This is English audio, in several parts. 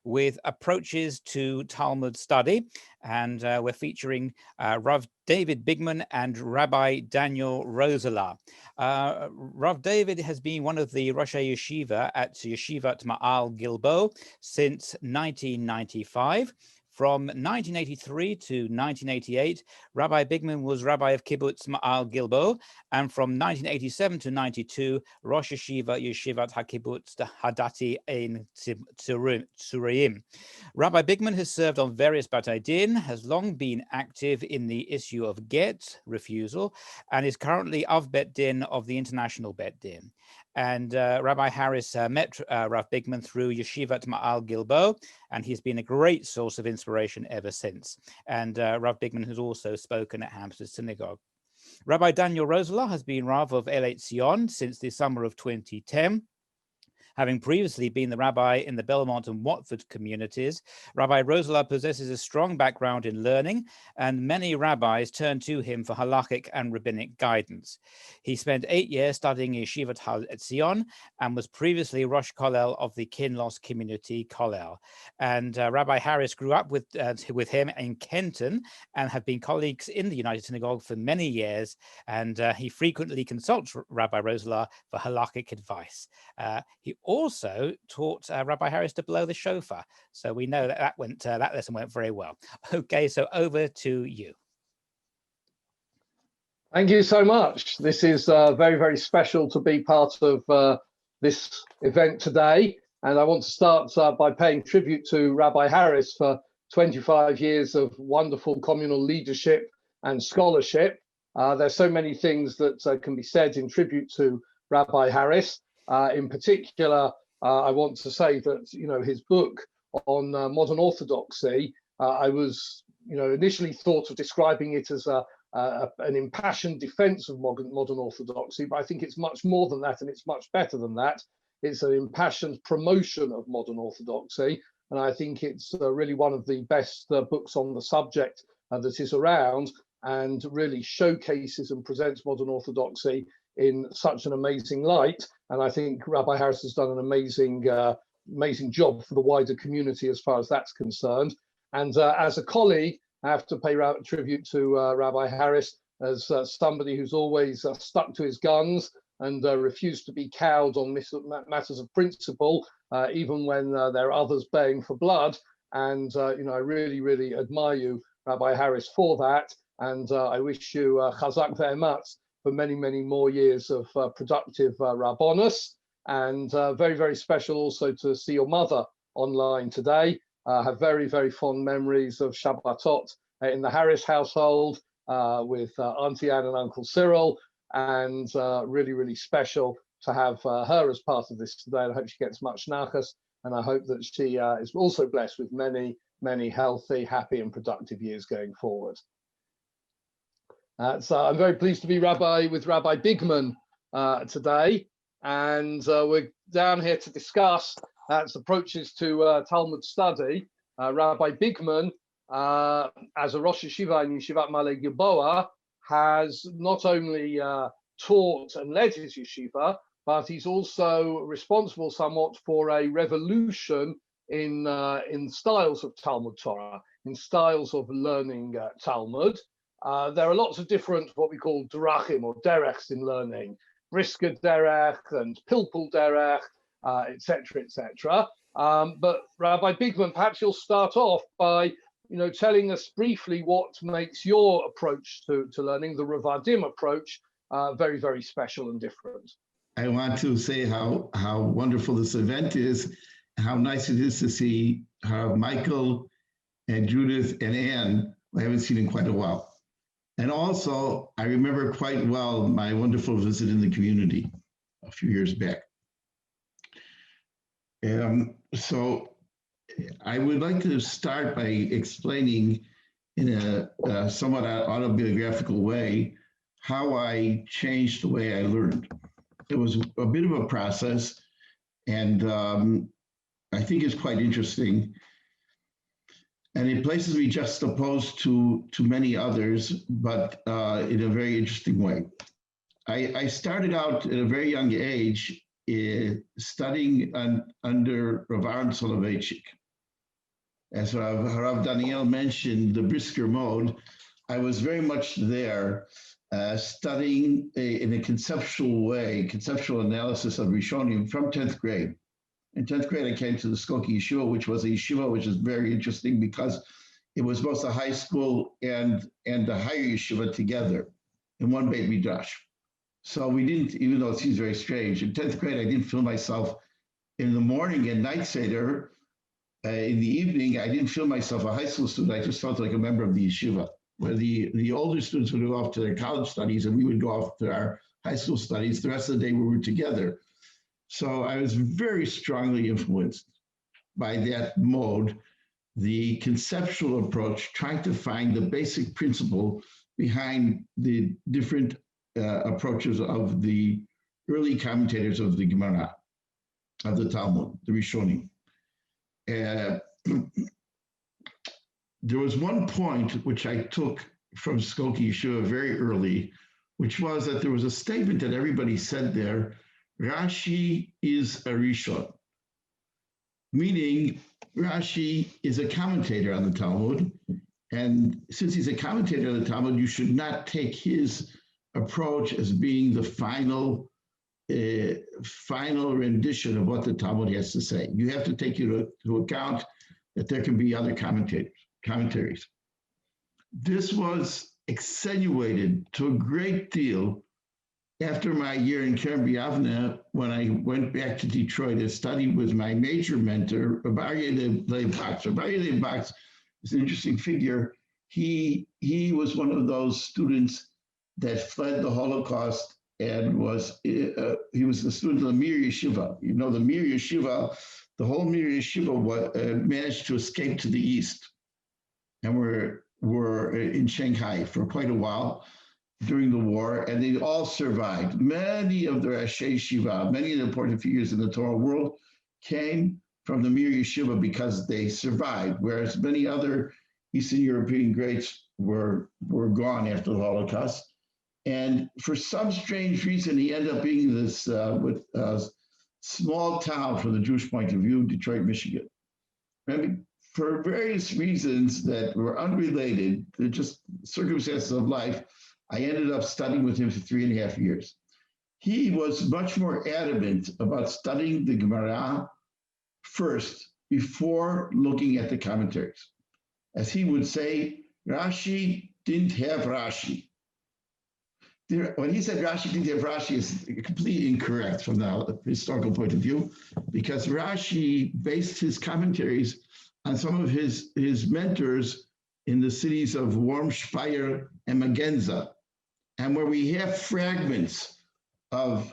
with approaches to Talmud study. And we're featuring Rav David Bigman and Rabbi Daniel Roseler. Rav David has been one of the Rosh Yeshiva at Yeshivat Ma'al Gilbo since 1995. From 1983 to 1988, Rabbi Bigman was Rabbi of Kibbutz Ma'al Gilbo, and from 1987 to 92, Rosh Yeshiva Yeshivat HaKibbutz Hadati in Tzurim. Rabbi Bigman has served on various Batei Din, has long been active in the issue of get, refusal, and is currently of Bet Din of the International Bet Din. And Rabbi Harris met Rav Bigman through Yeshivat Ma'al Gilbo, and he's been a great source of inspiration ever since. And Rav Bigman has also spoken at Hampstead Synagogue. Rabbi Daniel Roseler has been Rav of El Zion since the summer of 2010. Having previously been the rabbi in the Belmont and Watford communities, Rabbi Roseler possesses a strong background in learning, and many rabbis turn to him for halakhic and rabbinic guidance. He spent 8 years studying Yeshivat Zion and was previously Rosh Kollel of the Kinloss Community Kollel. And Rabbi Harris grew up with him in Kenton and have been colleagues in the United Synagogue for many years, and he frequently consults Rabbi Roseler for halakhic advice. He also taught Rabbi Harris to blow the shofar. So we know that that lesson went very well. Okay, so over to you. Thank you so much. This is very, very special to be part of this event today. And I want to start by paying tribute to Rabbi Harris for 25 years of wonderful communal leadership and scholarship. There's so many things that can be said in tribute to Rabbi Harris. In particular, I want to say that, his book on modern orthodoxy, I was, initially thought of describing it as an impassioned defense of modern orthodoxy, but I think it's much more than that, and it's much better than that. It's an impassioned promotion of modern orthodoxy, and I think it's really one of the best books on the subject that is around, and really showcases and presents modern orthodoxy in such an amazing light. And I think Rabbi Harris has done an amazing job for the wider community as far as that's concerned. And as a colleague, I have to pay tribute to Rabbi Harris as somebody who's always stuck to his guns and refused to be cowed on matters of principle, even when there are others baying for blood. And I really, really admire you, Rabbi Harris, for that. And I wish you chazak ve'ematz for many, many more years of productive rabbonus. And very, very special also to see your mother online today. Have very, very fond memories of Shabbatot in the Harris household with Auntie Anne and Uncle Cyril, and really, really special to have her as part of this today. And I hope she gets much nachas, and I hope that she is also blessed with many, many healthy, happy, and productive years going forward. So I'm very pleased to be with Rabbi Bigman today, and we're down here to discuss approaches to Talmud study. Rabbi Bigman, as a Rosh Yeshiva in Yeshivat Ma'ale Gilboa, has not only taught and led his yeshiva, but he's also responsible somewhat for a revolution in styles of Talmud Torah, in styles of learning Talmud. There are lots of different what we call derachim or derechs in learning, brisker derech and pilpul derech, etc., etc. But Rabbi Bigman, perhaps you'll start off by telling us briefly what makes your approach to learning, the Ravadim approach, very, very special and different. I want to say how wonderful this event is, how nice it is to see Michael and Judith and Ann, I haven't seen in quite a while. And also, I remember quite well my wonderful visit in the community a few years back. So I would like to start by explaining in a somewhat autobiographical way how I changed the way I learned. It was a bit of a process, and I think it's quite interesting. And it places me juxtaposed to many others, but in a very interesting way. I started out at a very young age studying under Rav Aaron Soloveitchik. as Rav Daniel mentioned, the brisker mode, I was very much there studying in a conceptual way, conceptual analysis of Rishonim from 10th grade. In 10th grade, I came to the Skokie Yeshiva, which was a yeshiva, which is very interesting because it was both a high school and a higher yeshiva together in one Beit Midrash. So we didn't, even though it seems very strange, in 10th grade, I didn't feel myself in the morning and night Seder. In the evening, I didn't feel myself a high school student. I just felt like a member of the yeshiva, where the older students would go off to their college studies and we would go off to our high school studies. The rest of the day we were together. So I was very strongly influenced by that mode, the conceptual approach, trying to find the basic principle behind the different approaches of the early commentators of the Gemara, of the Talmud, the Rishonim. There was one point which I took from Skokie Yeshiva very early, which was that there was a statement that everybody said there, Rashi is a Rishon, meaning Rashi is a commentator on the Talmud, and since he's a commentator on the Talmud, you should not take his approach as being the final rendition of what the Talmud has to say. You have to take into account that there can be other commentaries. This was accentuated to a great deal after my year in Kerem B'Yavneh, when I went back to Detroit and studied with my major mentor, Rabbi Leibach. Rabbi Leibach is an interesting figure. He was one of those students that fled the Holocaust and he was the student of the Mir Yeshiva. You know, the Mir Yeshiva, the whole Mir Yeshiva managed to escape to the east, and were in Shanghai for quite a while during the war, and they all survived. Many of the Rashi Yeshiva, many of the important figures in the Torah world came from the Mir Yeshiva because they survived, whereas many other Eastern European greats were gone after the Holocaust. And for some strange reason, he ended up being this small town from the Jewish point of view, Detroit, Michigan. And for various reasons that were unrelated, they're just circumstances of life, I ended up studying with him for 3.5 years. He was much more adamant about studying the Gemara first before looking at the commentaries. As he would say, Rashi didn't have Rashi. When he said Rashi didn't have Rashi, is completely incorrect from the historical point of view, because Rashi based his commentaries on some of his mentors in the cities of Worm, Speyer, and Magenza, and where we have fragments of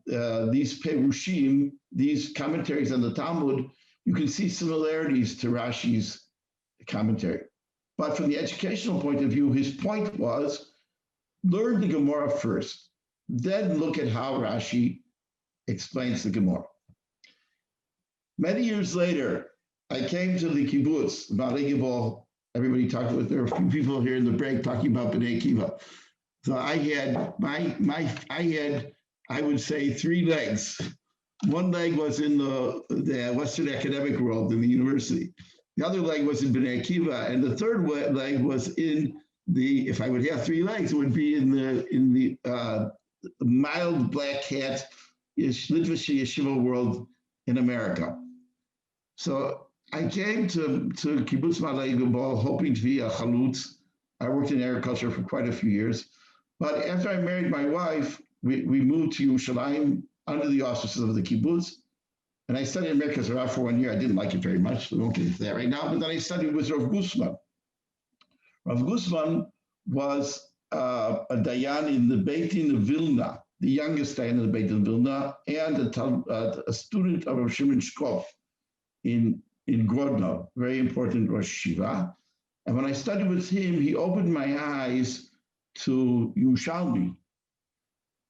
these perushim, these commentaries on the Talmud, you can see similarities to Rashi's commentary. But from the educational point of view, his point was, learn the Gemara first, then look at how Rashi explains the Gemara. Many years later, I came to the kibbutz, Malay. Everybody talked about, there were a few people here in the break talking about Bnei Akiva. So I had, I would say, 3 legs. One leg was in the Western academic world in the university. The other leg was in Bnei Akiva, and the third leg was in if I would have 3 legs, it would be in the mild black hat Litvish yeshiva world in America. So I came to Kibbutz Malay Gabal hoping to be a chalutz. I worked in agriculture for quite a few years. But after I married my wife, we moved to Yerushalayim under the auspices of the kibbutz. And I studied in Merkaz Rav for 1 year. I didn't like it very much, so we won't get into that right now. But then I studied with Rav Guzman. Rav Guzman was a Dayan in the Beit Din of Vilna, the youngest Dayan in the Beit Din of Vilna, and a student of Rav Shimon Shkov in Grodno, very important Rosh Yeshiva. And when I studied with him, he opened my eyes to Yerushalmi,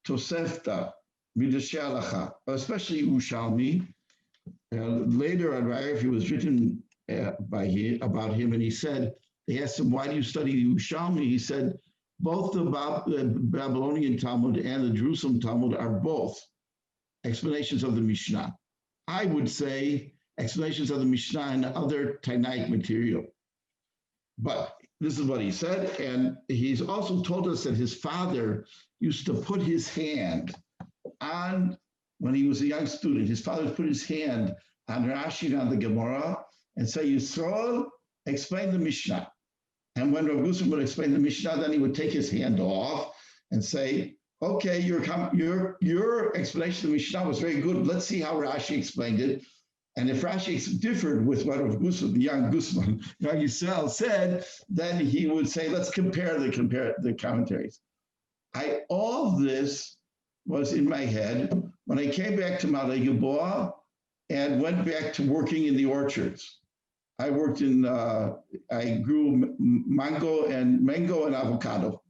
Tosefta, Midrashei Halacha, especially Yerushalmi. Later on, it was written about him, and he said, they asked him, why do you study Yerushalmi? He said, both the Babylonian Talmud and the Jerusalem Talmud are both explanations of the Mishnah. I would say explanations of the Mishnah and other Tanaic material. But this is what he said, and he's also told us that his father used to put his hand on, when he was a young student, his father put his hand on Rashi and on the Gemara and say, Yisrael, explain the Mishnah. And when Rav Gusman would explain the Mishnah, then he would take his hand off and say, okay, your explanation of the Mishnah was very good. Let's see how Rashi explained it. And if Rashi differed with what Rav Gusman, the young Yisrael said, then he would say, let's compare the commentaries. All this was in my head when I came back to Mount Gilboa and went back to working in the orchards. I worked in, I grew mango and avocado.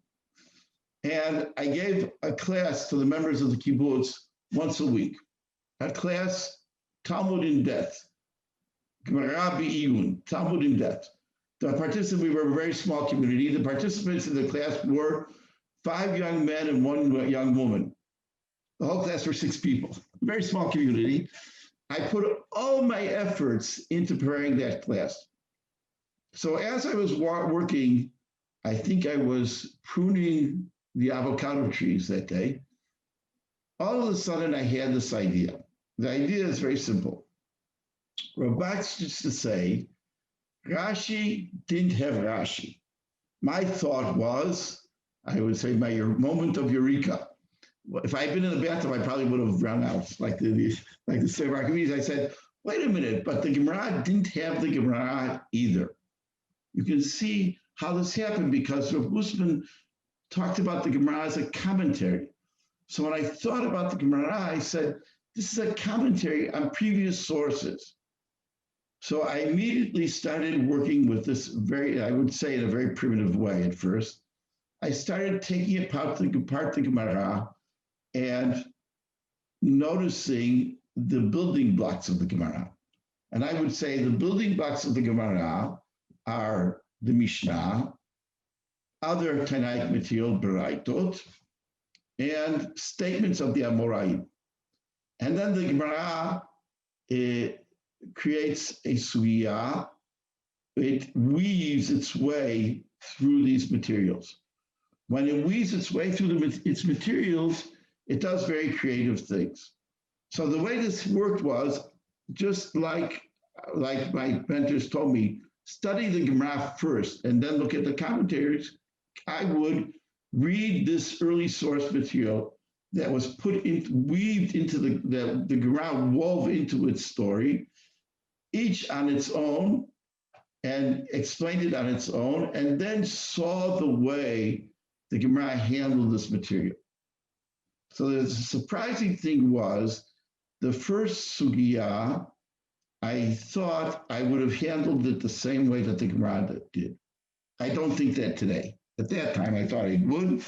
And I gave a class to the members of the kibbutz once a week. A class, Talmud in depth, Gemara B'iyun, Talmud in depth. We were a very small community. The participants in the class were 5 young men and 1 young woman. The whole class were 6 people, very small community. I put all my efforts into preparing that class. So as I was working, I think I was pruning the avocado trees that day. All of a sudden, I had this idea. The idea is very simple. Rabbis used to say, Rashi didn't have Rashi. My thought was, I would say my moment of eureka. If I had been in the bathroom, I probably would have run out like the Sefer Archimedes. I said, wait a minute, but the Gemara didn't have the Gemara either. You can see how this happened because Rav Gusman talked about the Gemara as a commentary. So when I thought about the Gemara, I said, this is a commentary on previous sources. So I immediately started working with this I would say in a very primitive way at first. I started taking apart the Gemara and noticing the building blocks of the Gemara. And I would say the building blocks of the Gemara are the Mishnah, other Tanaic material, Beraitot, and statements of the Amoraim. And then the Gemara creates a sugya. It weaves its way through these materials. When it weaves its way through its materials, it does very creative things. So the way this worked was just like my mentors told me, study the Gemara first and then look at the commentaries. I would read this early source material that was weaved into the Gemara, wove into its story, each on its own, and explained it on its own, and then saw the way the Gemara handled this material. So the surprising thing was, the first sugya, I thought I would have handled it the same way that the Gemara did. I don't think that today. At that time, I thought I would,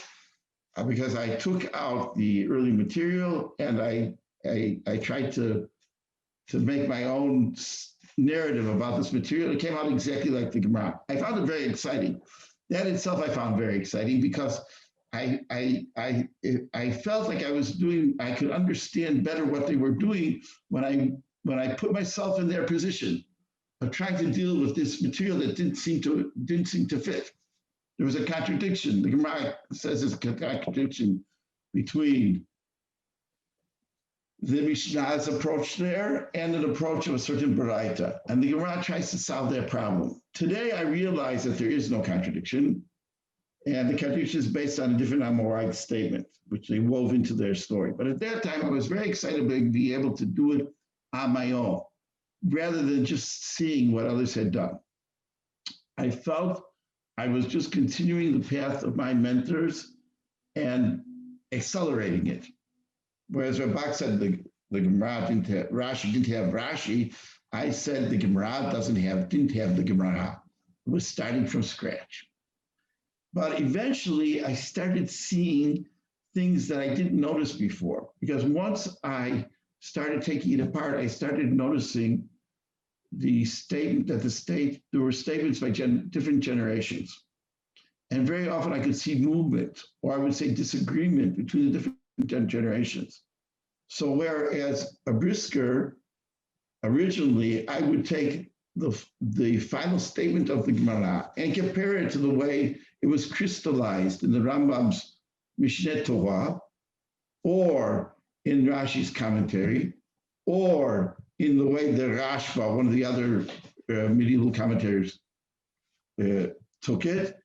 because I took out the early material and I tried to make my own narrative about this material. It came out exactly like the Gemara. I found it very exciting. That itself I found very exciting because I felt like I could understand better what they were doing when I put myself in their position of trying to deal with this material that didn't seem to fit. There was a contradiction. The Gemara says there's a contradiction between the Mishnah's approach there and an approach of a certain Baraita. And the Gemara tries to solve that problem. Today, I realize that there is no contradiction. And the contradiction is based on a different Amorite statement, which they wove into their story. But at that time, I was very excited to be able to do it on my own, rather than just seeing what others had done. I felt I was just continuing the path of my mentors and accelerating it. Whereas Rabbi said the Gemara didn't have Rashi, I said the Gemara didn't have the Gemara. It was starting from scratch. But eventually I started seeing things that I didn't notice before, because once I started taking it apart, I started noticing there were statements by different generations. And very often I could see movement, or I would say disagreement between the different generations. So whereas a brisker originally, I would take the final statement of the Gemara and compare it to the way it was crystallized in the Rambam's Mishneh Torah, or in Rashi's commentary, or in the way the Rashba, one of the other medieval commentators, took it,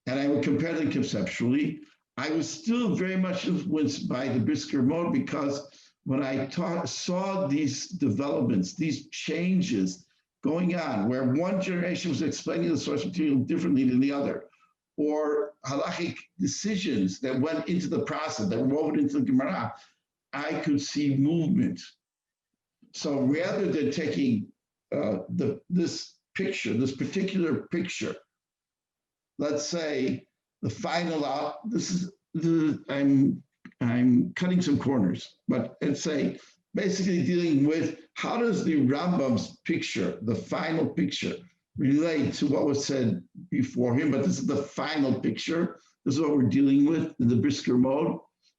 and I would compare them conceptually. I was still very much influenced by the Brisker mode, because when I saw these developments, these changes going on, where one generation was explaining the source material differently than the other, or halachic decisions that went into the process, that were woven into the Gemara, I could see movement. So rather than taking this picture, this particular picture, let's say the final out, this is I'm cutting some corners, but let's say basically dealing with how does the Rambam's picture, the final picture, relate to what was said before him, but this is the final picture. This is what we're dealing with in the Brisker mode.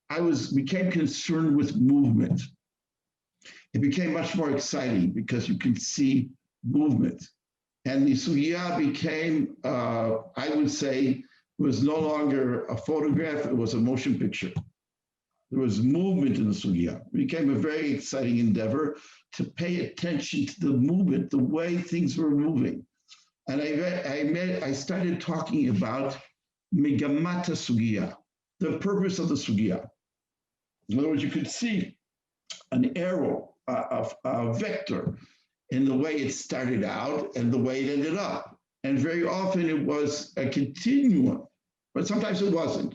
I became concerned with movement. It became much more exciting because you can see movement. And the sugya became, I would say, was no longer a photograph, it was a motion picture. There was movement in the sugya. It became a very exciting endeavor to pay attention to the movement, the way things were moving. And I started talking about megamata sugya, the purpose of the sugya. In other words, you could see an arrow, a vector, in the way it started out and the way it ended up. And very often it was a continuum, but sometimes it wasn't.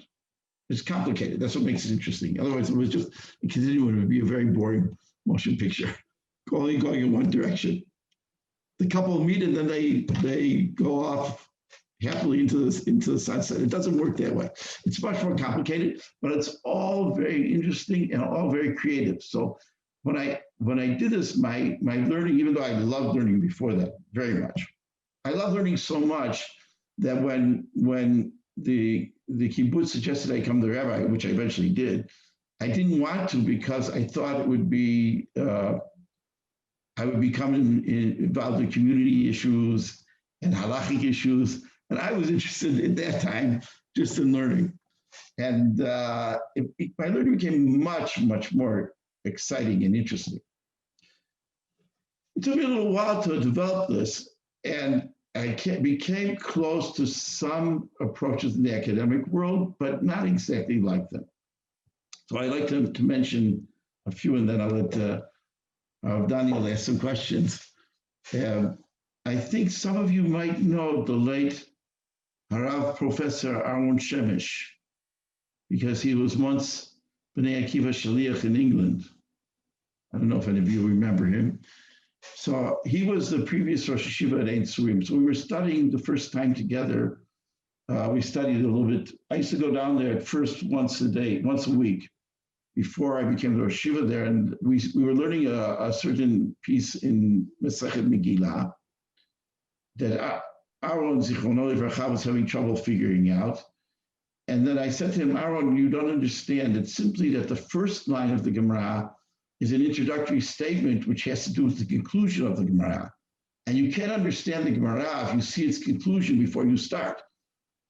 It's complicated. That's what makes it interesting. Otherwise, it was just a continuum. It would be a very boring motion picture, only going in one direction. The couple meet and then they go off happily into the sunset. It doesn't work that way. It's much more complicated, but it's all very interesting and all very creative. So when I did this, my learning, even though I loved learning before that very much, I love learning so much that when the kibbutz suggested I become the rabbi, which I eventually did, I didn't want to because I thought it would be, I would become involved in community issues and halachic issues. And I was interested at that time just in learning. And my learning became much, much more exciting and interesting. It took me a little while to develop this, and I became close to some approaches in the academic world, but not exactly like them. So I'd like to mention a few, and then I'll let Daniel ask some questions. I think some of you might know the late Harav Professor Aaron Shemesh, because he was once B'nai Akiva Shaliach in England. I don't know if any of you remember him. So he was the previous Rosh Yeshiva at Ein Surim. So we were studying the first time together. We studied a little bit. I used to go down there at first once a week, before I became the Rosh Yeshiva there. And we were learning a certain piece in Masechet Megillah that Aaron Zichrono Livracha was having trouble figuring out. And then I said to him, Aaron, you don't understand. It's simply that the first line of the Gemara is an introductory statement which has to do with the conclusion of the Gemara. And you can't understand the Gemara if you see its conclusion before you start.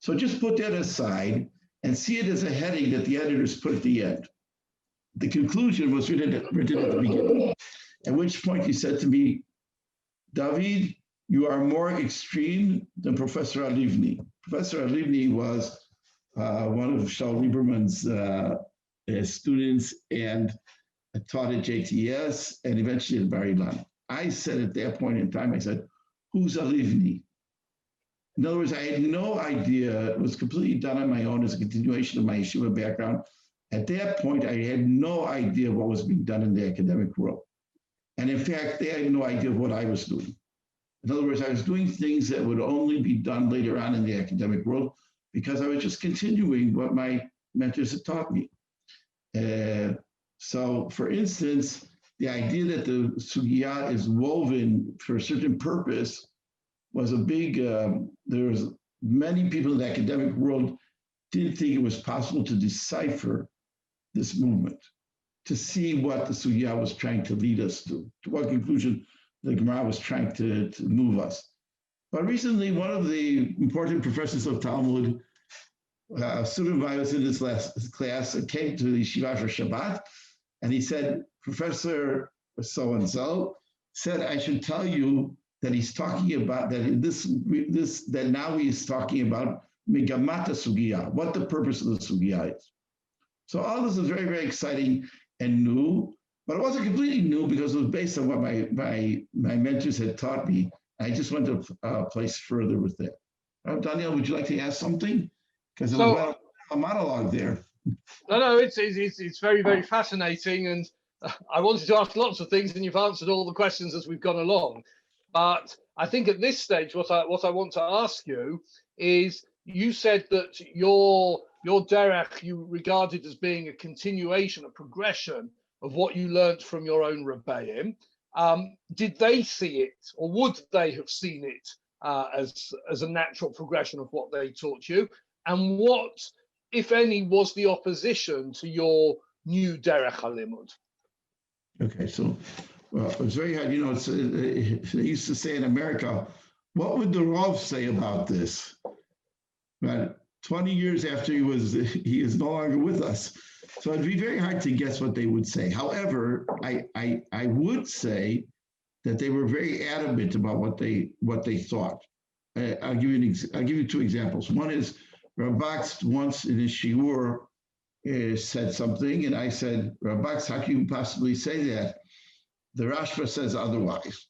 So just put that aside and see it as a heading that the editors put at the end. The conclusion was written at the beginning, at which point he said to me, David, you are more extreme than Professor Alivni. Professor Alivni was one of Shaul Lieberman's students and taught at JTS and eventually at Bar Ilan. I said at that point in time, I said, who's Alivni? In other words, I had no idea. It was completely done on my own as a continuation of my yeshiva background. At that point, I had no idea what was being done in the academic world. And in fact, they had no idea what I was doing. In other words, I was doing things that would only be done later on in the academic world because I was just continuing what my mentors had taught me. So, for instance, the idea that the sugya is woven for a certain purpose was a big, there was many people in the academic world didn't think it was possible to decipher this movement, to see what the sugya was trying to lead us to what conclusion the Gemara was trying to move us. But recently, one of the important professors of Talmud, a student of mine was in this last class, came to the Yeshiva for Shabbat, and he said, Professor so-and-so said, I should tell you that he's talking about, that now he's talking about Megamata Sugya, what the purpose of the Sugya is. So all this is very, very exciting and new, but it wasn't completely new because it was based on what my mentors had taught me. I just went a place further with that. Daniel, would you like to ask something? Because there was a monologue there. No, it's very, very fascinating, and I wanted to ask lots of things, and you've answered all the questions as we've gone along. But I think at this stage, what I want to ask you is, you said that your derech you regarded as being a continuation, a progression of what you learnt from your own rebbeim. Did they see it, or would they have seen it as a natural progression of what they taught you? And what, if any, was the opposition to your new derech halimud? Okay, so it's very hard. You know, they used to say in America, what would the Rav say about this? But 20 years after he is no longer with us. So it'd be very hard to guess what they would say. However, I would say that they were very adamant about what they thought. I'll give you two examples. One is Rabbi once in his shiur said something, and I said, Rabbi, how can you possibly say that? The Rashba says otherwise.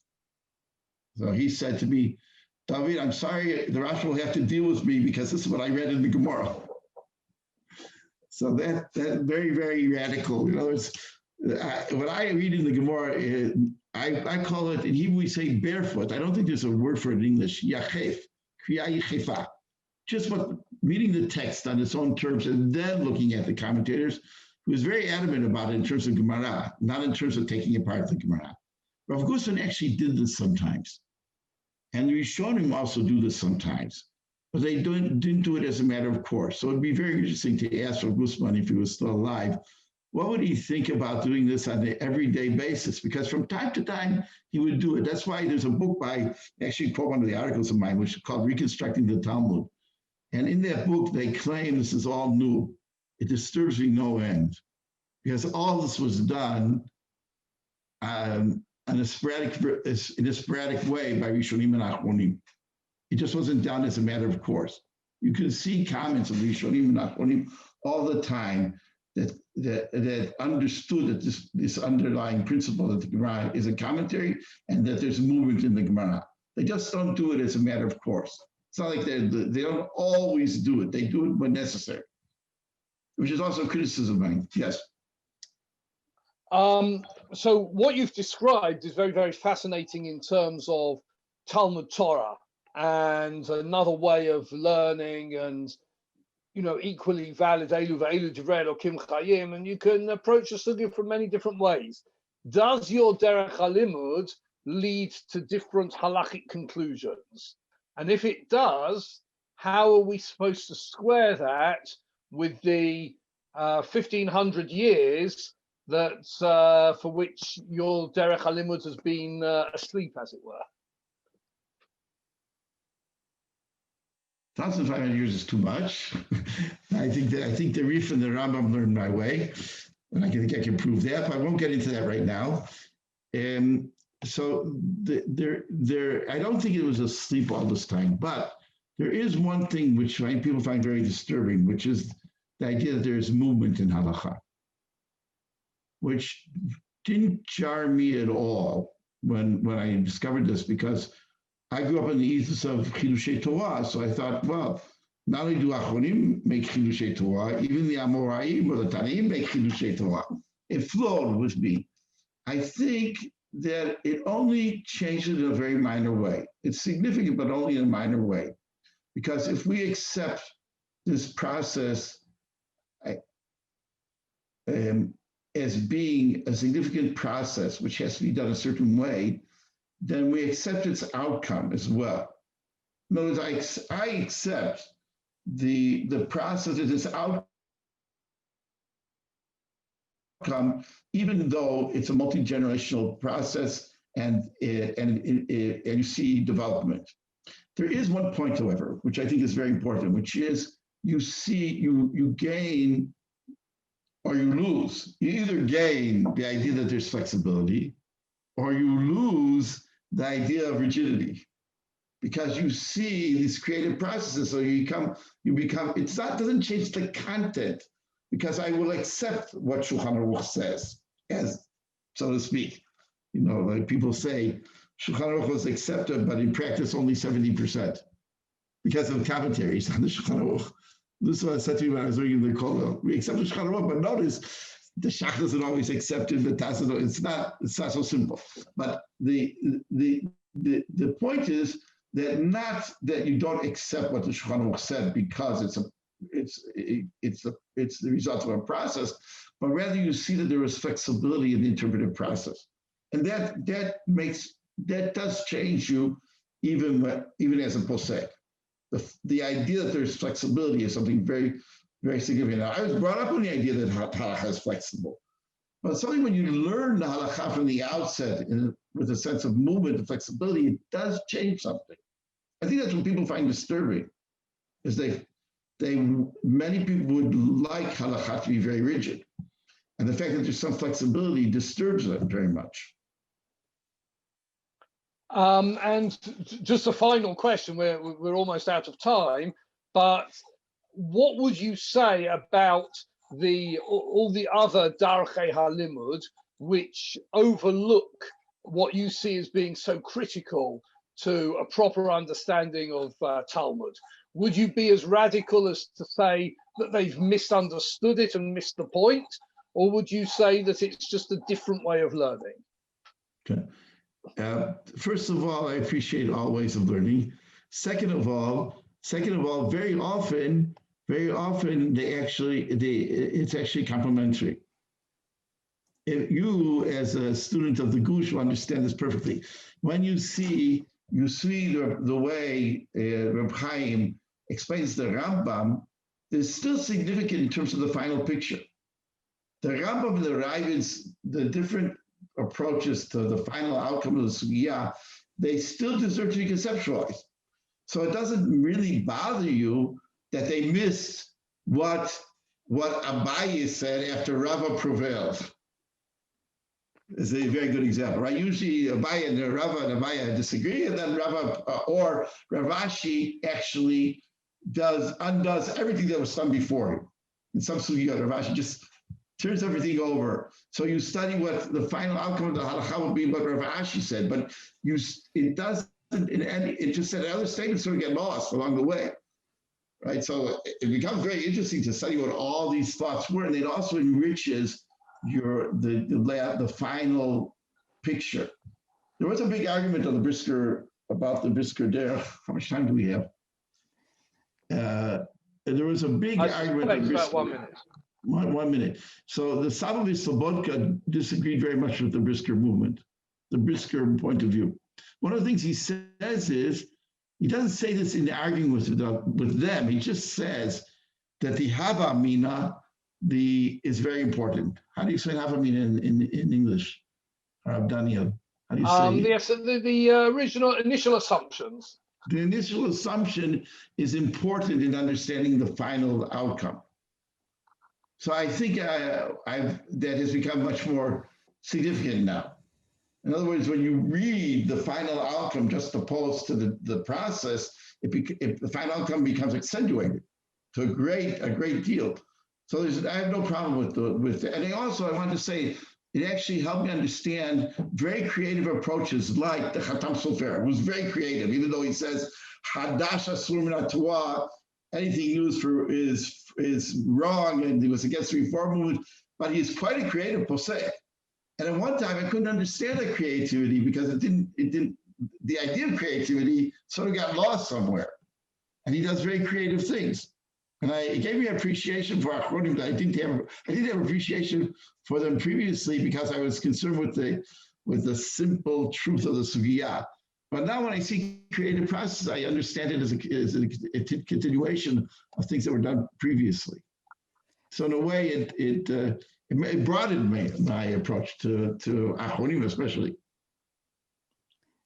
So he said to me, David, I'm sorry, the Rashba will have to deal with me because this is what I read in the Gemara. So that very, very radical. You know, what I read in the Gemara, I call it, in Hebrew we say barefoot. I don't think there's a word for it in English. Yachef, kriya yechefa. Just reading the text on its own terms and then looking at the commentators, who was very adamant about it in terms of Gemara, not in terms of taking apart the Gemara. Rav Gusman actually did this sometimes. And the Rishonim also do this sometimes. But they didn't do it as a matter of course. So it'd be very interesting to ask Rav Gusman, if he was still alive, what would he think about doing this on an everyday basis? Because from time to time, he would do it. That's why there's a book actually quote one of the articles of mine, which is called Reconstructing the Talmud. And in that book, they claim this is all new. It disturbs me no end, because all this was done in a sporadic way by Rishonim and Achronim. It just wasn't done as a matter of course. You can see comments of Rishonim and Achronim all the time that understood that this underlying principle that the Gemara is a commentary and that there's movement in the Gemara. They just don't do it as a matter of course. It's not like they don't always do it. They do it when necessary, which is also criticism of mine. Yes. So what you've described is very, very fascinating in terms of Talmud Torah and another way of learning, and equally valid Elu ve'elu divrei Elokim chayim, and you can approach the sugya from many different ways. Does your derech halimud lead to different halachic conclusions? And if it does, how are we supposed to square that with the 1,500 years that for which your derech halimud has been asleep, as it were? 1,500 years is too much. I think the Rif and the Rambam learned my way, and I think I can prove that, but I won't get into that right now. So I don't think it was asleep all this time, but there is one thing which people find very disturbing, which is the idea that there is movement in halacha, which didn't jar me at all when I discovered this, because I grew up in the ethos of Chidushei Torah, so I thought, well, not only do Achronim make Chidushei Torah, even the Amoraim or the Tanaim make Chidushei Torah. It flowed with me. I think that it only changed it in a very minor way. It's significant, but only in a minor way. Because if we accept this process as being a significant process, which has to be done a certain way, then we accept its outcome as well. In other words, I accept the process as its outcome, even though it's a multi-generational process and you see development. There is one point, however, which I think is very important, which is you gain or you lose. You either gain the idea that there's flexibility, or you lose the idea of rigidity, because you see these creative processes. So you become. Doesn't change the content, because I will accept what Shulchan Aruch says, as so to speak. Like people say, Shulchan Aruch was accepted, but in practice only 70%, because of commentaries on the Shulchan Aruch. This is what I said to you when I was reading the Kollel. We accept the Shulchan Aruch, but notice the Shach doesn't always accept it. The Taz, it's not so simple. But the point is that not that you don't accept what the Shulchan Aruch said because it's the result of a process, but rather you see that there is flexibility in the interpretive process, and that does change you even as a posek. The idea that there's flexibility is something very, very significant. Now, I was brought up on the idea that halakha is flexible, but something when you learn the halakha from the outset with a sense of movement and flexibility, it does change something. I think that's what people find disturbing, is many people would like halakha to be very rigid, and the fact that there's some flexibility disturbs them very much. And just a final question, we're almost out of time, but what would you say about all the other darchei halimud which overlook what you see as being so critical to a proper understanding of Talmud? Would you be as radical as to say that they've misunderstood it and missed the point, or would you say that it's just a different way of learning? Okay. First of all, I appreciate all ways of learning. Second of all, very often it's actually complementary. If you, as a student of the Gush, will understand this perfectly. When you see the way Reb Chaim explains the Rambam, there's still significant in terms of the final picture. The Rambam and the rabbis, the different approaches to the final outcome of the sugya, they still deserve to be conceptualized. So it doesn't really bother you that they missed what Abaye said after Rava prevailed. Is a very good example, right? Usually Abaye and Rava and Abaye disagree, and then Rava or Rav Ashi actually undoes everything that was done before him. In some sugya, Rav Ashi just turns everything over. So you study what the final outcome of the halakha will be, what Rav Ashi said, but it just said other statements sort of get lost along the way, right? So it becomes very interesting to study what all these thoughts were, and it also enriches the final picture. There was a big argument on the Brisker about the Brisker Derech. How much time do we have? There was a big argument. About 1 minute. 1 minute. So the Sabavi Slobodka disagreed very much with the Brisker movement, the Brisker point of view. One of the things he says is, he doesn't say this in arguing with them, he just says that the Hava Mina is very important. How do you say Hava Mina in English? Daniel, how do you say yes, the original initial assumptions. The initial assumption is important in understanding the final outcome. So I think that has become much more significant now. In other words, when you read the final outcome just opposed to the process, the final outcome becomes accentuated to a great deal. So I have no problem with it. And also, I want to say, it actually helped me understand very creative approaches like the Chatam Sofer, who's very creative, even though he says, Hadash Asur Min HaTorah, anything used is wrong, and he was against the reform movement, but he's quite a creative posek. And at one time, I couldn't understand the creativity because the idea of creativity sort of got lost somewhere. And he does very creative things. And it gave me appreciation for Achronim that I didn't have appreciation for them previously because I was concerned with the simple truth of the sugya. But now when I see creative process, I understand it as a continuation of things that were done previously. So in a way, it broadened my approach to Achronim especially.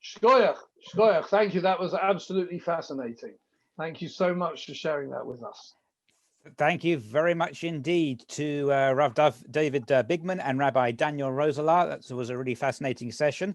Shkoyach, shkoyach. Thank you. That was absolutely fascinating. Thank you so much for sharing that with us. Thank you very much indeed to Rav David Bigman and Rabbi Daniel Rosalar. That was a really fascinating session,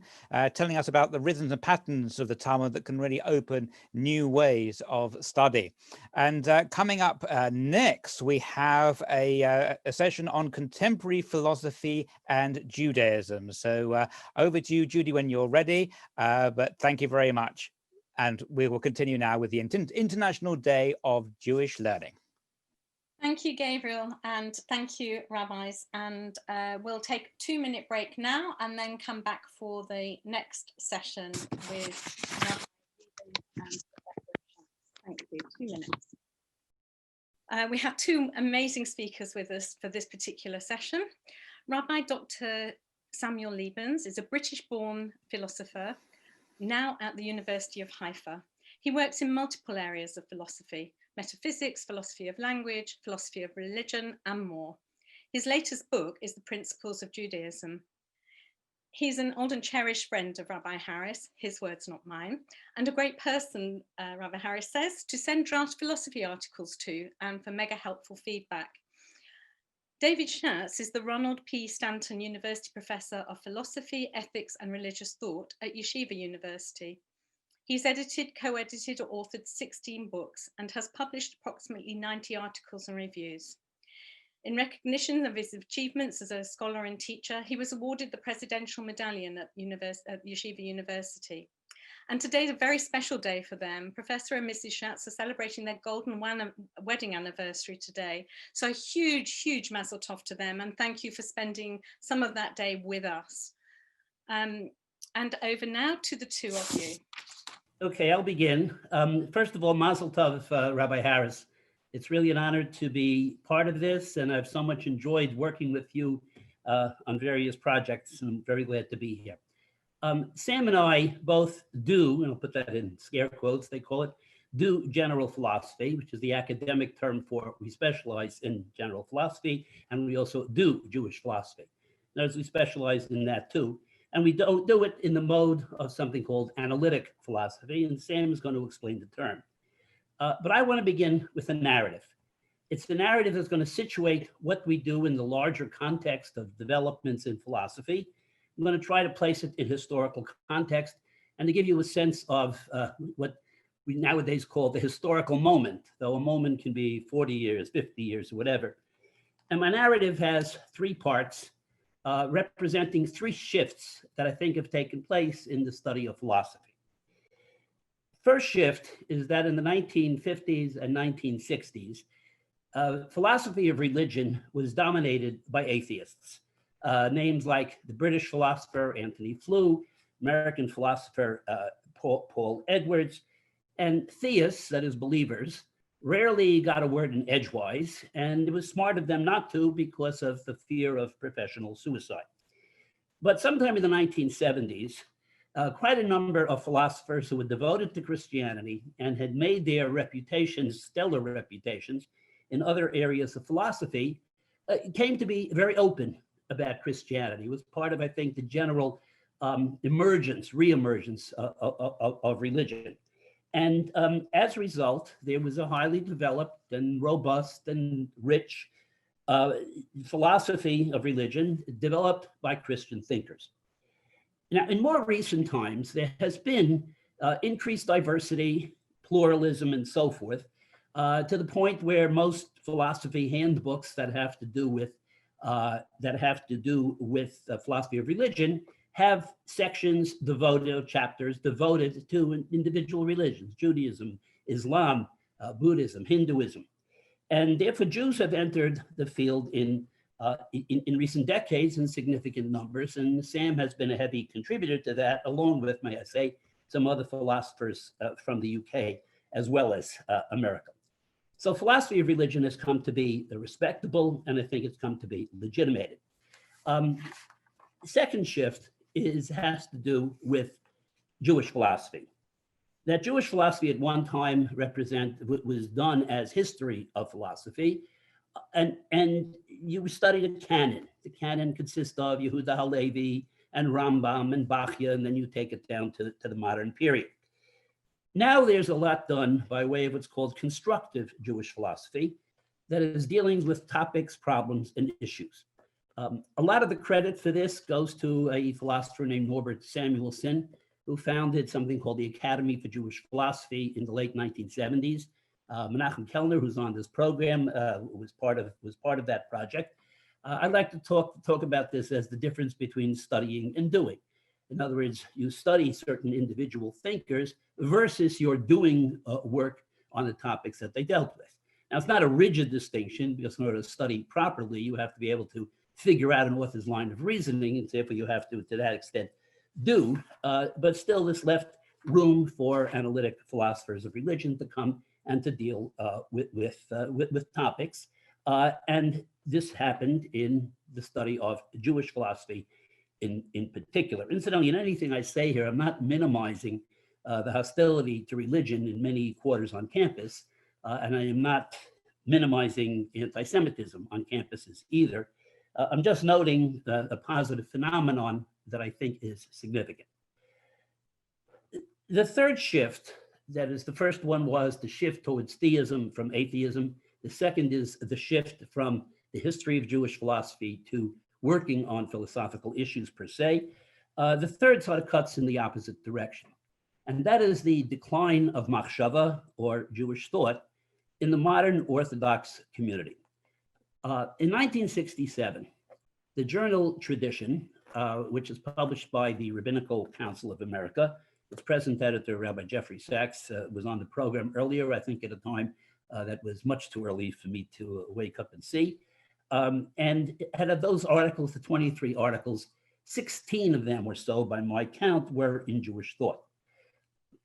telling us about the rhythms and patterns of the Talmud that can really open new ways of study. And coming up next, we have a session on contemporary philosophy and Judaism. So over to you, Judy, when you're ready. But thank you very much. And we will continue now with the International Day of Jewish Learning. Thank you, Gabriel, and thank you, rabbis. And we'll take a 2-minute break now and then come back for the next session with Rabbi and Thank you. 2 minutes. We have 2 amazing speakers with us for this particular session. Rabbi Dr. Samuel Liebens is a British-born philosopher now at the University of Haifa. He works in multiple areas of philosophy: metaphysics, philosophy of language, philosophy of religion, and more. His latest book is The Principles of Judaism. He's an old and cherished friend of Rabbi Harris, his words, not mine, and a great person, Rabbi Harris says, to send draft philosophy articles to and for mega helpful feedback. David Schnurz is the Ronald P. Stanton University Professor of Philosophy, Ethics, and Religious Thought at Yeshiva University. He's edited, co-edited, or authored 16 books and has published approximately 90 articles and reviews. In recognition of his achievements as a scholar and teacher, he was awarded the Presidential Medallion at Yeshiva University. And today's a very special day for them. Professor and Mrs. Schatz are celebrating their golden wedding anniversary today. So a huge, huge mazel tov to them. And thank you for spending some of that day with us. And over now to the 2 of you. Okay, I'll begin. First of all, mazel tov, Rabbi Harris. It's really an honor to be part of this, and I've so much enjoyed working with you on various projects, and I'm very glad to be here. Sam and I both do, and I'll put that in scare quotes, they call it, do general philosophy, which is the academic term for we specialize in general philosophy, and we also do Jewish philosophy. Notice we specialize in that too. And we don't do it in the mode of something called analytic philosophy, and Sam is going to explain the term. But I want to begin with a narrative. It's the narrative that's going to situate what we do in the larger context of developments in philosophy. I'm going to try to place it in historical context and to give you a sense of what we nowadays call the historical moment, though a moment can be 40 years, 50 years, or whatever. And my narrative has 3 parts. Representing 3 shifts that I think have taken place in the study of philosophy. First shift is that in the 1950s and 1960s, philosophy of religion was dominated by atheists. Names like the British philosopher Anthony Flew, American philosopher Paul Edwards, and theists, that is believers, rarely got a word in edgewise, and it was smart of them not to because of the fear of professional suicide. But sometime in the 1970s, quite a number of philosophers who were devoted to Christianity and had made their reputations, stellar reputations, in other areas of philosophy, came to be very open about Christianity. It was part of, I think, the general re-emergence of religion. And as a result, there was a highly developed and robust and rich philosophy of religion developed by Christian thinkers. Now, in more recent times, there has been increased diversity, pluralism, and so forth, to the point where most philosophy handbooks that have to do with philosophy of religion have sections devoted, chapters devoted to individual religions: Judaism, Islam, Buddhism, Hinduism. And therefore, Jews have entered the field in recent decades in significant numbers, and Sam has been a heavy contributor to that, along with, may I say, some other philosophers from the UK, as well as America. So philosophy of religion has come to be respectable, and I think it's come to be legitimated. Second shift has to do with Jewish philosophy. That Jewish philosophy at one time was done as history of philosophy, and you studied a canon. The canon consists of Yehuda Halevi, and Rambam and Bachya, and then you take it down to the modern period. Now there's a lot done by way of what's called constructive Jewish philosophy that is dealing with topics, problems, and issues. A lot of the credit for this goes to a philosopher named Norbert Samuelson, who founded something called the Academy for Jewish Philosophy in the late 1970s. Menachem Kellner, who's on this program, was part of that project. I'd like to talk about this as the difference between studying and doing. In other words, you study certain individual thinkers versus you're doing work on the topics that they dealt with. Now, it's not a rigid distinction, because in order to study properly, you have to be able to figure out an author's line of reasoning, and therefore you have to that extent, do. But still, this left room for analytic philosophers of religion to come and to deal with topics. And this happened in the study of Jewish philosophy in particular. Incidentally, in anything I say here, I'm not minimizing the hostility to religion in many quarters on campus, and I am not minimizing anti-Semitism on campuses either. I'm just noting a positive phenomenon that I think is significant. The third shift, that is, the first one was the shift towards theism from atheism. The second is the shift from the history of Jewish philosophy to working on philosophical issues per se. The third sort of cuts in the opposite direction, and that is the decline of machshava, or Jewish thought, in the modern Orthodox community. In 1967, the journal Tradition, which is published by the Rabbinical Council of America, its present editor, Rabbi Jeffrey Sachs, was on the program earlier, I think at a time that was much too early for me to wake up and see. And out of those articles, the 23 articles, 16 of them or so, by my count, were in Jewish thought.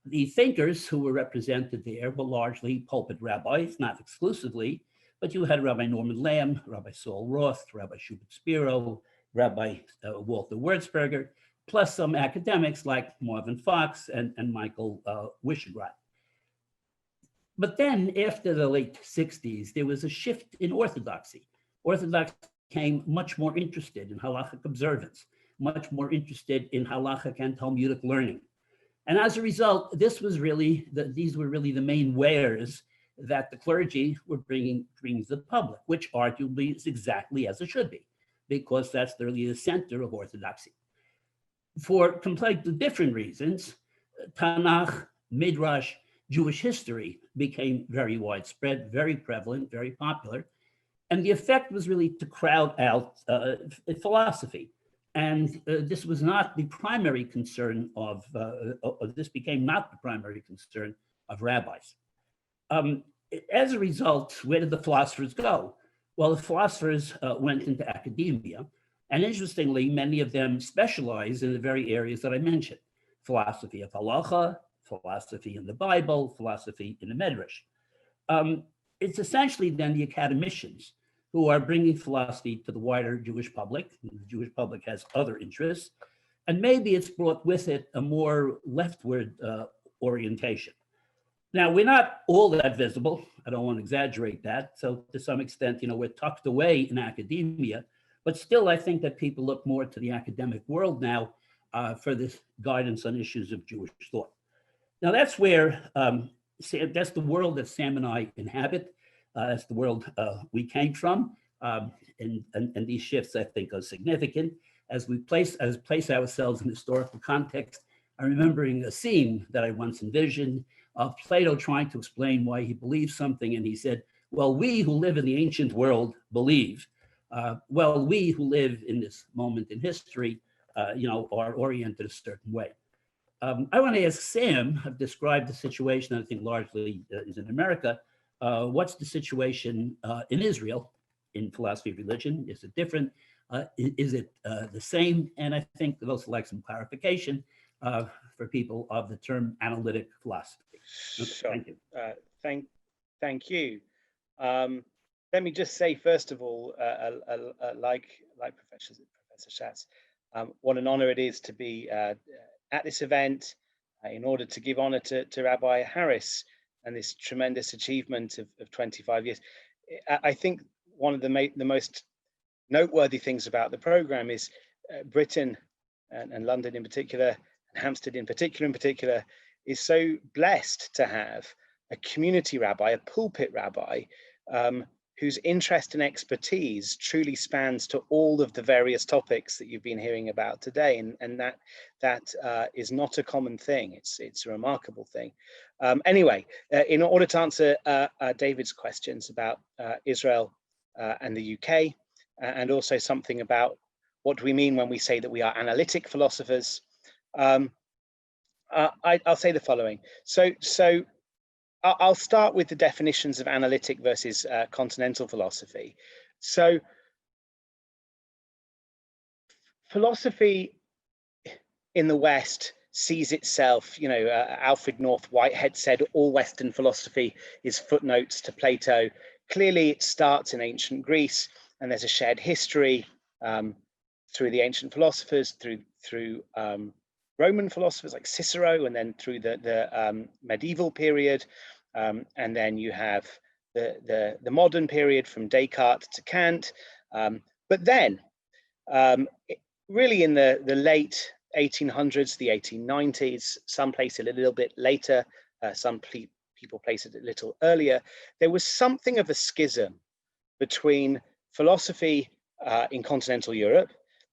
The thinkers who were represented there were largely pulpit rabbis, not exclusively, but you had Rabbi Norman Lamb, Rabbi Saul Roth, Rabbi Schubert Spiro, Rabbi Walter Wurzberger, plus some academics like Marvin Fox and Michael Wishagrad. But then after the late 60s, there was a shift in orthodoxy. Orthodox became much more interested in halachic observance, much more interested in halachic and Talmudic learning. And as a result, these were really the main wares that the clergy were bringing to the public, which arguably is exactly as it should be, because that's really the center of orthodoxy. For completely different reasons, Tanakh, Midrash, Jewish history became very widespread, very prevalent, very popular. And the effect was really to crowd out philosophy. And this was not the primary concern this became not the primary concern of rabbis. As a result, where did the philosophers go? Well, the philosophers went into academia. And interestingly, many of them specialized in the very areas that I mentioned: philosophy of halacha, philosophy in the Bible, philosophy in the Midrash. It's essentially then the academicians who are bringing philosophy to the wider Jewish public. The Jewish public has other interests, and maybe it's brought with it a more leftward orientation. Now, we're not all that visible. I don't want to exaggerate that. So to some extent, we're tucked away in academia, but still I think that people look more to the academic world now for this guidance on issues of Jewish thought. Now, that's where, that's the world that Sam and I inhabit. That's the world we came from. And these shifts, I think, are significant. As we place ourselves in historical context, I'm remembering a scene that I once envisioned of Plato trying to explain why he believes something. And he said, well, we who live in the ancient world believe. Well, we who live in this moment in history, are oriented a certain way. I want to ask Sam, I've described the situation, I think largely is in America. What's the situation in Israel in philosophy of religion? Is it different? Is it the same? And I think I'd also like some clarification for people of the term analytic philosophy. Okay, sure. Thank you. Thank you. Let me just say, first of all, like Professor Schatz, what an honor it is to be at this event in order to give honor to Rabbi Harris and this tremendous achievement of 25 years. I think one of the most noteworthy things about the program is Britain and London in particular, and Hampstead in particular, is so blessed to have a community rabbi, a pulpit rabbi, whose interest and expertise truly spans to all of the various topics that you've been hearing about today, and that is not a common thing. It's a remarkable thing. Anyway, in order to answer David's questions about Israel and the UK, and also something about what do we mean when we say that we are analytic philosophers, I'll say the following. So I'll start with the definitions of analytic versus continental philosophy. So philosophy in the West sees itself, Alfred North Whitehead said all Western philosophy is footnotes to Plato. Clearly it starts in ancient Greece, and there's a shared history through the ancient philosophers, through Roman philosophers like Cicero, and then through the medieval period, and then you have the modern period from Descartes to Kant. But then, really in the late 1800s, the 1890s, some place it a little bit later, some people place it a little earlier, there was something of a schism between philosophy in continental Europe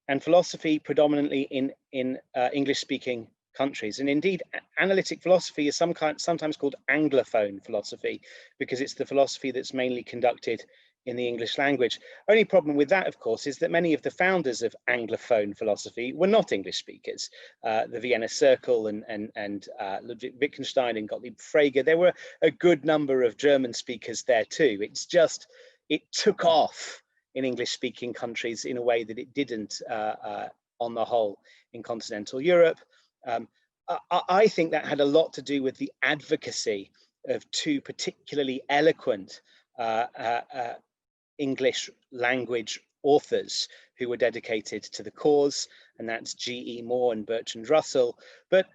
and philosophy predominantly in English-speaking countries. And indeed, analytic philosophy is sometimes called Anglophone philosophy, because it's the philosophy that's mainly conducted in the English language. Only problem with that, of course, is that many of the founders of Anglophone philosophy were not English speakers. The Vienna Circle and Ludwig Wittgenstein and Gottlieb Frege, there were a good number of German speakers there too. It's just, it took off in English-speaking countries in a way that it didn't on the whole in continental Europe. I think that had a lot to do with the advocacy of two particularly eloquent English language authors who were dedicated to the cause, and that's G.E. Moore and Bertrand Russell. But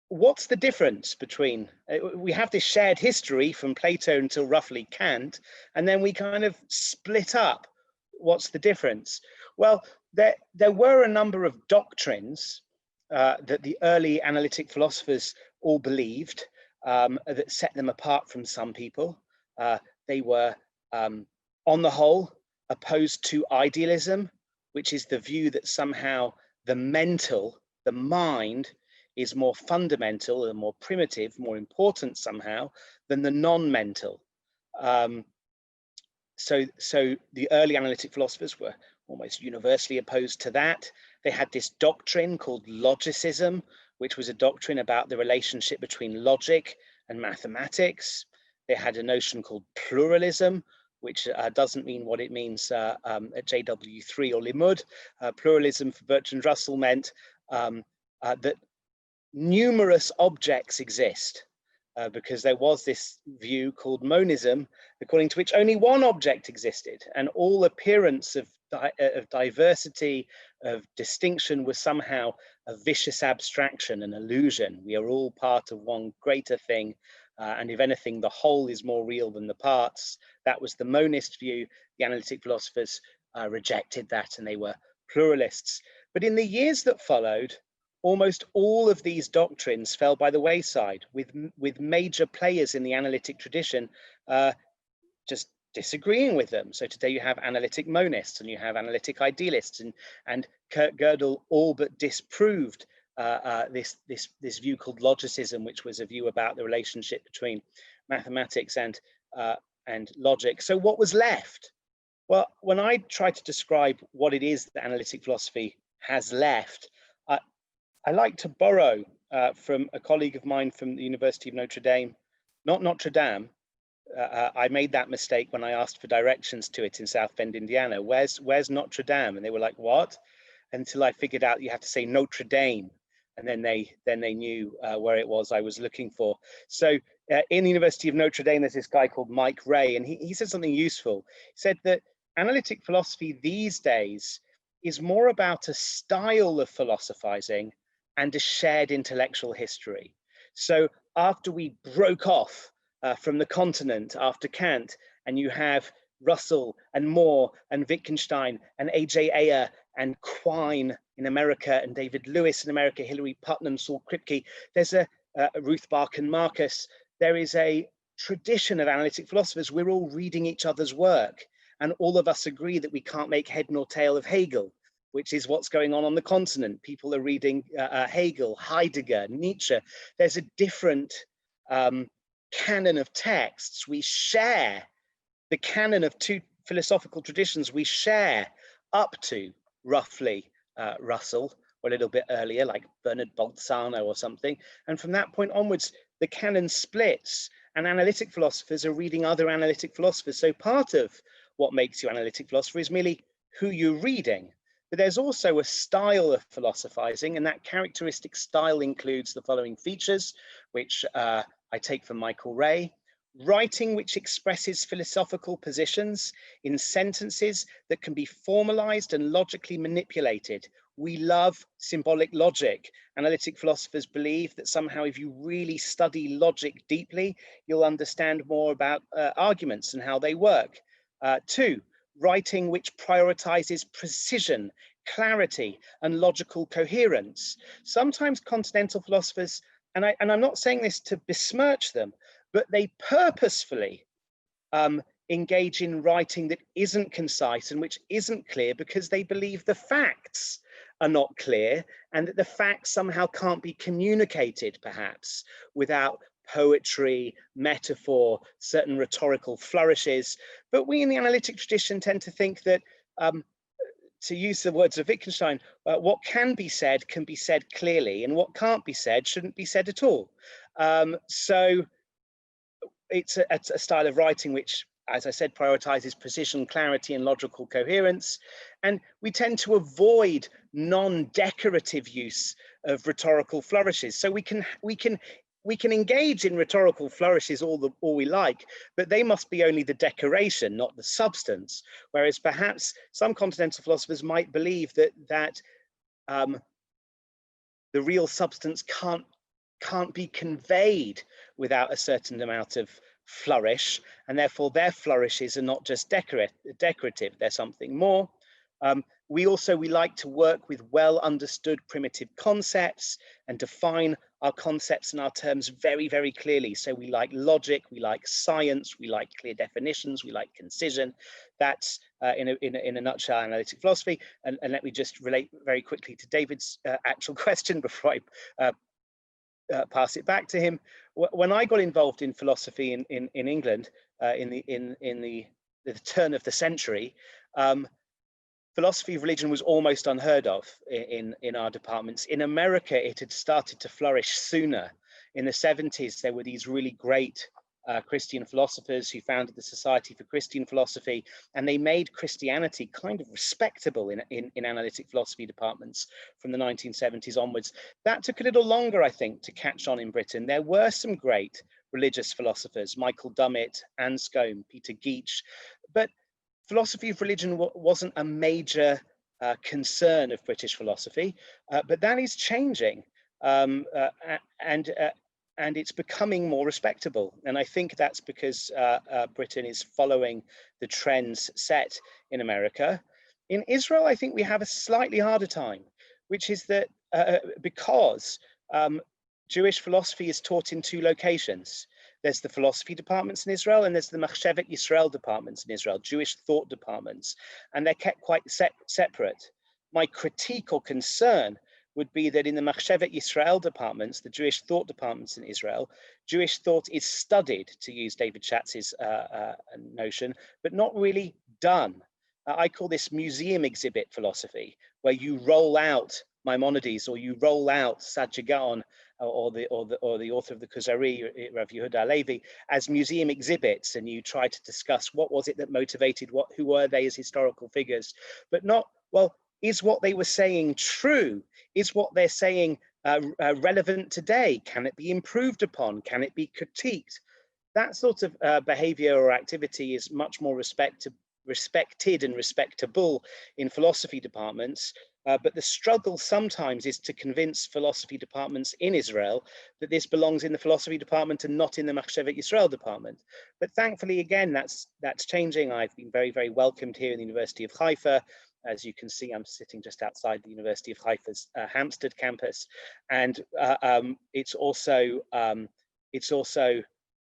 what's the difference between, we have this shared history from Plato until roughly Kant, and then we kind of split up. What's the difference? Well, there were a number of doctrines that the early analytic philosophers all believed that set them apart from some people. They were, on the whole, opposed to idealism, which is the view that somehow the mental, the mind, is more fundamental and more primitive, more important somehow than the non-mental. So the early analytic philosophers were almost universally opposed to that. They had this doctrine called logicism, which was a doctrine about the relationship between logic and mathematics. They had a notion called pluralism, which doesn't mean what it means at JW3 or Limud. Pluralism for Bertrand Russell meant that numerous objects exist, because there was this view called monism, according to which only one object existed, and all appearance of diversity, of distinction, was somehow a vicious abstraction, an illusion. We are all part of one greater thing, and if anything, the whole is more real than the parts. That was the monist view. The analytic philosophers rejected that, and they were pluralists. But in the years that followed, almost all of these doctrines fell by the wayside, with major players in the analytic tradition just disagreeing with them. So today you have analytic monists and you have analytic idealists, and Kurt Gödel all but disproved this view called logicism, which was a view about the relationship between mathematics and logic. So what was left? Well, when I try to describe what it is that analytic philosophy has left, I like to borrow from a colleague of mine from the University of Notre Dame, not Notre Dame. I made that mistake when I asked for directions to it in South Bend, Indiana. Where's Notre Dame? And they were like, what? Until I figured out you have to say Notre Dame, and then they knew where it was I was looking for. So in the University of Notre Dame, there's this guy called Mike Ray, and he said something useful. He said that analytic philosophy these days is more about a style of philosophizing and a shared intellectual history. So after we broke off from the continent after Kant, and you have Russell and Moore and Wittgenstein and A.J. Ayer and Quine in America, and David Lewis in America, Hilary Putnam, Saul Kripke. There's a Ruth Barkan Marcus. There is a tradition of analytic philosophers. We're all reading each other's work, and all of us agree that we can't make head nor tail of Hegel, which is what's going on the continent. People are reading Hegel, Heidegger, Nietzsche. There's a different canon of texts. We share the canon of two philosophical traditions. We share up to roughly Russell, or a little bit earlier, like Bernard Bolzano or something. And from that point onwards, the canon splits, and analytic philosophers are reading other analytic philosophers. So part of what makes you analytic philosopher is merely who you're reading. But there's also a style of philosophizing, and that characteristic style includes the following features, which I take from Michael Ray. Writing which expresses philosophical positions in sentences that can be formalized and logically manipulated. We love symbolic logic. Analytic philosophers believe that somehow if you really study logic deeply, you'll understand more about arguments and how they work. 2, writing which prioritizes precision, clarity, and logical coherence. Sometimes continental philosophers, and I'm not saying this to besmirch them, but they purposefully engage in writing that isn't concise and which isn't clear because they believe the facts are not clear and that the facts somehow can't be communicated, perhaps, without poetry, metaphor, certain rhetorical flourishes. But we in the analytic tradition tend to think that, to use the words of Wittgenstein, what can be said clearly, and what can't be said shouldn't be said at all. So it's a style of writing which, as I said, prioritizes precision, clarity, and logical coherence. And we tend to avoid non-decorative use of rhetorical flourishes. So we can engage in rhetorical flourishes all we like, but they must be only the decoration, not the substance. Whereas perhaps some continental philosophers might believe that the real substance can't be conveyed without a certain amount of flourish, and therefore their flourishes are not just decorative, they're something more. We like to work with well understood primitive concepts and define our concepts and our terms very, very clearly. So we like logic, we like science, we like clear definitions, we like concision. That's in a nutshell analytic philosophy. And let me just relate very quickly to David's actual question before I pass it back to him. When I got involved in philosophy in England in the turn of the century, philosophy of religion was almost unheard of in our departments. In America, it had started to flourish sooner. In the 70s, there were these really great Christian philosophers who founded the Society for Christian Philosophy, and they made Christianity kind of respectable in analytic philosophy departments from the 1970s onwards. That took a little longer, I think, to catch on in Britain. There were some great religious philosophers, Michael Dummett, Anscombe, Peter Geach, but philosophy of religion wasn't a major concern of British philosophy, but that is changing, and it's becoming more respectable. And I think that's because Britain is following the trends set in America. In Israel, I think we have a slightly harder time, which is that because Jewish philosophy is taught in 2 locations. There's the philosophy departments in Israel, and there's the Machshevet Yisrael departments in Israel, Jewish thought departments, and they're kept quite separate. My critique or concern would be that in the Machshevet Yisrael departments, the Jewish thought departments in Israel, Jewish thought is studied, to use David Schatz's notion, but not really done. I call this museum exhibit philosophy, where you roll out Maimonides, or you roll out Saadia Gaon, or the author of the Kuzari, Rav Yehuda Halevi, as museum exhibits, and you try to discuss what was it that motivated who were they as historical figures, but not, well, is what they were saying true? Is what they're saying relevant today? Can it be improved upon? Can it be critiqued? That sort of behavior or activity is much more respected and respectable in philosophy departments. But the struggle sometimes is to convince philosophy departments in Israel that this belongs in the philosophy department and not in the Machshevet Yisrael department. But thankfully, again, that's changing. I've been very, very welcomed here in the University of Haifa. As you can see, I'm sitting just outside the University of Haifa's Hampstead campus, and it's also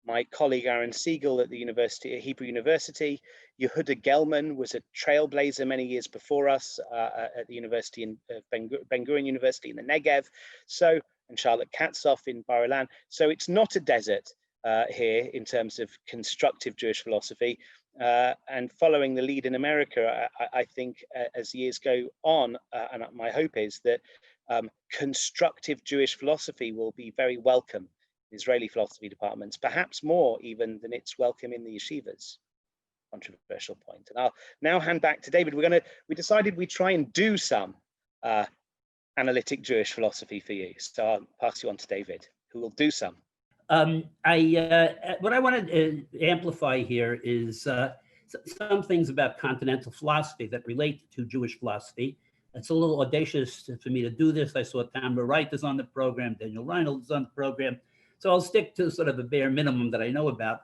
my colleague Aaron Siegel at the Hebrew University. Yehuda Gelman was a trailblazer many years before us at the University in Ben-Gurion University in the Negev. So, and Charlotte Katzoff in Bar-Ilan. So it's not a desert here in terms of constructive Jewish philosophy. And following the lead in America, I think as years go on, and my hope is that constructive Jewish philosophy will be very welcome in Israeli philosophy departments, perhaps more even than it's welcome in the yeshivas. Controversial point. And I'll now hand back to David. We decided we'd try and do some analytic Jewish philosophy for you. So I'll pass you on to David, who will do some. What I want to amplify here is some things about continental philosophy that relate to Jewish philosophy. It's a little audacious for me to do this. I saw Tamara Wright is on the program, Daniel Reinhold is on the program. So I'll stick to sort of the bare minimum that I know about,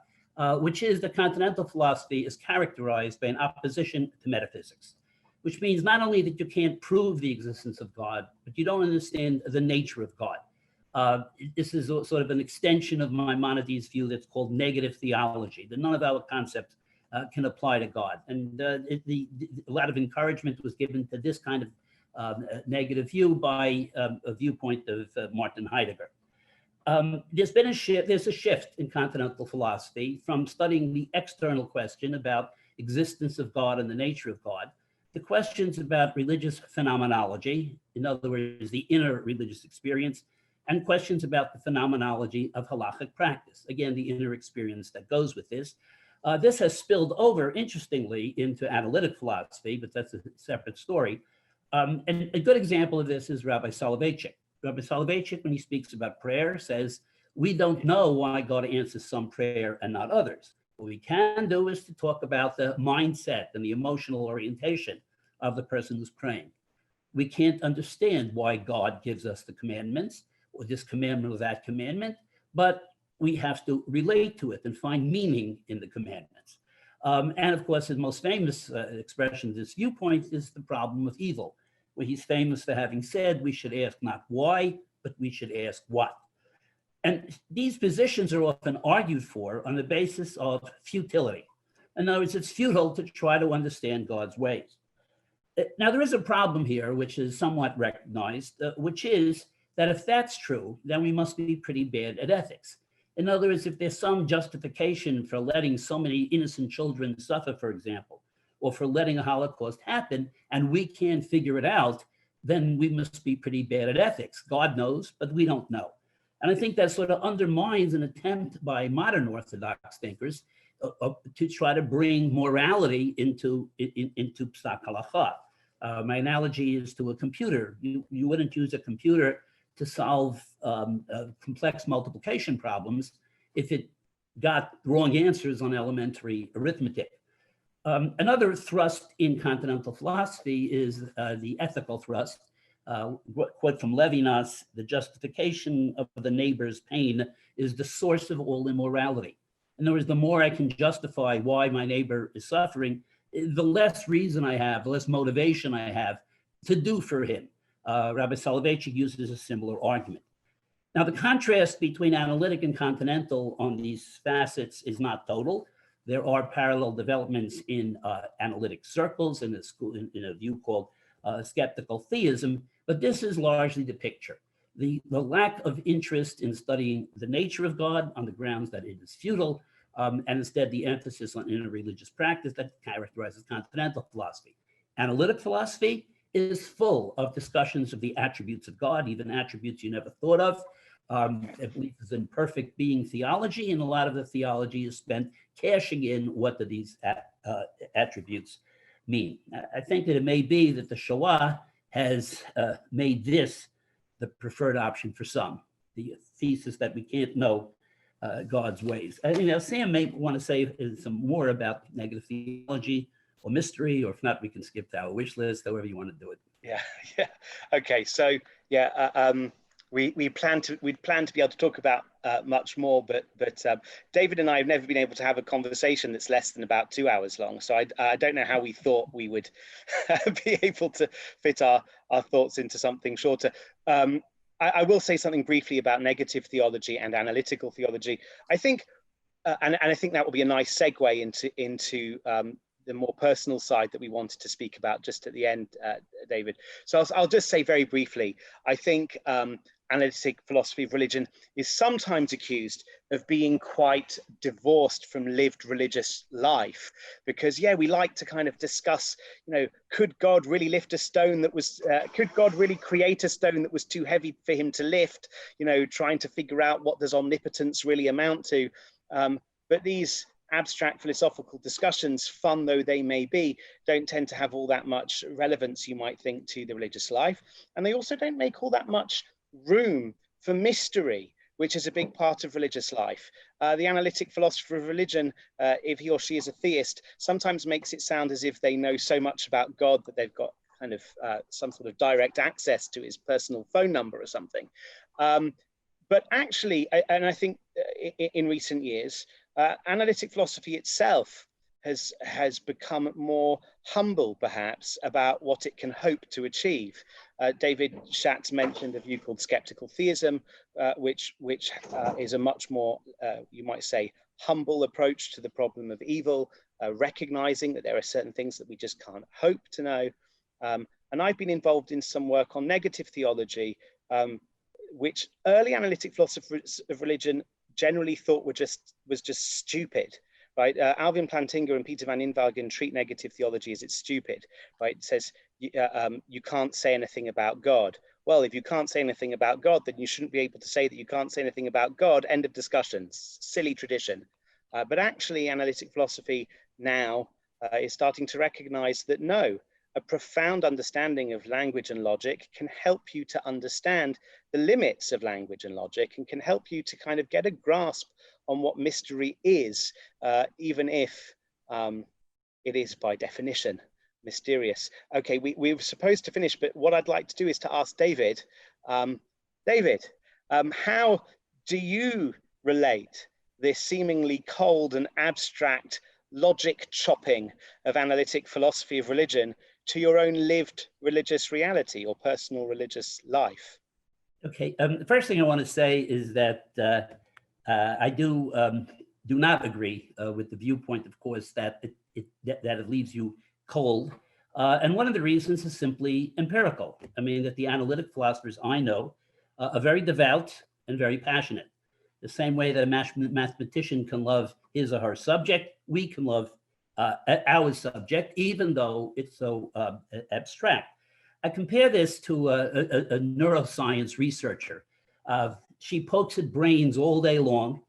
which is that continental philosophy is characterized by an opposition to metaphysics, which means not only that you can't prove the existence of God, but you don't understand the nature of God. This is sort of an extension of Maimonides' view that's called negative theology, that none of our concepts can apply to God. And a lot of encouragement was given to this kind of negative view by a viewpoint of Martin Heidegger. There's been a shift in continental philosophy from studying the external question about existence of God and the nature of God to questions about religious phenomenology, in other words, the inner religious experience, and questions about the phenomenology of halachic practice, again, the inner experience that goes with this. This has spilled over, interestingly, into analytic philosophy, but that's a separate story. And a good example of this is Rabbi Soloveitchik. Rabbi Soloveitchik, when he speaks about prayer, says, we don't know why God answers some prayer and not others. What we can do is to talk about the mindset and the emotional orientation of the person who's praying. We can't understand why God gives us the commandments, or this commandment or that commandment, but we have to relate to it and find meaning in the commandments. And of course, his most famous expression of this viewpoint is the problem of evil, where he's famous for having said, we should ask not why, but we should ask what. And these positions are often argued for on the basis of futility. In other words, it's futile to try to understand God's ways. Now, there is a problem here, which is somewhat recognized, which is that if that's true, then we must be pretty bad at ethics. In other words, if there's some justification for letting so many innocent children suffer, for example, or for letting a Holocaust happen, and we can't figure it out, then we must be pretty bad at ethics. God knows, but we don't know. And I think that sort of undermines an attempt by modern Orthodox thinkers to try to bring morality into psak halacha. My analogy is to a computer. You wouldn't use a computer to solve complex multiplication problems if it got wrong answers on elementary arithmetic. Another thrust in continental philosophy is the ethical thrust. Quote from Levinas, the justification of the neighbor's pain is the source of all immorality. In other words, the more I can justify why my neighbor is suffering, the less reason I have, the less motivation I have to do for him. Rabbi Soloveitchik uses a similar argument. Now, the contrast between analytic and continental on these facets is not total. There are parallel developments in analytic circles in a view called skeptical theism, but this is largely the picture. The lack of interest in studying the nature of God on the grounds that it is futile, and instead the emphasis on interreligious practice that characterizes continental philosophy. Analytic philosophy is full of discussions of the attributes of God, even attributes you never thought of. I believe it's in perfect being theology, and a lot of the theology is spent cashing in what do these attributes mean. I think that it may be that the Shoah has made this the preferred option for some, the thesis that we can't know God's ways. Sam may want to say some more about negative theology or mystery, or if not, we can skip to our wish list, however you want to do it. Yeah. Okay. So, yeah, we'd planned to be able to talk about much more, but David and I have never been able to have a conversation that's less than about 2 hours long. So I don't know how we thought we would be able to fit our thoughts into something shorter. I will say something briefly about negative theology and analytical theology. I think, and I think that will be a nice segue into the more personal side that we wanted to speak about just at the end, David. So I'll just say very briefly, I think analytic philosophy of religion is sometimes accused of being quite divorced from lived religious life, because we like to kind of discuss, could God really lift a stone that was, could God really create a stone that was too heavy for him to lift, trying to figure out what does omnipotence really amount to. But these abstract philosophical discussions, fun though they may be, don't tend to have all that much relevance, you might think, to the religious life. And they also don't make all that much room for mystery, which is a big part of religious life. The analytic philosopher of religion, if he or she is a theist, sometimes makes it sound as if they know so much about God that they've got kind of some sort of direct access to his personal phone number or something. But actually, and I think in recent years, analytic philosophy itself has become more humble, perhaps, about what it can hope to achieve. David Schatz mentioned a view called skeptical theism, which is a much more, you might say, humble approach to the problem of evil, recognizing that there are certain things that we just can't hope to know. And I've been involved in some work on negative theology, which early analytic philosophers of religion generally thought was just stupid. Right, Alvin Plantinga and Peter van Inwagen treat negative theology as it's stupid. Right, it says you can't say anything about God. Well, if you can't say anything about God, then you shouldn't be able to say that you can't say anything about God. End of discussion. Silly tradition. But actually, analytic philosophy now is starting to recognize that no, a profound understanding of language and logic can help you to understand the limits of language and logic, and can help you to kind of get a grasp on what mystery is, even if it is by definition mysterious. Okay, we were supposed to finish, but what I'd like to do is to ask David. David, how do you relate this seemingly cold and abstract logic chopping of analytic philosophy of religion to your own lived religious reality or personal religious life? Okay, the first thing I want to say is that I do not agree with the viewpoint, of course, that it leaves you cold. And one of the reasons is simply empirical. I mean, that the analytic philosophers I know are very devout and very passionate. The same way that a mathematician can love his or her subject, we can love our subject, even though it's so abstract. I compare this to a neuroscience researcher. She pokes at brains all day long,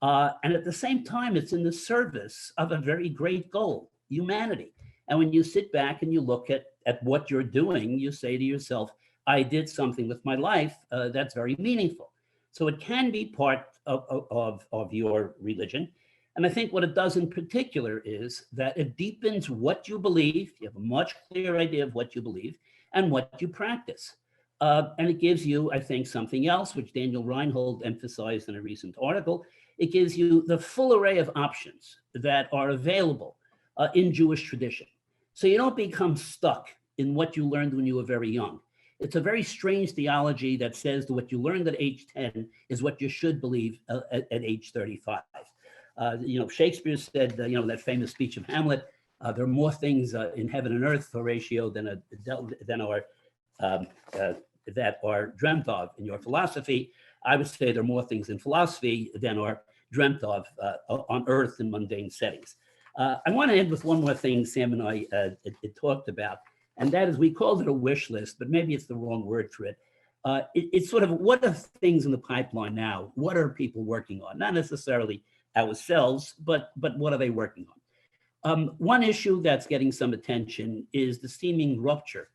and at the same time, it's in the service of a very great goal, humanity. And when you sit back and you look at what you're doing, you say to yourself, I did something with my life that's very meaningful. So it can be part of your religion. And I think what it does in particular is that it deepens what you believe. You have a much clearer idea of what you believe and what you practice. And it gives you, I think, something else, which Daniel Reinhold emphasized in a recent article. It gives you the full array of options that are available in Jewish tradition. So you don't become stuck in what you learned when you were very young. It's a very strange theology that says that what you learned at age 10 is what you should believe at age 35. Shakespeare said, that famous speech of Hamlet, there are more things in heaven and earth, Horatio, that are dreamt of in your philosophy. I would say there are more things in philosophy than are dreamt of on earth in mundane settings. I want to end with one more thing Sam and I talked about, and that is, we called it a wish list, but maybe it's the wrong word for it. It's sort of, what are things in the pipeline now? What are people working on? Not necessarily ourselves, but what are they working on? One issue that's getting some attention is the seeming rupture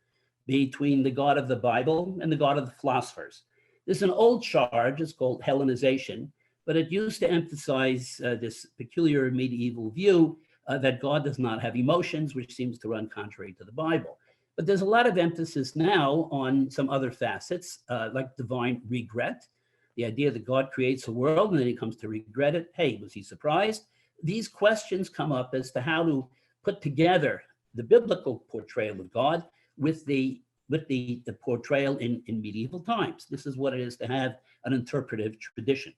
between the God of the Bible and the God of the philosophers. There's an old charge, it's called Hellenization, but it used to emphasize this peculiar medieval view that God does not have emotions, which seems to run contrary to the Bible. But there's a lot of emphasis now on some other facets, like divine regret, the idea that God creates a world and then he comes to regret it. Hey, was he surprised? These questions come up as to how to put together the biblical portrayal of God with the portrayal in medieval times. This is what it is to have an interpretive tradition.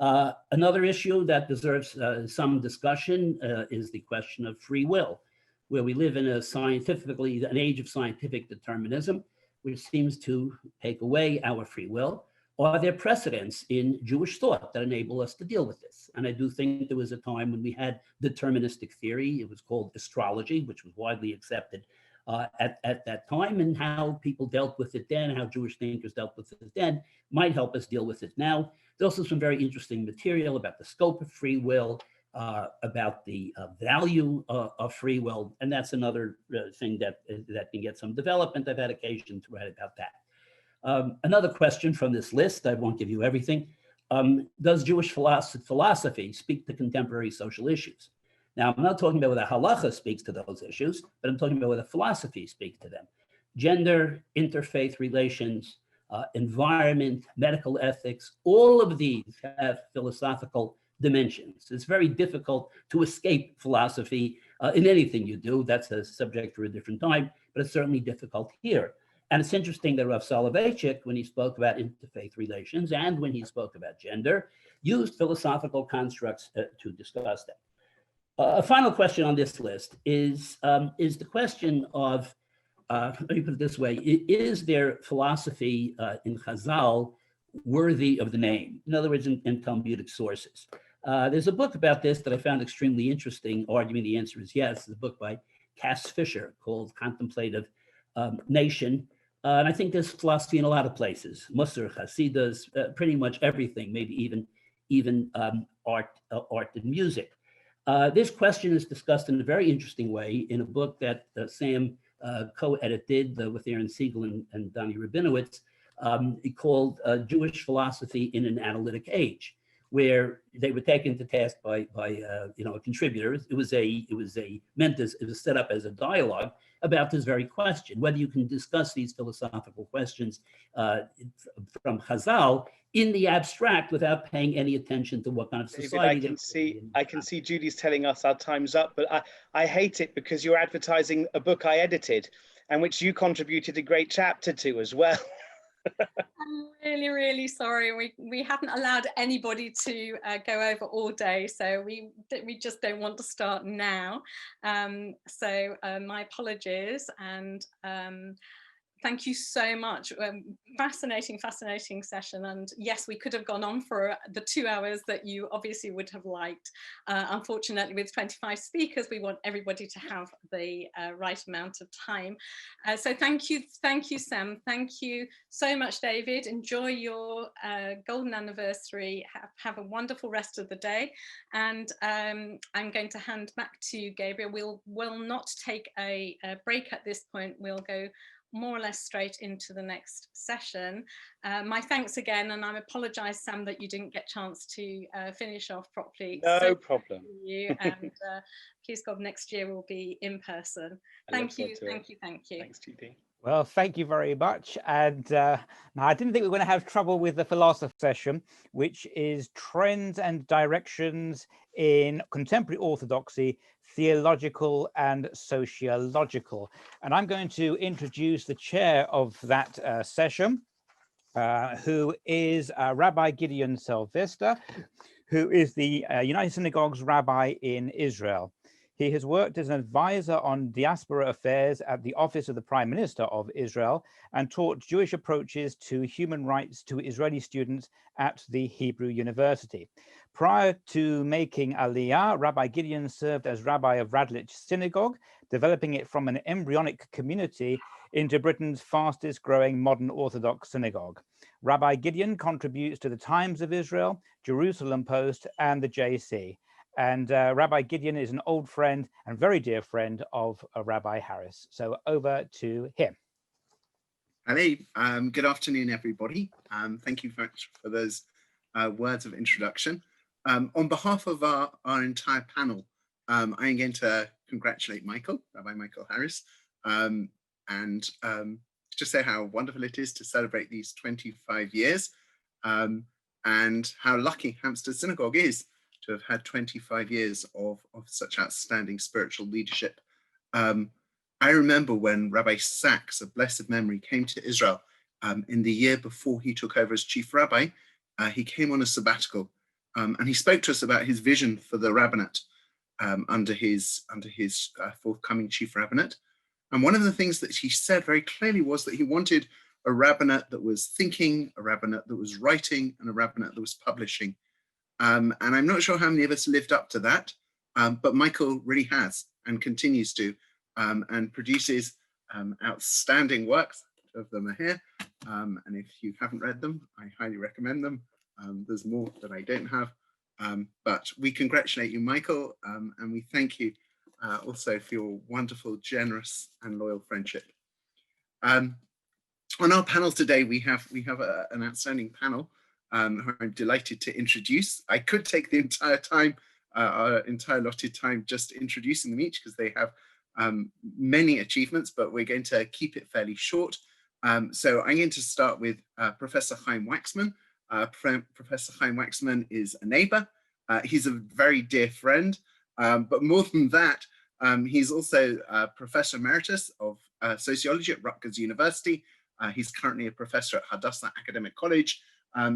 Another issue that deserves some discussion is the question of free will, where we live in an age of scientific determinism, which seems to take away our free will. Are there precedents in Jewish thought that enable us to deal with this? And I do think there was a time when we had deterministic theory. It was called astrology, which was widely accepted at that time, and how people dealt with it then, how Jewish thinkers dealt with it then, might help us deal with it now. There's also some very interesting material about the scope of free will, about the value of free will, and that's another thing that can get some development. I've had occasion to write about that. Another question from this list, I won't give you everything. Does Jewish philosophy speak to contemporary social issues? Now, I'm not talking about whether halacha speaks to those issues, but I'm talking about whether philosophy speaks to them. Gender, interfaith relations, environment, medical ethics, all of these have philosophical dimensions. It's very difficult to escape philosophy in anything you do. That's a subject for a different time, but it's certainly difficult here. And it's interesting that Rav Soloveitchik, when he spoke about interfaith relations and when he spoke about gender, used philosophical constructs to discuss that. A final question on this list is the question of, let me put it this way, is there philosophy in Chazal worthy of the name? In other words, in Talmudic sources. There's a book about this that I found extremely interesting, arguing the answer is yes. It's a book by Cass Fisher called Contemplative Nation. And I think there's philosophy in a lot of places, Musar, Hasidus, pretty much everything, maybe even art and music. This question is discussed in a very interesting way in a book that Sam co-edited with Aaron Siegel and Donnie Rabinowitz, called Jewish Philosophy in an Analytic Age, where they were taken to task by a contributor. It was set up as a dialogue about this very question, whether you can discuss these philosophical questions from Chazal in the abstract without paying any attention to what kind of society. David, I can see Judy's telling us our time's up, but I hate it because you're advertising a book I edited and which you contributed a great chapter to as well. I'm really, really sorry. We haven't allowed anybody to go over all day, so we just don't want to start now. So my apologies, and thank you so much. Fascinating session. And yes, we could have gone on for the 2 hours that you obviously would have liked. Unfortunately, with 25 speakers, we want everybody to have the right amount of time. So thank you, Sam. Thank you so much, David. Enjoy your golden anniversary. Have a wonderful rest of the day. And I'm going to hand back to Gabriel. We'll not take a break at this point. We'll go more or less straight into the next session. My thanks again, and I apologize, Sam, that you didn't get a chance to finish off properly. No problem. You, and please God, next year will be in person. Thank you. Thanks, GD. Well, thank you very much. And now I didn't think we were going to have trouble with the philosophy session, which is trends and directions in contemporary orthodoxy, theological and sociological. And I'm going to introduce the chair of that session, who is Rabbi Gideon Sylvester, who is the United Synagogues rabbi in Israel. He has worked as an advisor on diaspora affairs at the Office of the Prime Minister of Israel and taught Jewish approaches to human rights to Israeli students at the Hebrew University. Prior to making Aliyah, Rabbi Gideon served as rabbi of Radlich Synagogue, developing it from an embryonic community into Britain's fastest growing modern Orthodox synagogue. Rabbi Gideon contributes to the Times of Israel, Jerusalem Post, and the JC. And Rabbi Gideon is an old friend and very dear friend of Rabbi Harris. So over to him. Hello, good afternoon, everybody. Thank you very much for those words of introduction. On behalf of our entire panel, I'm going to congratulate Rabbi Michael Harris, and just say how wonderful it is to celebrate these 25 years and how lucky Hampstead Synagogue is to have had 25 years of such outstanding spiritual leadership. I remember when Rabbi Sachs of blessed memory came to Israel in the year before he took over as chief rabbi. He came on a sabbatical and he spoke to us about his vision for the rabbinate under his forthcoming chief rabbinate. And one of the things that he said very clearly was that he wanted a rabbinate that was thinking, a rabbinate that was writing, and a rabbinate that was publishing. And I'm not sure how many of us lived up to that, but Michael really has and continues to, and produces outstanding works. Two of them are here. And if you haven't read them, I highly recommend them. There's more that I don't have. But we congratulate you, Michael, and we thank you also for your wonderful, generous, and loyal friendship. On our panel today, we have an outstanding panel who I'm delighted to introduce. I could take the entire time, our entire allotted time, just introducing them each because they have many achievements, but we're going to keep it fairly short. So I'm going to start with Professor Chaim Waxman. Professor Chaim Waxman is a neighbor. He's a very dear friend, but more than that, he's also Professor Emeritus of Sociology at Rutgers University. He's currently a professor at Hadassah Academic College.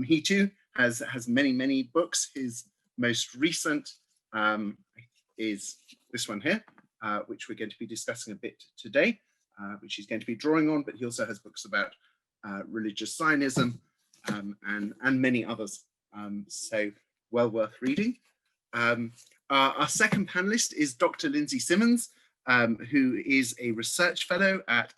He too has many, many books. His most recent is this one here, which we're going to be discussing a bit today, which he's going to be drawing on, but he also has books about religious Zionism and many others. So well worth reading. Our second panelist is Dr. Lindsay Simmons, who is a research fellow at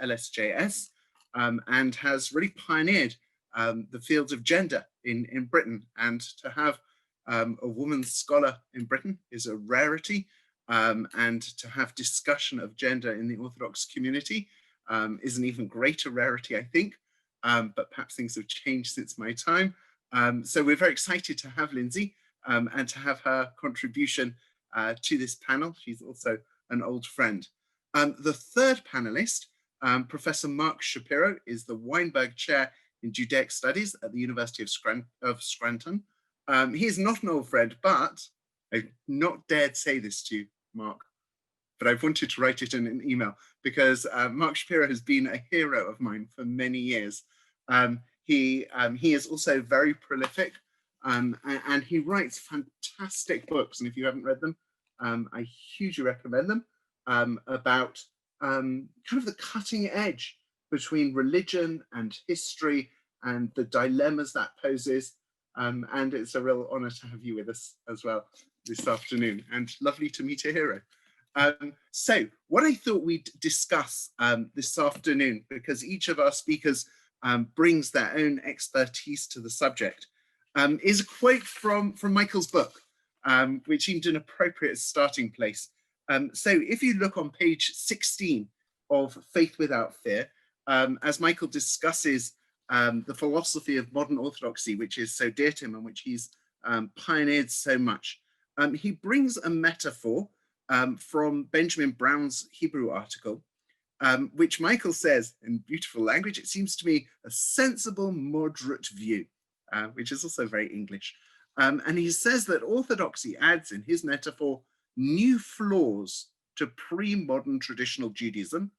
LSJS and has really pioneered the fields of gender in Britain. And to have a woman scholar in Britain is a rarity. And to have discussion of gender in the Orthodox community is an even greater rarity, I think. But perhaps things have changed since my time. So we're very excited to have Lindsay and to have her contribution to this panel. She's also an old friend. The third panelist, Professor Mark Shapiro, is the Weinberg Chair in Judaic Studies at the University of Scranton. He is not an old friend, but I've not dared say this to you, Mark, but I've wanted to write it in an email because Mark Shapiro has been a hero of mine for many years. He is also very prolific and he writes fantastic books. And if you haven't read them, I hugely recommend them about kind of the cutting edge between religion and history and the dilemmas that poses. And it's a real honor to have you with us as well this afternoon, and lovely to meet a hero. So what I thought we'd discuss this afternoon, because each of our speakers brings their own expertise to the subject, is a quote from Michael's book, which seemed an appropriate starting place. So if you look on page 16 of Faith Without Fear, as Michael discusses the philosophy of modern orthodoxy, which is so dear to him and which he's pioneered so much, he brings a metaphor from Benjamin Brown's Hebrew article, which Michael says in beautiful language, it seems to me a sensible, moderate view, which is also very English. And he says that orthodoxy adds, in his metaphor, new flaws to pre-modern traditional Judaism,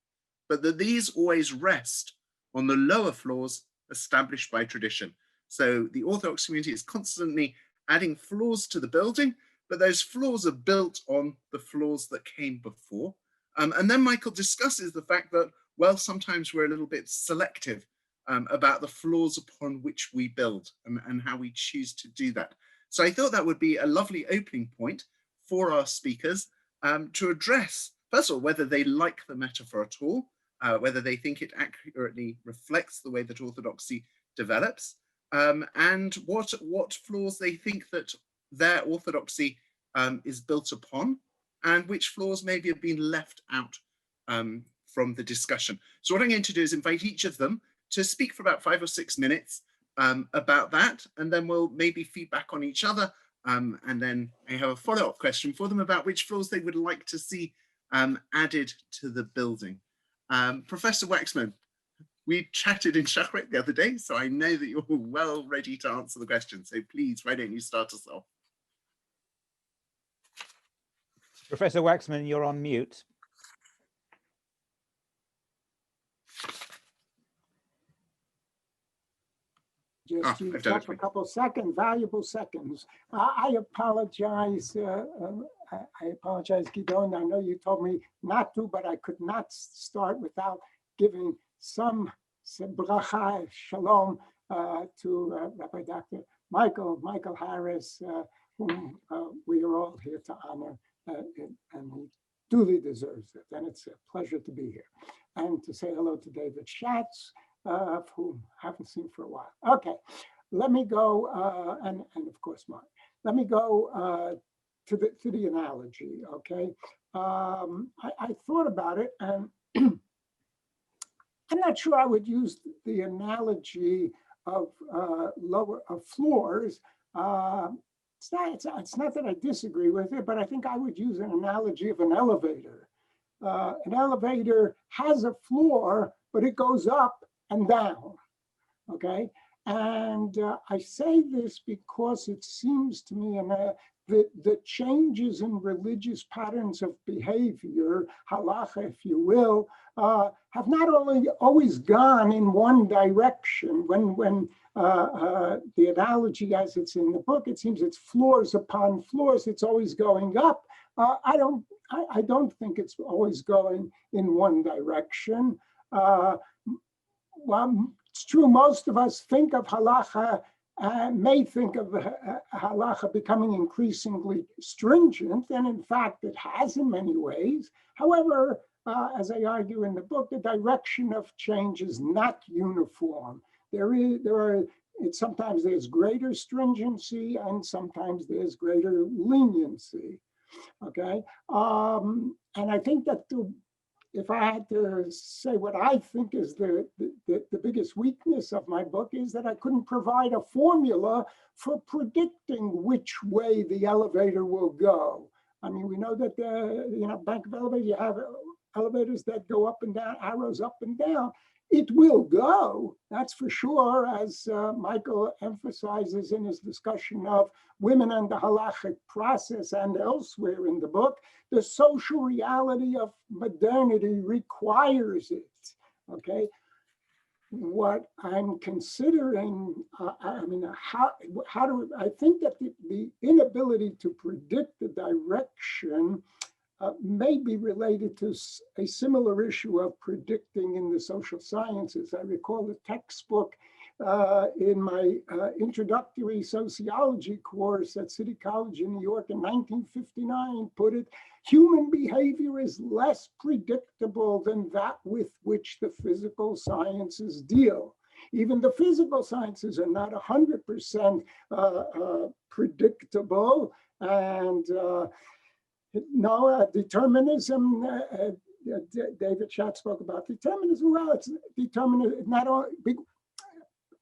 but that these always rest on the lower flaws established by tradition. So the Orthodox community is constantly adding flaws to the building, but those flaws are built on the flaws that came before. And then Michael discusses the fact that, well, sometimes we're a little bit selective about the flaws upon which we build and how we choose to do that. So I thought that would be a lovely opening point for our speakers to address, first of all, whether they like the metaphor at all, whether they think it accurately reflects the way that orthodoxy develops, and what flaws they think that their orthodoxy is built upon, and which flaws maybe have been left out from the discussion. So what I'm going to do is invite each of them to speak for about 5 or 6 minutes about that, and then we'll maybe feedback on each other, and then I have a follow-up question for them about which flaws they would like to see added to the building. Professor Waxman, we chatted in Shachrit the other day, so I know that you're well ready to answer the question. So please, why don't you start us off? Professor Waxman, you're on mute. Just used up a couple seconds, valuable seconds. I apologize. I apologize, Gidon. I know you told me not to, but I could not start without giving some bracha, shalom, to Rabbi Dr. Michael Harris, whom we are all here to honor, and he duly deserves it. And it's a pleasure to be here. And to say hello to David Schatz, whom I haven't seen for a while. Okay, let me go, and of course, Mark. Let me go to the analogy, okay? I thought about it, and I'm not sure I would use the analogy of floors. It's not that I disagree with it, but I think I would use an analogy of an elevator. An elevator has a floor, but it goes up and down, okay? And I say this because it seems to me the changes in religious patterns of behavior, halacha, if you will, have not only always gone in one direction. When the analogy as it's in the book, it seems it's floors upon floors, it's always going up. I don't think it's always going in one direction. Well, it's true, most of us think of halacha, may think of halacha becoming increasingly stringent, and in fact it has in many ways. However, as I argue in the book, the direction of change is not uniform. Sometimes there's greater stringency and sometimes there's greater leniency, okay? And I think that if I had to say what I think is the biggest weakness of my book is that I couldn't provide a formula for predicting which way the elevator will go. I mean, we know that bank of elevators, you have elevators that go up and down, arrows up and down. It will go, that's for sure, as Michael emphasizes in his discussion of women and the halachic process and elsewhere in the book. The social reality of modernity requires it, okay? What I'm considering, I think that the inability to predict the direction may be related to a similar issue of predicting in the social sciences. I recall the textbook in my introductory sociology course at City College in New York in 1959 put it, human behavior is less predictable than that with which the physical sciences deal. Even the physical sciences are not 100% predictable, and determinism, David Schatz spoke about determinism. Well, it's determinism, not all,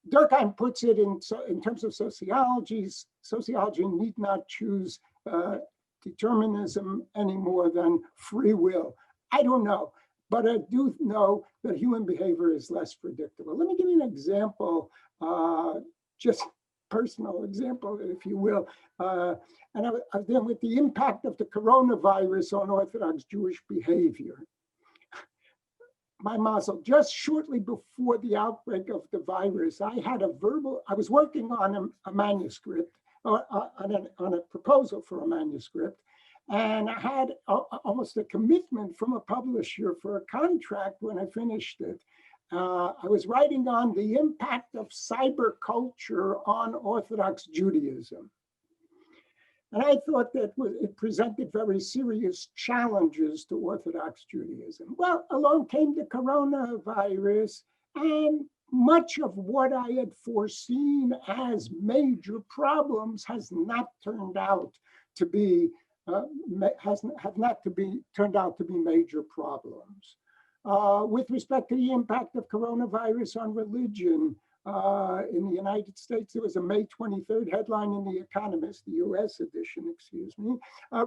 Durkheim puts it in terms of sociology. Sociology need not choose determinism any more than free will. I don't know, but I do know that human behavior is less predictable. Let me give you an example, just personal example, if you will. And I've dealt with the impact of the coronavirus on Orthodox Jewish behavior. My mazel, just shortly before the outbreak of the virus, I was working on a manuscript, on a proposal for a manuscript, and I had almost a commitment from a publisher for a contract when I finished it. I was writing on the impact of cyber culture on Orthodox Judaism. And I thought that it presented very serious challenges to Orthodox Judaism. Well, along came the coronavirus, and much of what I had foreseen as major problems has not turned out to be turned out to be major problems. With respect to the impact of coronavirus on religion, in the United States. There was a May 23rd headline in The Economist, the US edition, excuse me,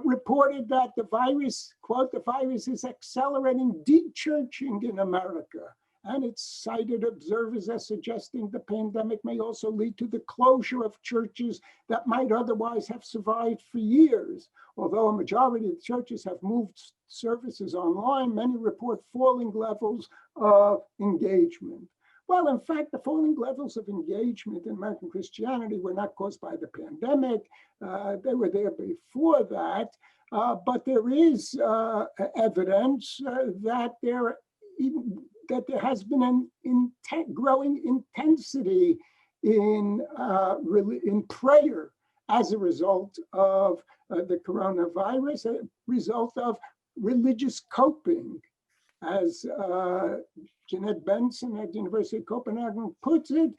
reported that the virus, quote, the virus is accelerating de-churching in America. And it cited observers as suggesting the pandemic may also lead to the closure of churches that might otherwise have survived for years. Although a majority of churches have moved services online, many report falling levels of engagement. Well, in fact, the falling levels of engagement in American Christianity were not caused by the pandemic. They were there before that. But there is evidence that there has been an growing intensity in prayer as a result of the coronavirus, a result of religious coping. As Jeanette Benson at the University of Copenhagen puts it,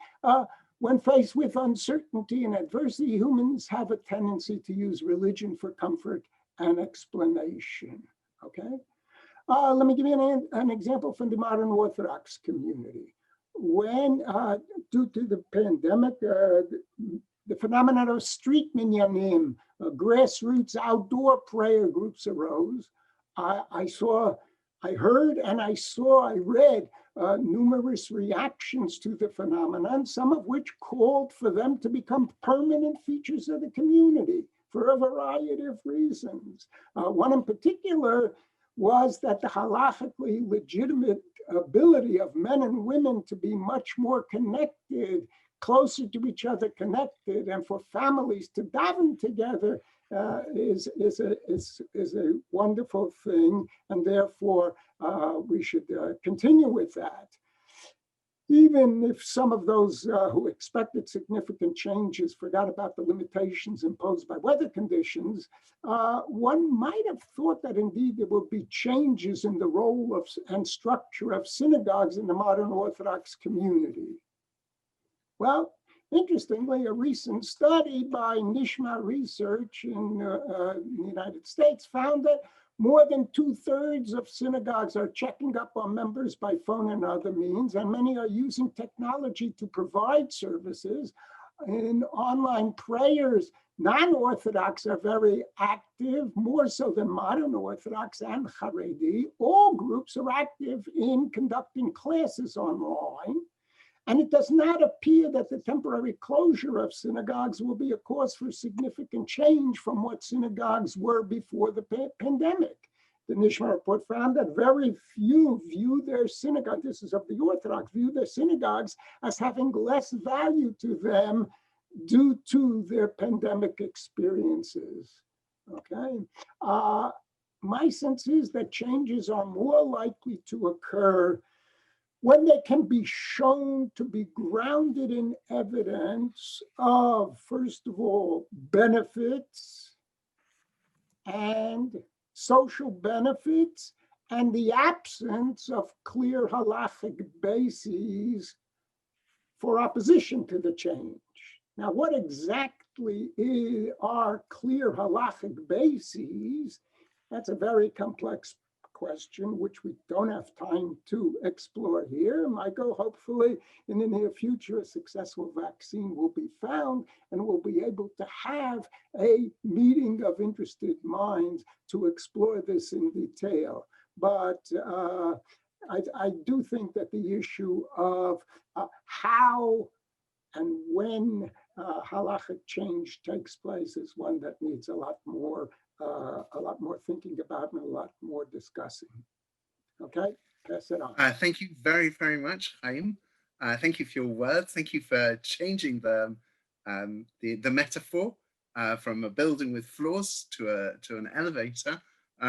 when faced with uncertainty and adversity, humans have a tendency to use religion for comfort and explanation, okay? Let me give you an example from the modern Orthodox community. When, due to the pandemic, the phenomenon of street minyanim, grassroots outdoor prayer groups arose, I heard and I read numerous reactions to the phenomenon, some of which called for them to become permanent features of the community for a variety of reasons. One in particular was that the halachically legitimate ability of men and women to be much more connected, closer to each other connected, and for families to daven together is a wonderful thing, and therefore we should continue with that. Even if some of those who expected significant changes forgot about the limitations imposed by weather conditions, one might have thought that indeed there would be changes in the role and structure of synagogues in the modern Orthodox community. Well, interestingly, a recent study by Nishma Research in the United States found that more than 2/3 of synagogues are checking up on members by phone and other means, and many are using technology to provide services. In online prayers, non-Orthodox are very active, more so than modern Orthodox and Haredi. All groups are active in conducting classes online. And it does not appear that the temporary closure of synagogues will be a cause for significant change from what synagogues were before the pandemic. The Nishma report found that very few view their synagogue, this is of the Orthodox, view their synagogues as having less value to them due to their pandemic experiences, okay? My sense is that changes are more likely to occur when they can be shown to be grounded in evidence of, first of all, benefits and social benefits, and the absence of clear halachic bases for opposition to the change. Now, what exactly are clear halachic bases? That's a very complex question, which we don't have time to explore here. Michael, hopefully in the near future, a successful vaccine will be found and we'll be able to have a meeting of interested minds to explore this in detail. But I do think that the issue of how and when halachic change takes place is one that needs a lot more thinking about and a lot more discussing. Okay, pass it on. Thank you very, very much, Chaim. Thank you for your words. Thank you for changing the metaphor from a building with floors to an elevator.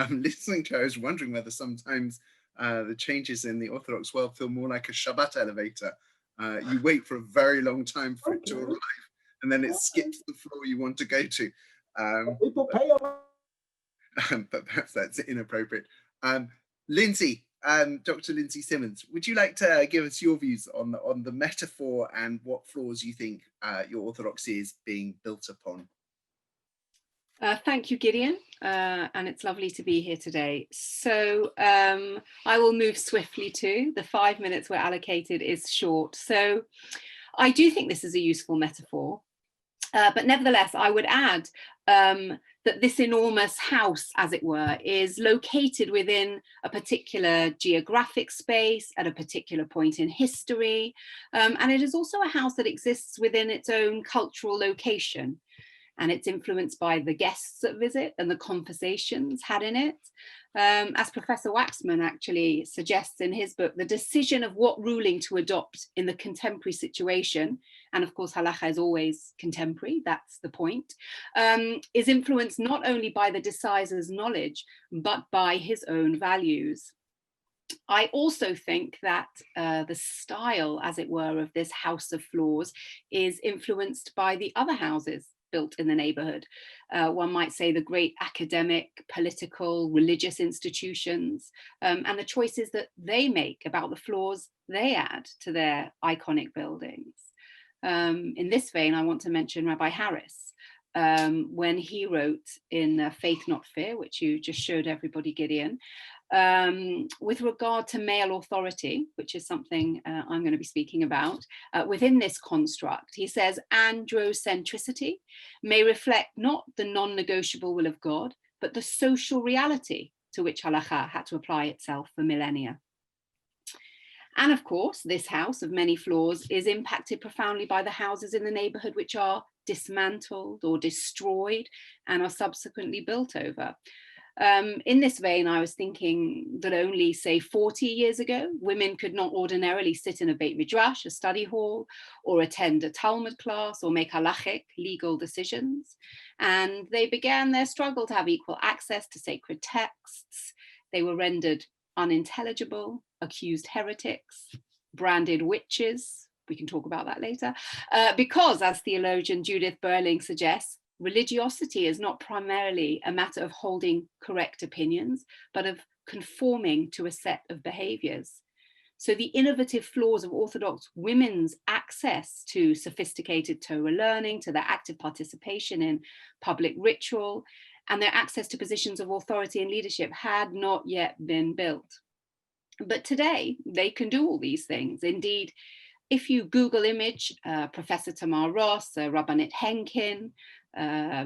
Listening to it, I was wondering whether sometimes the changes in the Orthodox world feel more like a Shabbat elevator. You wait for a very long time for it to arrive, and then it skips the floor you want to go to. People pay a lot. But perhaps that's inappropriate. Lindsay, Dr. Lindsay Simmons, would you like to give us your views on the metaphor and what floors you think your orthodoxy is being built upon? Thank you, Gideon, and it's lovely to be here today. So I will move swiftly too. The 5 minutes we're allocated is short. So I do think this is a useful metaphor, but nevertheless, I would add that this enormous house, as it were, is located within a particular geographic space at a particular point in history. And it is also a house that exists within its own cultural location. And it's influenced by the guests that visit and the conversations had in it. As Professor Waxman actually suggests in his book, the decision of what ruling to adopt in the contemporary situation, and of course halacha is always contemporary, that's the point, is influenced not only by the decisor's knowledge, but by his own values. I also think that the style, as it were, of this house of floors is influenced by the other houses built in the neighborhood. One might say the great academic, political, religious institutions, and the choices that they make about the floors they add to their iconic buildings. In this vein, I want to mention Rabbi Harris, when he wrote in Faith Not Fear, which you just showed everybody, Gideon, with regard to male authority, which is something I'm going to be speaking about, within this construct, he says androcentricity may reflect not the non-negotiable will of God, but the social reality to which halacha had to apply itself for millennia. And of course, this house of many floors is impacted profoundly by the houses in the neighborhood which are dismantled or destroyed and are subsequently built over. In this vein, I was thinking that only, say, 40 years ago, women could not ordinarily sit in a Beit Midrash, a study hall, or attend a Talmud class, or make halachic legal decisions. And they began their struggle to have equal access to sacred texts. They were rendered unintelligible, accused heretics, branded witches. We can talk about that later. Because, as theologian Judith Burling suggests, religiosity is not primarily a matter of holding correct opinions, but of conforming to a set of behaviors. So the innovative flaws of Orthodox women's access to sophisticated Torah learning, to their active participation in public ritual, and their access to positions of authority and leadership had not yet been built. But today, they can do all these things. Indeed, if you Google image Professor Tamar Ross, Rabbanit Henkin,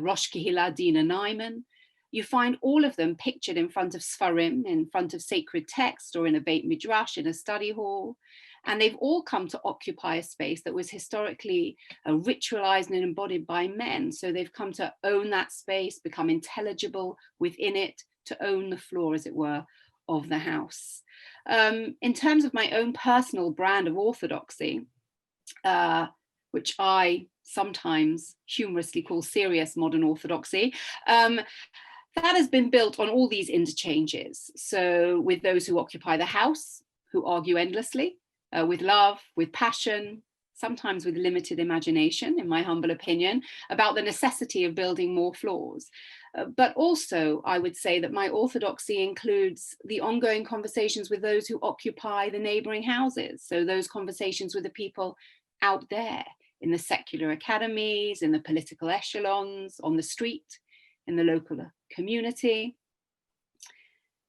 Rosh Kehillah Dina Nyman, you find all of them pictured in front of Sfarim, in front of sacred text, or in a Beit Midrash, in a study hall. And they've all come to occupy a space that was historically ritualized and embodied by men. So they've come to own that space, become intelligible within it, to own the floor, as it were, of the house. In terms of my own personal brand of orthodoxy, which I sometimes humorously call serious modern orthodoxy, that has been built on all these interchanges. So with those who occupy the house, who argue endlessly, with love, with passion, sometimes with limited imagination, in my humble opinion, about the necessity of building more floors. But also, I would say that my orthodoxy includes the ongoing conversations with those who occupy the neighboring houses. So those conversations with the people out there, in the secular academies, in the political echelons, on the street, in the local community.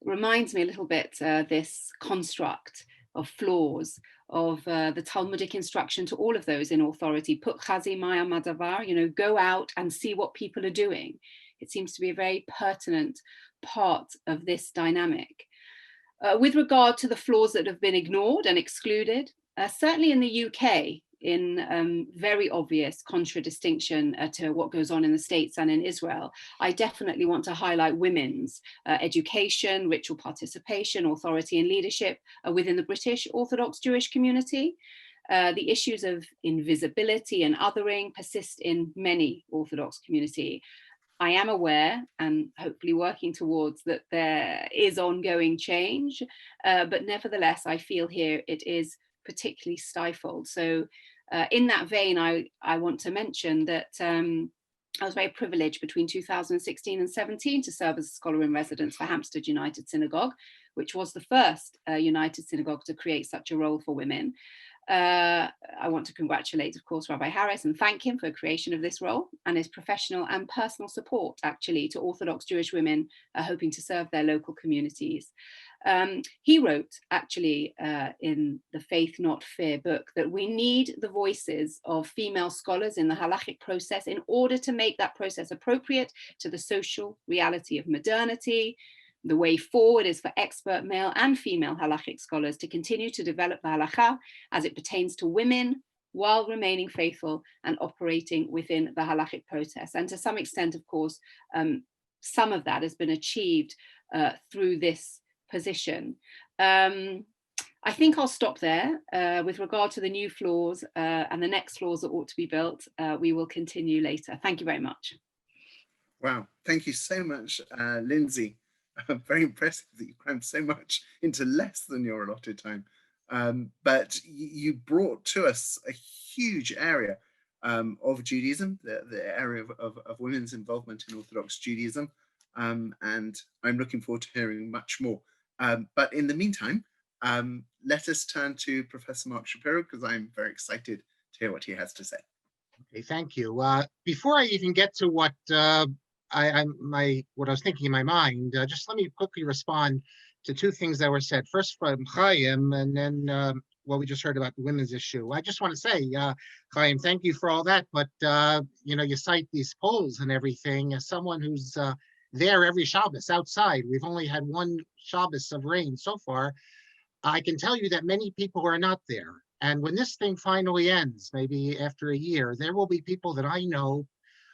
It reminds me a little bit, this construct of floors, of the Talmudic instruction to all of those in authority, put chazi maya madavar, you know, go out and see what people are doing. It seems to be a very pertinent part of this dynamic. With regard to the floors that have been ignored and excluded, certainly in the UK, in very obvious contradistinction to what goes on in the States and in Israel, I definitely want to highlight women's education, ritual participation, authority and leadership within the British Orthodox Jewish community. The issues of invisibility and othering persist in many Orthodox community. I am aware, and hopefully working towards, that there is ongoing change, but nevertheless, I feel here it is particularly stifled. So in that vein, I want to mention that I was very privileged between 2016 and 17 to serve as a scholar in residence for Hampstead United Synagogue, which was the first United Synagogue to create such a role for women. I want to congratulate, of course, Rabbi Harris and thank him for the creation of this role and his professional and personal support, actually, to Orthodox Jewish women hoping to serve their local communities. He wrote, actually, in the Faith Not Fear book, that we need the voices of female scholars in the halachic process in order to make that process appropriate to the social reality of modernity. The way forward is for expert male and female halachic scholars to continue to develop the halakha as it pertains to women, while remaining faithful and operating within the halachic process. And to some extent, of course, some of that has been achieved through this position. I think I'll stop there. With regard to the new floors and the next floors that ought to be built, we will continue later. Thank you very much. Wow, thank you so much, Lindsay. Very impressive that you crammed so much into less than your allotted time. But you brought to us a huge area of Judaism, the area of women's involvement in Orthodox Judaism. And I'm looking forward to hearing much more. But in the meantime, let us turn to Professor Mark Shapiro, because I'm very excited to hear what he has to say. Okay, thank you. Before I even get to what I was thinking in my mind, just let me quickly respond to two things that were said. First from Chaim, and then what we just heard about the women's issue. I just want to say, Chaim, thank you for all that. But you cite these polls and everything. As someone who's there every Shabbos outside, we've only had one Shabbos of rain so far. I can tell you that many people are not there. And when this thing finally ends, maybe after a year, there will be people that I know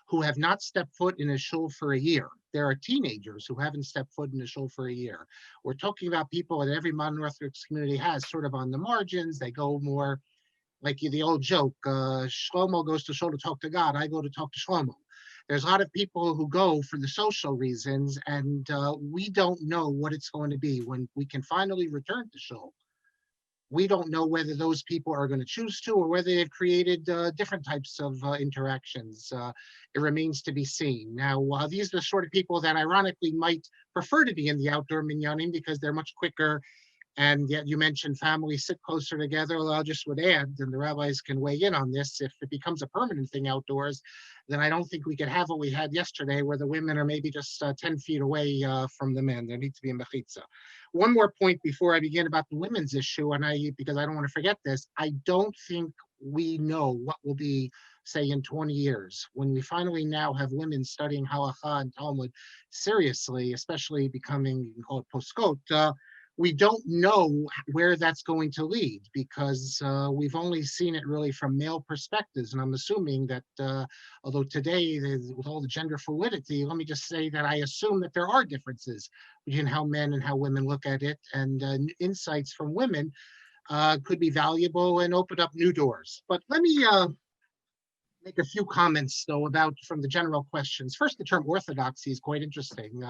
who have not stepped foot in a shul for a year. There are teenagers who haven't stepped foot in a shul for a year. We're talking about people that every modern Orthodox community has sort of on the margins. They go more like the old joke, Shlomo goes to shul to talk to God, I go to talk to Shlomo. There's a lot of people who go for the social reasons, and we don't know what it's going to be when we can finally return to shul. We don't know whether those people are going to choose to or whether they've created different types of interactions. It remains to be seen. Now, these are the sort of people that ironically might prefer to be in the outdoor minyanim because they're much quicker. And yet you mentioned families sit closer together. Well, I just would add, and the rabbis can weigh in on this, if it becomes a permanent thing outdoors, then I don't think we could have what we had yesterday where the women are maybe just 10 feet away from the men. There needs to be a mechitza. One more point before I begin about the women's issue, and because I don't want to forget this, I don't think we know what will be, say, in 20 years, when we finally now have women studying halakha and Talmud seriously, especially becoming, you can call it poskot. We don't know where that's going to lead because we've only seen it really from male perspectives. And I'm assuming that although today, with all the gender fluidity, let me just say that I assume that there are differences between how men and how women look at it, and insights from women could be valuable and open up new doors. But let me make a few comments, though, from the general questions. First, the term orthodoxy is quite interesting.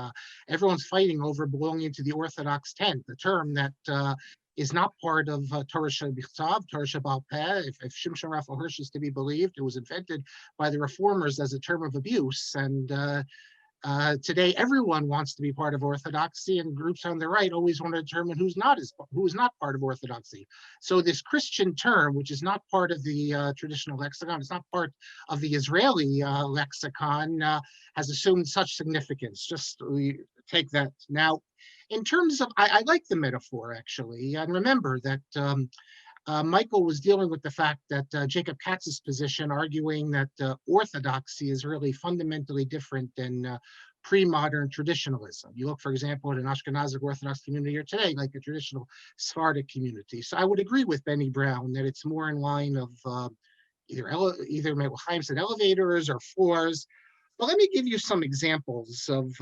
Everyone's fighting over belonging to the Orthodox tent, the term that is not part of Torah Shebichtav, Torah Shebal Peh. If Shimshon Raphael Hirsch is to be believed, it was invented by the reformers as a term of abuse. And today, everyone wants to be part of Orthodoxy, and groups on the right always want to determine who is not part of Orthodoxy. So this Christian term, which is not part of the traditional lexicon, it's not part of the Israeli lexicon, has assumed such significance. Just take that. Now, in terms of, I like the metaphor, actually, and remember that Michael was dealing with the fact that Jacob Katz's position, arguing that orthodoxy is really fundamentally different than pre-modern traditionalism. You look, for example, at an Ashkenazic Orthodox community here today, like a traditional Sephardic community. So I would agree with Benny Brown that it's more in line of either Michael Chaim said elevators or floors. But let me give you some examples of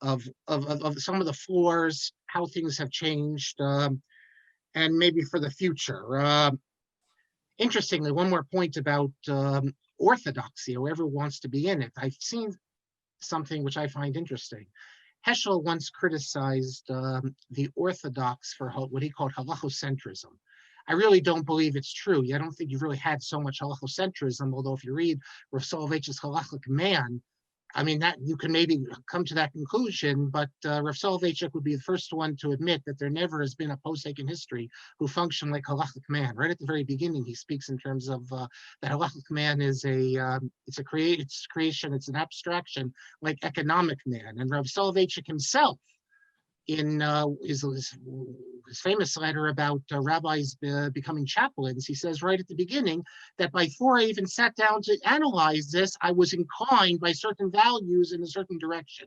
some of the floors, how things have changed. And maybe for the future. Interestingly, one more point about orthodoxy, whoever wants to be in it. I've seen something which I find interesting. Heschel once criticized the Orthodox for what he called halachocentrism. I really don't believe it's true. I don't think you've really had so much halachocentrism, although if you read Rav Soloveitch's Halachic Man, I mean, that you can maybe come to that conclusion, but Rav Soloveitchik would be the first one to admit that there never has been a posek in history who functioned like halachic man. Right at the very beginning, he speaks in terms of that halachic man is it's creation, it's an abstraction like economic man. And Rav Soloveitchik himself, in his famous letter about rabbis becoming chaplains, he says right at the beginning that before I even sat down to analyze this, I was inclined by certain values in a certain direction.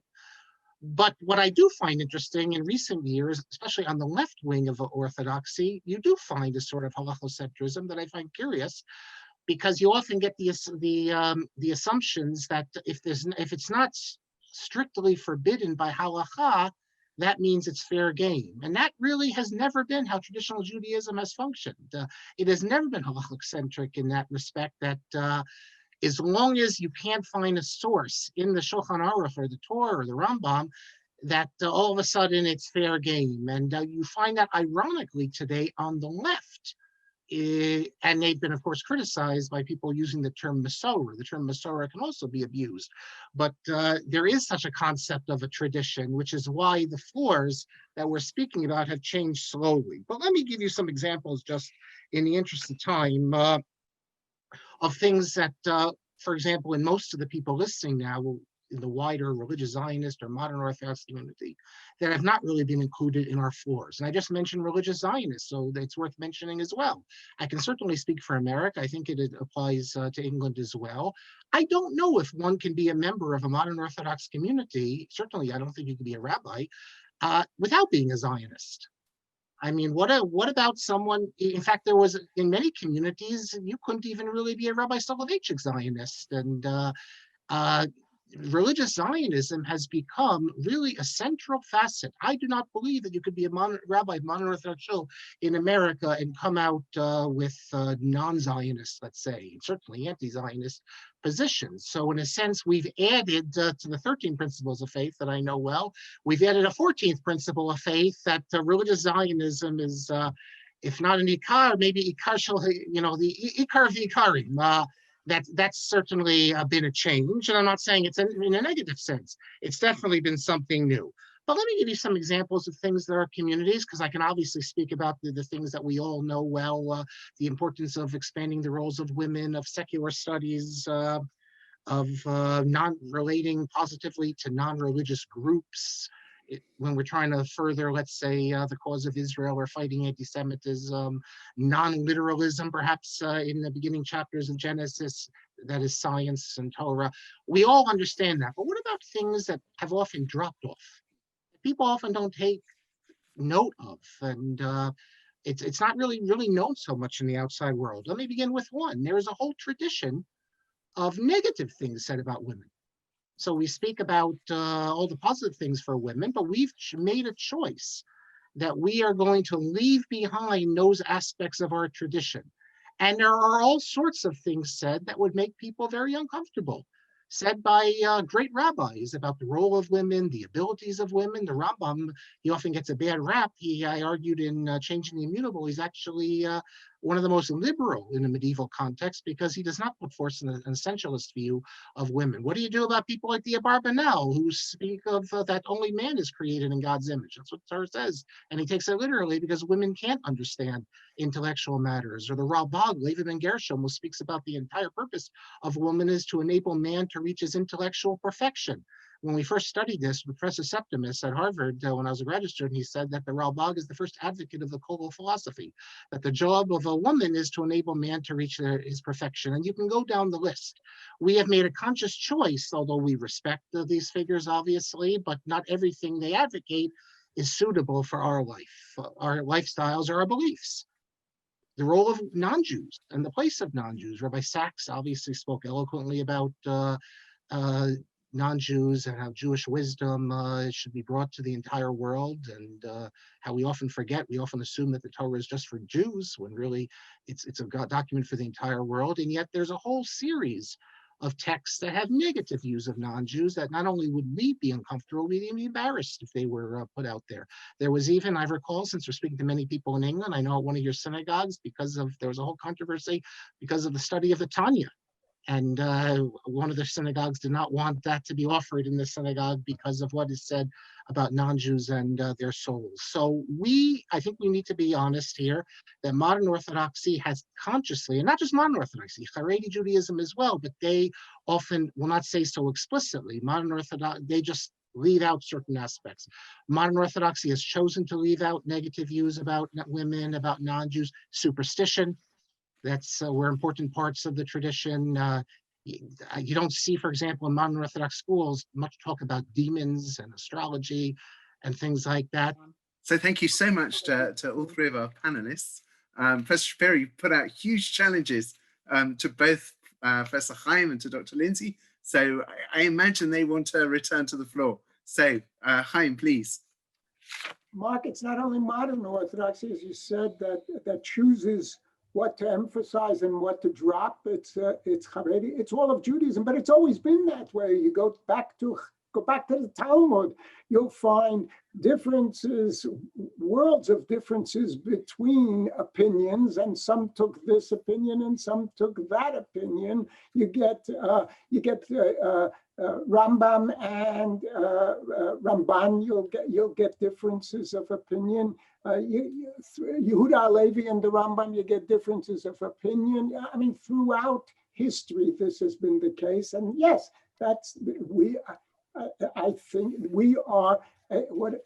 But what I do find interesting in recent years, especially on the left wing of orthodoxy, you do find a sort of halachocentrism that I find curious, because you often get the assumptions that if it's not strictly forbidden by halacha, that means it's fair game. And that really has never been how traditional Judaism has functioned. It has never been halachic-centric in that respect, that as long as you can't find a source in the Shulchan Aruch or the Torah or the Rambam, that all of a sudden it's fair game. And you find that ironically today on the left. And they've been, of course, criticized by people using the term Masorah. The term Masorah can also be abused. But there is such a concept of a tradition, which is why the floors that we're speaking about have changed slowly. But let me give you some examples, just in the interest of time, of things that, for example, in most of the people listening now, in the wider religious Zionist or modern Orthodox community, that have not really been included in our floors. And I just mentioned religious Zionists, so it's worth mentioning as well. I can certainly speak for America. I think it applies to England as well. I don't know if one can be a member of a modern Orthodox community. Certainly, I don't think you can be a rabbi without being a Zionist. I mean, what about someone, in fact, there was, in many communities, you couldn't even really be a Rabbi Soloveitchik Zionist. And religious Zionism has become really a central facet. I do not believe that you could be a rabbi of modern Orthodox in America and come out with non-Zionist, let's say, certainly anti-Zionist positions. So in a sense, we've added to the 13 principles of faith that I know well, we've added a 14th principle of faith that religious Zionism is, if not an Ikar, maybe Ikar, the Ikar of the Ikarim. That's certainly been a change, and I'm not saying it's in a negative sense. It's definitely been something new. But let me give you some examples of things that are communities, because I can obviously speak about the things that we all know well, the importance of expanding the roles of women, of secular studies, of not relating positively to non-religious groups. When we're trying to further, let's say, the cause of Israel or fighting anti-Semitism, non-literalism, perhaps in the beginning chapters of Genesis, that is science and Torah. We all understand that. But what about things that have often dropped off? People often don't take note of, and it's not really known so much in the outside world. Let me begin with one. There is a whole tradition of negative things said about women. So we speak about all the positive things for women, but we've made a choice that we are going to leave behind those aspects of our tradition. And there are all sorts of things said that would make people very uncomfortable, said by great rabbis about the role of women, the abilities of women. The Rambam, he often gets a bad rap. I argued in Changing the Immutable, he's actually one of the most liberal in the medieval context, because he does not put forth an essentialist view of women. What do you do about people like the Abarbanel, who speak of that only man is created in God's image? That's what Torah says. And he takes it literally because women can't understand intellectual matters. Or the Ralbag, Levi ben Gershom, who speaks about the entire purpose of woman is to enable man to reach his intellectual perfection. When we first studied this with Professor Septimus at Harvard, when I was a graduate student, he said that the Ralbag is the first advocate of the Kogel philosophy, that the job of a woman is to enable man to reach his perfection. And you can go down the list. We have made a conscious choice, although we respect these figures, obviously, but not everything they advocate is suitable for our life, our lifestyles, or our beliefs. The role of non-Jews and the place of non-Jews. Rabbi Sachs obviously spoke eloquently about non-Jews and how Jewish wisdom should be brought to the entire world, and how we often forget, we often assume that the Torah is just for Jews, when really it's a document for the entire world. And yet there's a whole series of texts that have negative views of non-Jews that not only would we be uncomfortable, we'd even be embarrassed if they were put out there. There was even, I recall, since we're speaking to many people in England, I know at one of your synagogues, there was a whole controversy because of the study of the Tanya. And one of the synagogues did not want that to be offered in the synagogue because of what is said about non-Jews and their souls. So I think we need to be honest here that modern Orthodoxy has consciously, and not just modern Orthodoxy, Haredi Judaism as well, but they often will not say so explicitly. Modern Orthodox, they just leave out certain aspects. Modern Orthodoxy has chosen to leave out negative views about women, about non-Jews, superstition. That's were important parts of the tradition. You don't see, for example, in modern Orthodox schools, much talk about demons and astrology and things like that. So thank you so much to all three of our panelists. Professor Shapiro put out huge challenges to both Professor Chaim and to Dr. Lindsay. So I imagine they want to return to the floor. So Chaim, please. Mark, it's not only modern Orthodoxy, as you said, that chooses what to emphasize and what to drop. It's Haredi. It's all of Judaism, but it's always been that way. You go back to the Talmud, you'll find differences, worlds of differences between opinions, and some took this opinion and some took that opinion. You get Rambam and Ramban. You'll get differences of opinion. Yehuda Halevi and the Rambam, you get differences of opinion. I mean, throughout history, this has been the case. And yes, I think we are what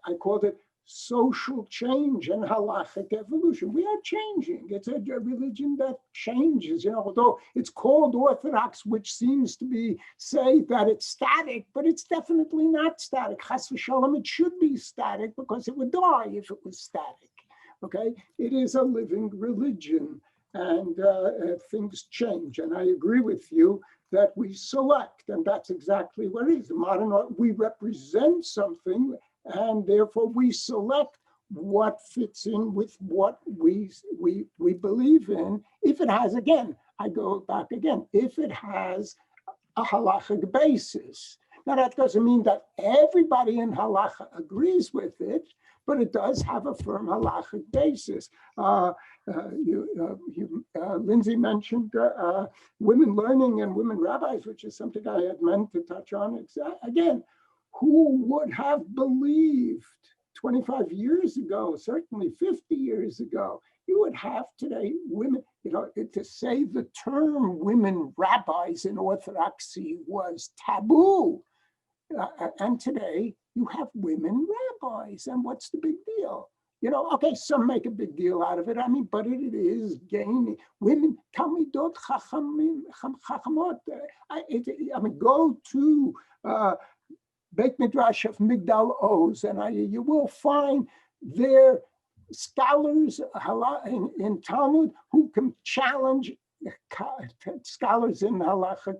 I called it social change and halachic evolution. We are changing. It's a religion that changes, although it's called Orthodox, which seems to say that it's static, but it's definitely not static. Chas v'shalom, it should be static because it would die if it was static. Okay, it is a living religion, and things change. And I agree with you that we select, and that's exactly what it is. Modern art, we represent something, and therefore we select what fits in with what we believe in. If it has, again, I go back again, if it has a halachic basis. Now that doesn't mean that everybody in halacha agrees with it, but it does have a firm halachic basis. Lindsay mentioned women learning and women rabbis, which is something I had meant to touch on. Again, who would have believed 25 years ago, certainly 50 years ago, you would have today women, to say the term women rabbis in Orthodoxy was taboo. And today you have women rabbis, and what's the big deal? Okay, some make a big deal out of it. I mean, but it is gaining women. Talmidot chachamot. I mean, go to Beit Midrash of Migdal Oz, and you will find there scholars in Talmud who can challenge scholars in halacha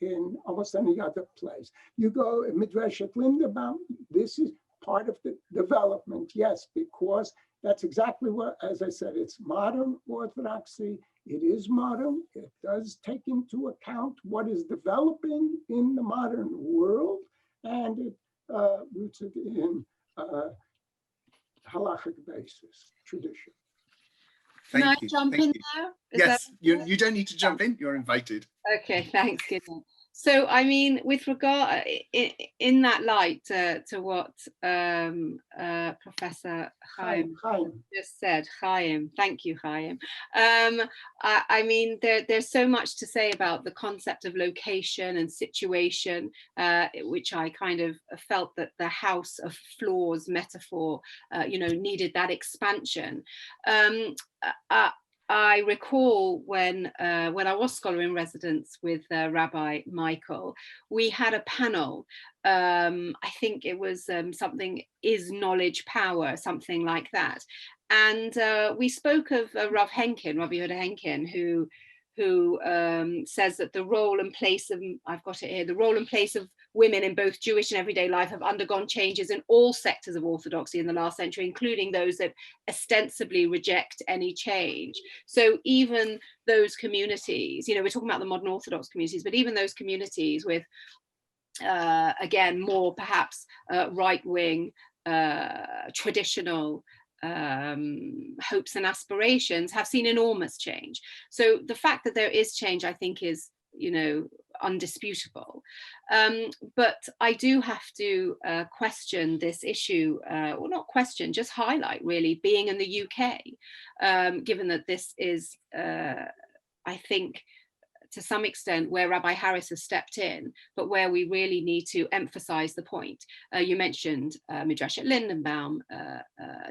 in almost any other place. You go Midrash at Lindenbaum, this is part of the development, yes, because that's exactly what, as I said, it's modern Orthodoxy. It is modern. It does take into account what is developing in the modern world, and it roots it in halachic basis, tradition. Can I Thank you. jump Thank in you. there? Yes, you don't need to jump in. You're invited. Okay, thanks, Gideon. So, I mean, with regard in that light to what Professor Chaim just said, Chaim, thank you, Chaim. I mean, there's so much to say about the concept of location and situation, which I kind of felt that the house of floors metaphor, needed that expansion. I recall when I was scholar in residence with Rabbi Michael, we had a panel. I think it was something, is knowledge power, something like that. And we spoke of Rabbi Yehuda Henkin, who says that the role and place of, I've got it here, the role and place of women in both Jewish and everyday life have undergone changes in all sectors of Orthodoxy in the last century, including those that ostensibly reject any change. So even those communities, we're talking about the modern Orthodox communities, but even those communities with, again, more perhaps right-wing, traditional hopes and aspirations have seen enormous change. So the fact that there is change, I think, is, you know, undisputable. But I do have to question this issue, or not question, just highlight really being in the UK, given that this is, I think, to some extent where Rabbi Harris has stepped in, but where we really need to emphasize the point. You mentioned Midrashet Lindenbaum,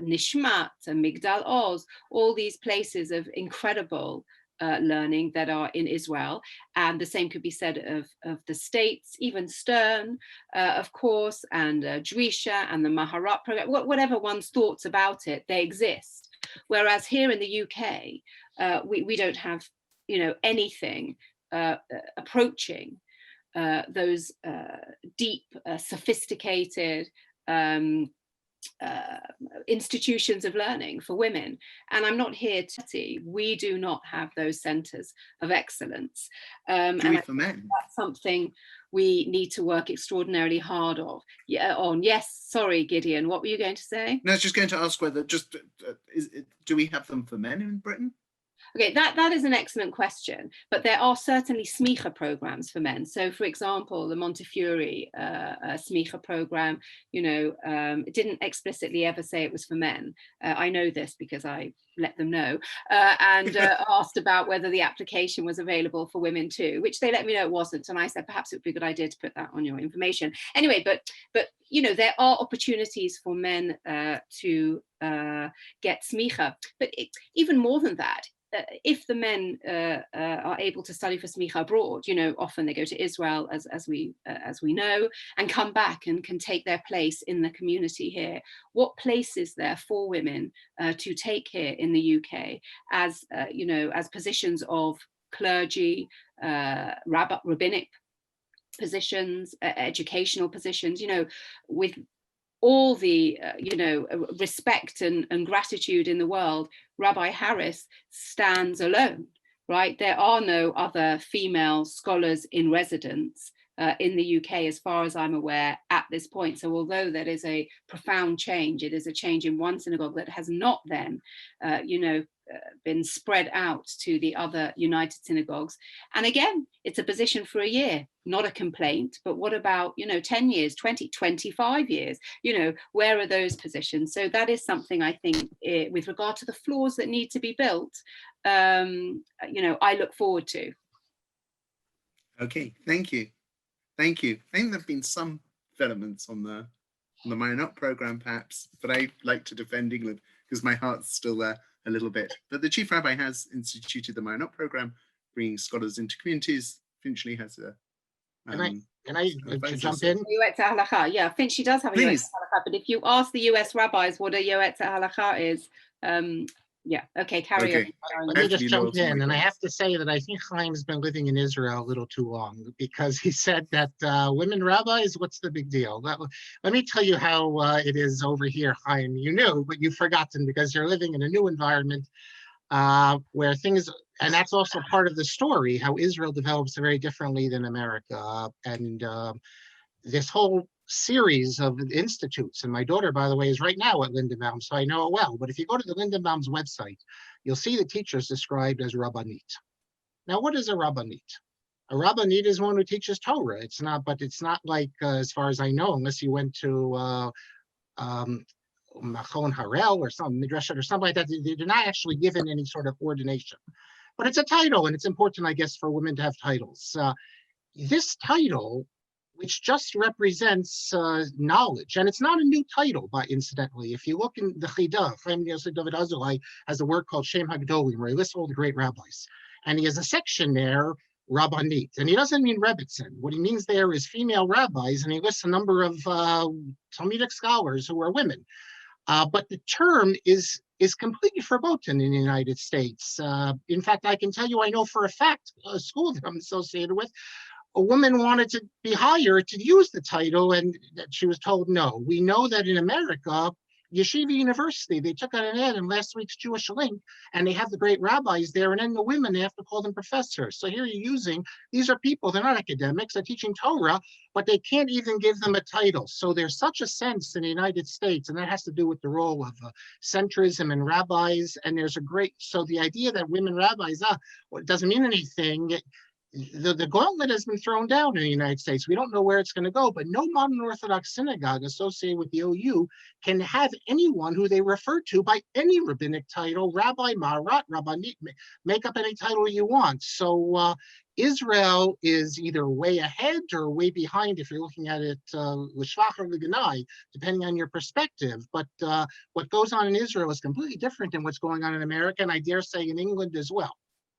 Nishmat, and Migdal Oz, all these places of incredible learning that are in Israel, and the same could be said of the States, even Stern, of course, and Drisha and the Maharat program, whatever one's thoughts about it, they exist. Whereas here in the UK, we don't have, you know, anything approaching those deep, sophisticated institutions of learning for women. And I'm not here to say we do not have those centers of excellence. And for men. that's something we need to work extraordinarily hard on. Yes, sorry, Gideon, what were you going to say? No, I was just going to ask whether do we have them for men in Britain? Okay, that is an excellent question, but there are certainly smicha programs for men. So, for example, the Montefiore smicha program, you know, it didn't explicitly ever say it was for men. I know this because I let them know, and asked about whether the application was available for women too, which they let me know it wasn't. And I said, perhaps it would be a good idea to put that on your information. Anyway, but you know, there are opportunities for men to get smicha, but even more than that, if the men are able to study for smicha abroad, you know, often they go to Israel, as we know, and come back and can take their place in the community here. What place is there for women to take here in the UK as you know, as positions of clergy, rabbinic positions, educational positions, you know, with all the you know, respect and gratitude in the world, Rabbi Harris stands alone, right? There are no other female scholars in residence in the UK, as far as I'm aware, at this point. So although there is a profound change, it is a change in one synagogue that has not then, you know, been spread out to the other United synagogues. And again, it's a position for a year, not a complaint, but what about, you know, 10 years, 20, 25 years, you know, where are those positions? So that is something I think with regard to the floors that need to be built, you know, I look forward to. Okay, thank you. Thank you. I think there have been some developments on the Marinot program, perhaps, but I like to defend England because my heart's still there a little bit. But the Chief Rabbi has instituted the Marinot program, bringing scholars into communities. Finchley has a... Can I jump in? Yoetze Halacha, yeah, Finchley does have a Yoetze Halacha, but if you ask the US rabbis what a Yoetze Halacha is, yeah, okay, carry on. Let me just jump in, and I have to say that I think Chaim's been living in Israel a little too long, because he said that women rabbis, what's the big deal? Let me tell you how it is over here, Chaim. You knew, but you've forgotten because you're living in a new environment where things, and that's also part of the story, how Israel develops very differently than America. And this whole series of institutes, and my daughter, by the way, is right now at Lindenbaum, so I know it well. But if you go to the Lindenbaum's website, you'll see the teachers described as rabbanit. Now, what is a rabbanit? A rabbanit is one who teaches Torah. It's not, but it's not like, as far as I know, unless you went to Machon Harel or some Midrashet or something like that, they're not actually given any sort of ordination. But it's a title, and it's important, I guess, for women to have titles. This title, which just represents knowledge, and it's not a new title, but incidentally, if you look in the Chidah, Chaim Yosef David Azulai has a work called Shem HaGdolim, where he lists all the great rabbis, and he has a section there, Rabbanit, and he doesn't mean Rebbitzin. What he means there is female rabbis, and he lists a number of Talmudic scholars who are women. But the term is completely verboten in the United States. In fact, I can tell you, I know for a fact, a school that I'm associated with, a woman wanted to be hired to use the title, and she was told no. We know that in America, Yeshiva University, they took out an ad in last week's Jewish Link, and they have the great rabbis there, and then the women, they have to call them professors. So here you're using, these are people, they're not academics, they're teaching Torah, but they can't even give them a title. So there's such a sense in the United States, and that has to do with the role of centrism and rabbis, and there's a great, so the idea that women rabbis, well, it doesn't mean anything. The gauntlet has been thrown down in the United States. We don't know where it's going to go, but no modern Orthodox synagogue associated with the OU can have anyone who they refer to by any rabbinic title, Rabbi, Marat, Rabbanit, make up any title you want. So Israel is either way ahead or way behind if you're looking at it l'shvach or l'ganai, depending on your perspective. But what goes on in Israel is completely different than what's going on in America, and I dare say in England as well.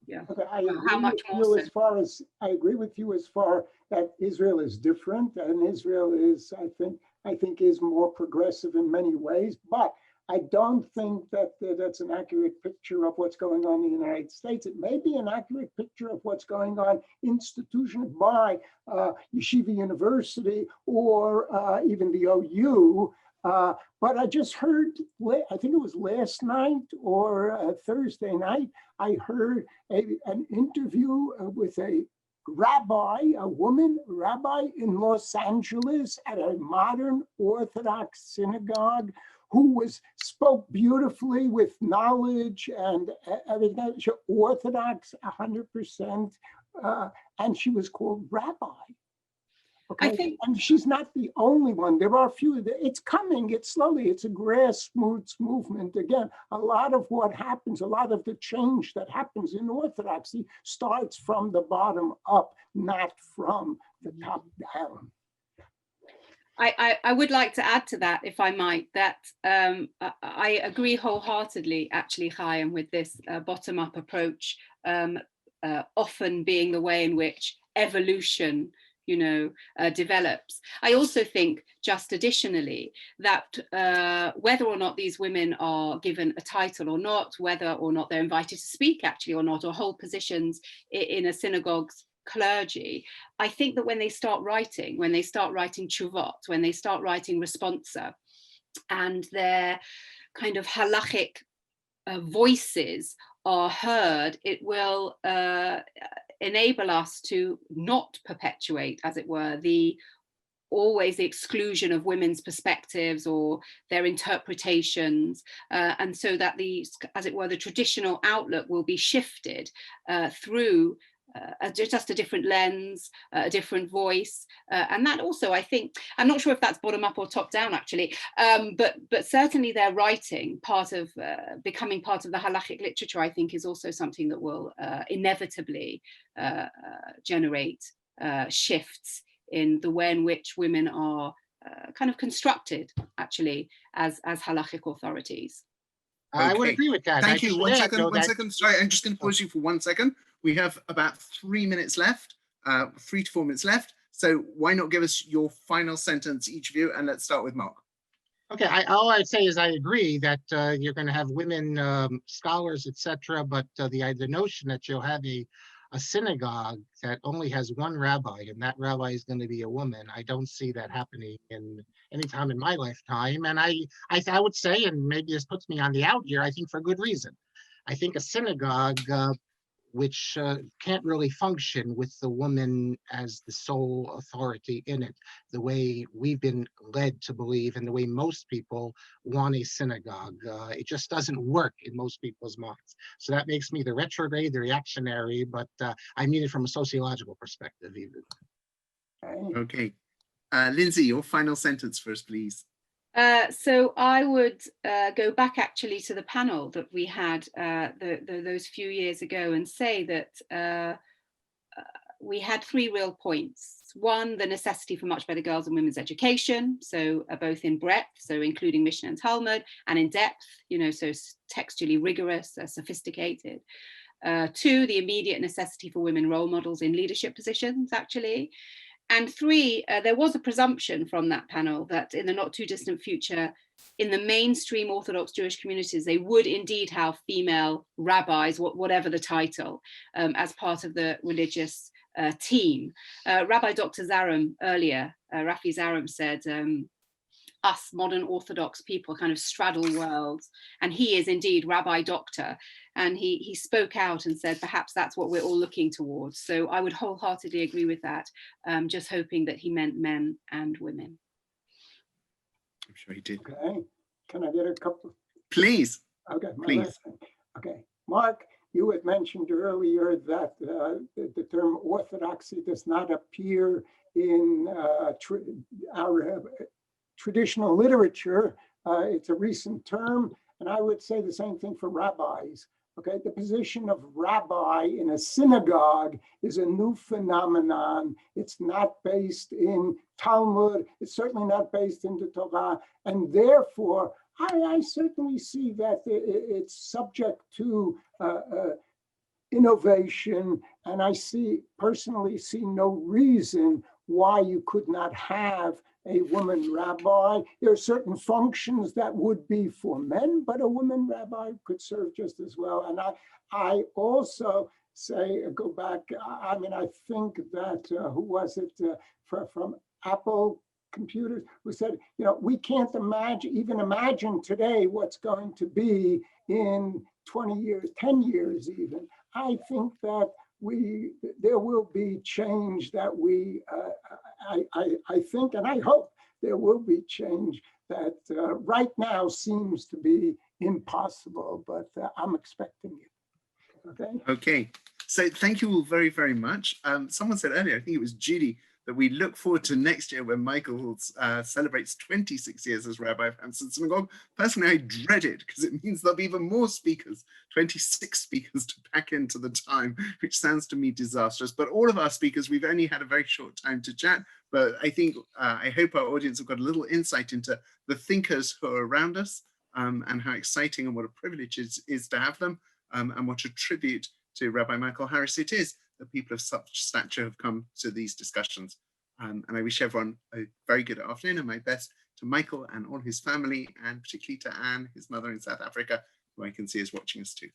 Yeah. Okay, How much more so? I agree with you as far that Israel is different, and Israel is, I think is more progressive in many ways, but I don't think that that's an accurate picture of what's going on in the United States. It may be an accurate picture of what's going on institutionally by Yeshiva University or even the OU. But I just heard, I think it was last night or Thursday night, I heard an interview with a rabbi, a woman rabbi in Los Angeles at a modern Orthodox synagogue who spoke beautifully with knowledge and everything, Orthodox 100%, and she was called rabbi. Okay, and she's not the only one. There are a few. It's coming. It's slowly. It's a grassroots movement. Again, a lot of what happens, a lot of the change that happens in Orthodoxy starts from the bottom up, not from the top down. I would like to add to that, if I might, that I agree wholeheartedly, actually, Chaim, with this bottom-up approach, often being the way in which evolution develops. I also think, just additionally, that whether or not these women are given a title or not, whether or not they're invited to speak actually or not, or hold positions in a synagogue's clergy, I think that when they start writing tshuvot, when they start writing responsa, and their kind of halachic voices are heard, it will enable us to not perpetuate, as it were, always the exclusion of women's perspectives or their interpretations, and so that as it were, the traditional outlook will be shifted through just a different lens, a different voice, and that also, I think, I'm not sure if that's bottom up or top down actually, but certainly their writing, becoming part of the halachic literature, I think is also something that will inevitably generate shifts in the way in which women are kind of constructed actually as halachic authorities. I would agree with that. Thank you. One second. Sorry, I'm just going to pause you for 1 second. We have about 3 minutes left, 3 to 4 minutes left. So why not give us your final sentence, each of you, and let's start with Mark. Okay, all I'd say is I agree that you're going to have women scholars, etc. But the notion that you'll have a synagogue that only has one rabbi, and that rabbi is going to be a woman, I don't see that happening in any time in my lifetime. And I would say, and maybe this puts me on the out here, I think for good reason. I think a synagogue which can't really function with the woman as the sole authority in it, the way we've been led to believe and the way most people want a synagogue. It just doesn't work in most people's minds. So that makes me the retrograde, the reactionary, but I mean it from a sociological perspective even. Okay. Lindsay, your final sentence first, please. So I would go back actually to the panel that we had those few years ago and say that we had 3 real points. One, the necessity for much better girls and women's education, so both in breadth, so including Mishnah and Talmud, and in depth, so textually rigorous, sophisticated. 2, the immediate necessity for women role models in leadership positions, actually. And 3, there was a presumption from that panel that in the not too distant future, in the mainstream Orthodox Jewish communities, they would indeed have female rabbis, whatever the title, as part of the religious team. Rabbi Dr. Zarum earlier, Rafi Zarum said, us modern Orthodox people kind of straddle worlds. And he is indeed Rabbi Doctor. And he spoke out and said, perhaps that's what we're all looking towards. So I would wholeheartedly agree with that, just hoping that he meant men and women. I'm sure he did. Okay, can I get a couple? Please. Okay, Please. Okay, Mark, you had mentioned earlier that the term orthodoxy does not appear in our traditional literature. It's a recent term, and I would say the same thing for rabbis. Okay, the position of rabbi in a synagogue is a new phenomenon. It's not based in Talmud. It's certainly not based in the Torah, and therefore, I certainly see that it's subject to innovation, and I personally see no reason why you could not have a woman rabbi. There are certain functions that would be for men, but a woman rabbi could serve just as well. And I also say, go back, I mean, I think that, who was it from Apple Computers, who said, you know, we can't even imagine today what's going to be in 20 years, 10 years even. I think that there will be change that I think, and I hope there will be change that right now seems to be impossible, but I'm expecting it. Okay. Okay. So thank you all very, very much. Someone said earlier, I think it was Judy, that we look forward to next year when Michael celebrates 26 years as Rabbi of Hampstead Synagogue. Personally, I dread it because it means there'll be even more speakers, 26 speakers to pack into the time, which sounds to me disastrous. But all of our speakers, we've only had a very short time to chat, but I think, I hope our audience have got a little insight into the thinkers who are around us and how exciting and what a privilege it is to have them and what a tribute to Rabbi Michael Harris it is that people of such stature have come to these discussions. And I wish everyone a very good afternoon, and my best to Michael and all his family, and particularly to Anne, his mother in South Africa, who I can see is watching us too.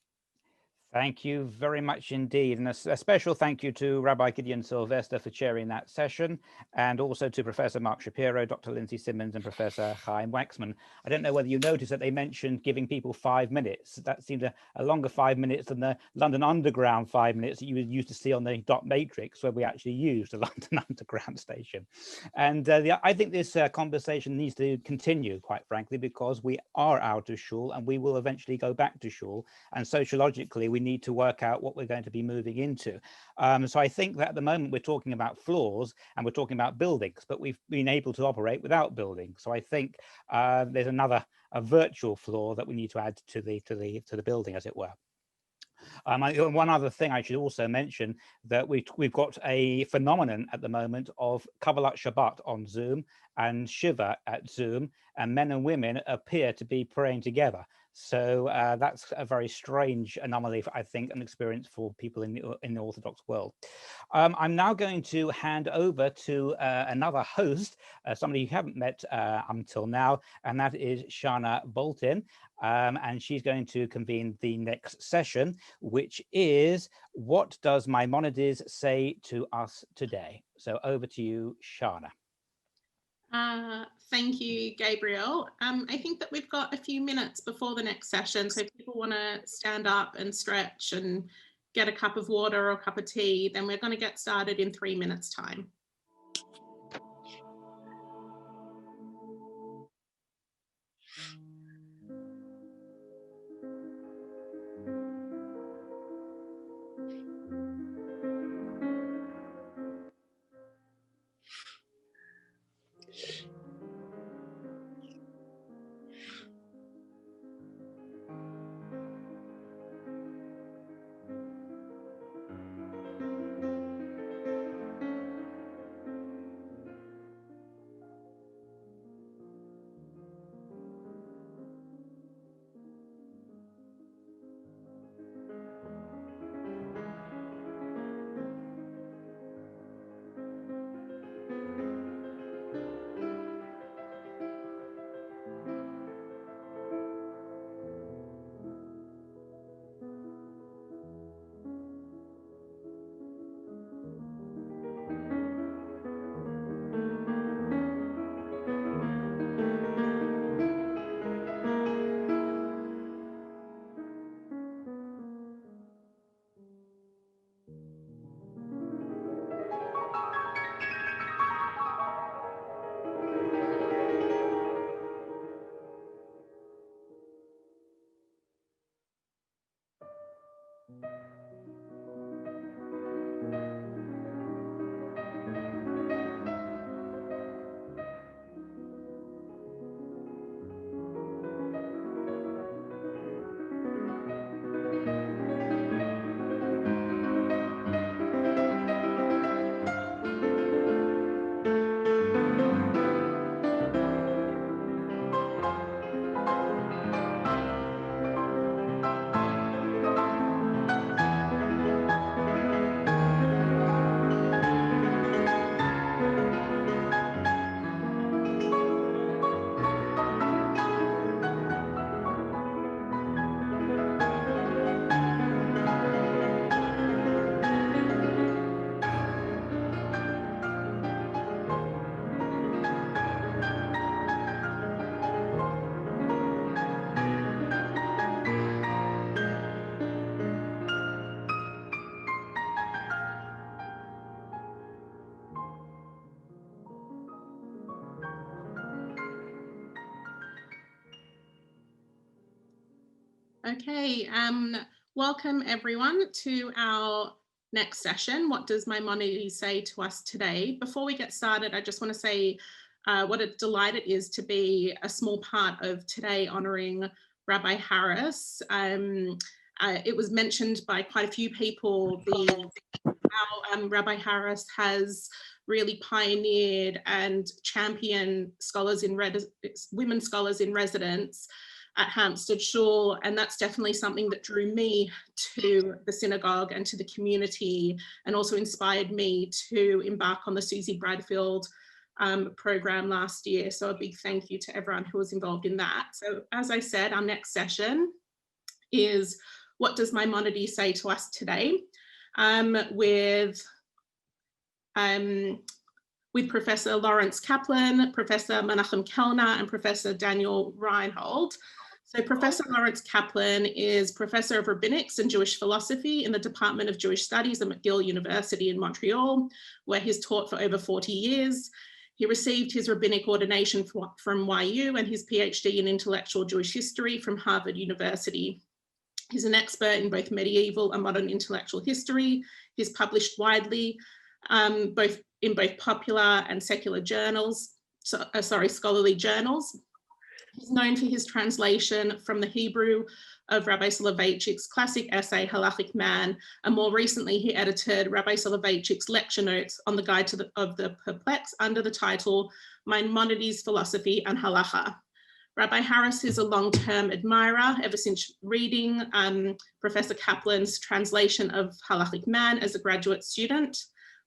Thank you very much indeed. And a special thank you to Rabbi Gideon Sylvester for chairing that session, and also to Professor Mark Shapiro, Dr. Lindsay Simmons, and Professor Chaim Waxman. I don't know whether you noticed that they mentioned giving people 5 minutes. That seemed a longer 5 minutes than the London Underground 5 minutes that you used to see on the dot matrix, where we actually used the London Underground station. And I think this conversation needs to continue, quite frankly, because we are out of shul and we will eventually go back to shul. And sociologically, we need to work out what we're going to be moving into. So I think that at the moment we're talking about floors and we're talking about buildings, but we've been able to operate without buildings. So I think there's a virtual floor that we need to add to the building, as it were. One other thing I should also mention, that we've got a phenomenon at the moment of Kabbalat Shabbat on Zoom and Shiva at Zoom, and men and women appear to be praying together. So that's a very strange anomaly, I think, an experience for people in the Orthodox world. I'm now going to hand over to another host, somebody you haven't met until now, and that is Shana Bolton. And she's going to convene the next session, which is, what does Maimonides say to us today? So over to you, Shana. Thank you, Gabriel. I think that we've got a few minutes before the next session, so if people want to stand up and stretch and get a cup of water or a cup of tea, then we're going to get started in 3 minutes' time. Okay, welcome everyone to our next session. What does Maimonides say to us today? Before we get started, I just want to say what a delight it is to be a small part of today honouring Rabbi Harris. It was mentioned by quite a few people how Rabbi Harris has really pioneered and championed women scholars in residence at Hampstead Shul, and that's definitely something that drew me to the synagogue and to the community, and also inspired me to embark on the Susie Bradfield program last year. So a big thank you to everyone who was involved in that. So as I said, our next session is What Does Maimonides Say to Us Today? With Professor Lawrence Kaplan, Professor Menachem Kellner, and Professor Daniel Reinhold. So Professor Lawrence Kaplan is Professor of Rabbinics and Jewish Philosophy in the Department of Jewish Studies at McGill University in Montreal, where he's taught for over 40 years. He received his rabbinic ordination from YU and his PhD in intellectual Jewish history from Harvard University. He's an expert in both medieval and modern intellectual history. He's published widely, both in both popular and secular journals, scholarly journals. He's known for his translation from the Hebrew of Rabbi Soloveitchik's classic essay, Halachic Man, and more recently he edited Rabbi Soloveitchik's lecture notes on the Guide of the Perplexed under the title Maimonides, Philosophy and Halacha. Rabbi Harris is a long-term admirer ever since reading Professor Kaplan's translation of Halachic Man as a graduate student.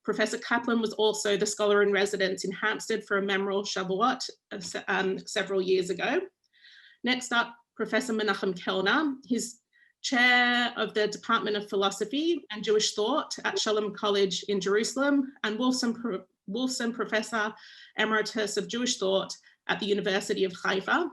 Professor Kaplan was also the scholar in residence in Hampstead for a memorable Shavuot several years ago. Next up, Professor Menachem Kellner. He's chair of the Department of Philosophy and Jewish Thought at Shalom College in Jerusalem, and Wolfson Professor Emeritus of Jewish Thought at the University of Haifa.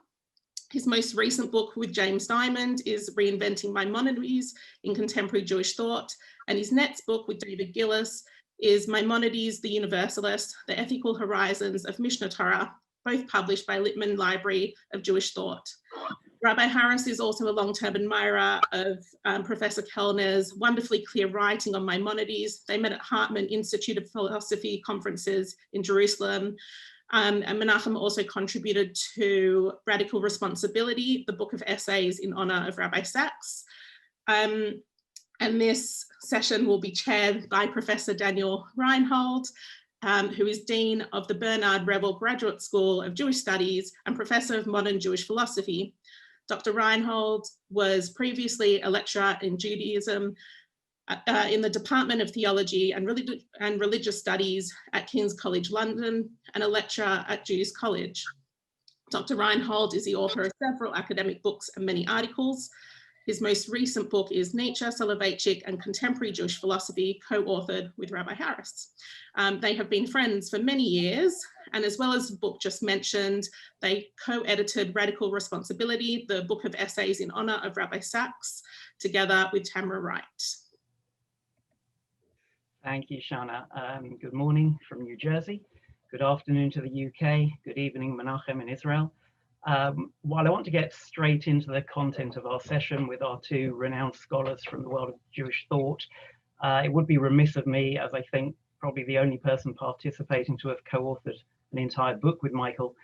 His most recent book with James Diamond is Reinventing Maimonides in Contemporary Jewish Thought, and his next book with David Gillis is Maimonides, the Universalist, The Ethical Horizons of Mishnah Torah, both published by Lippmann Library of Jewish Thought. Rabbi Harris is also a long-term admirer of Professor Kellner's wonderfully clear writing on Maimonides. They met at Hartman Institute of Philosophy conferences in Jerusalem. And Menachem also contributed to Radical Responsibility, the book of essays in honor of Rabbi Sachs. And this session will be chaired by Professor Daniel Reinhold, who is Dean of the Bernard Revel Graduate School of Jewish Studies and Professor of Modern Jewish Philosophy. Dr. Reinhold was previously a lecturer in Judaism in the Department of Theology and Religious Studies at King's College London, and a lecturer at Jews College. Dr. Reinhold is the author of several academic books and many articles. His most recent book is Nietzsche, Soloveitchik, and Contemporary Jewish Philosophy, co-authored with Rabbi Harris. They have been friends for many years, and as well as the book just mentioned, they co-edited Radical Responsibility, the book of essays in honor of Rabbi Sachs, together with Tamara Wright. Thank you, Shana. Good morning from New Jersey. Good afternoon to the UK. Good evening, Menachem in Israel. While I want to get straight into the content of our session with our two renowned scholars from the world of Jewish thought, it would be remiss of me, as I think probably the only person participating to have co-authored an entire book with Michael,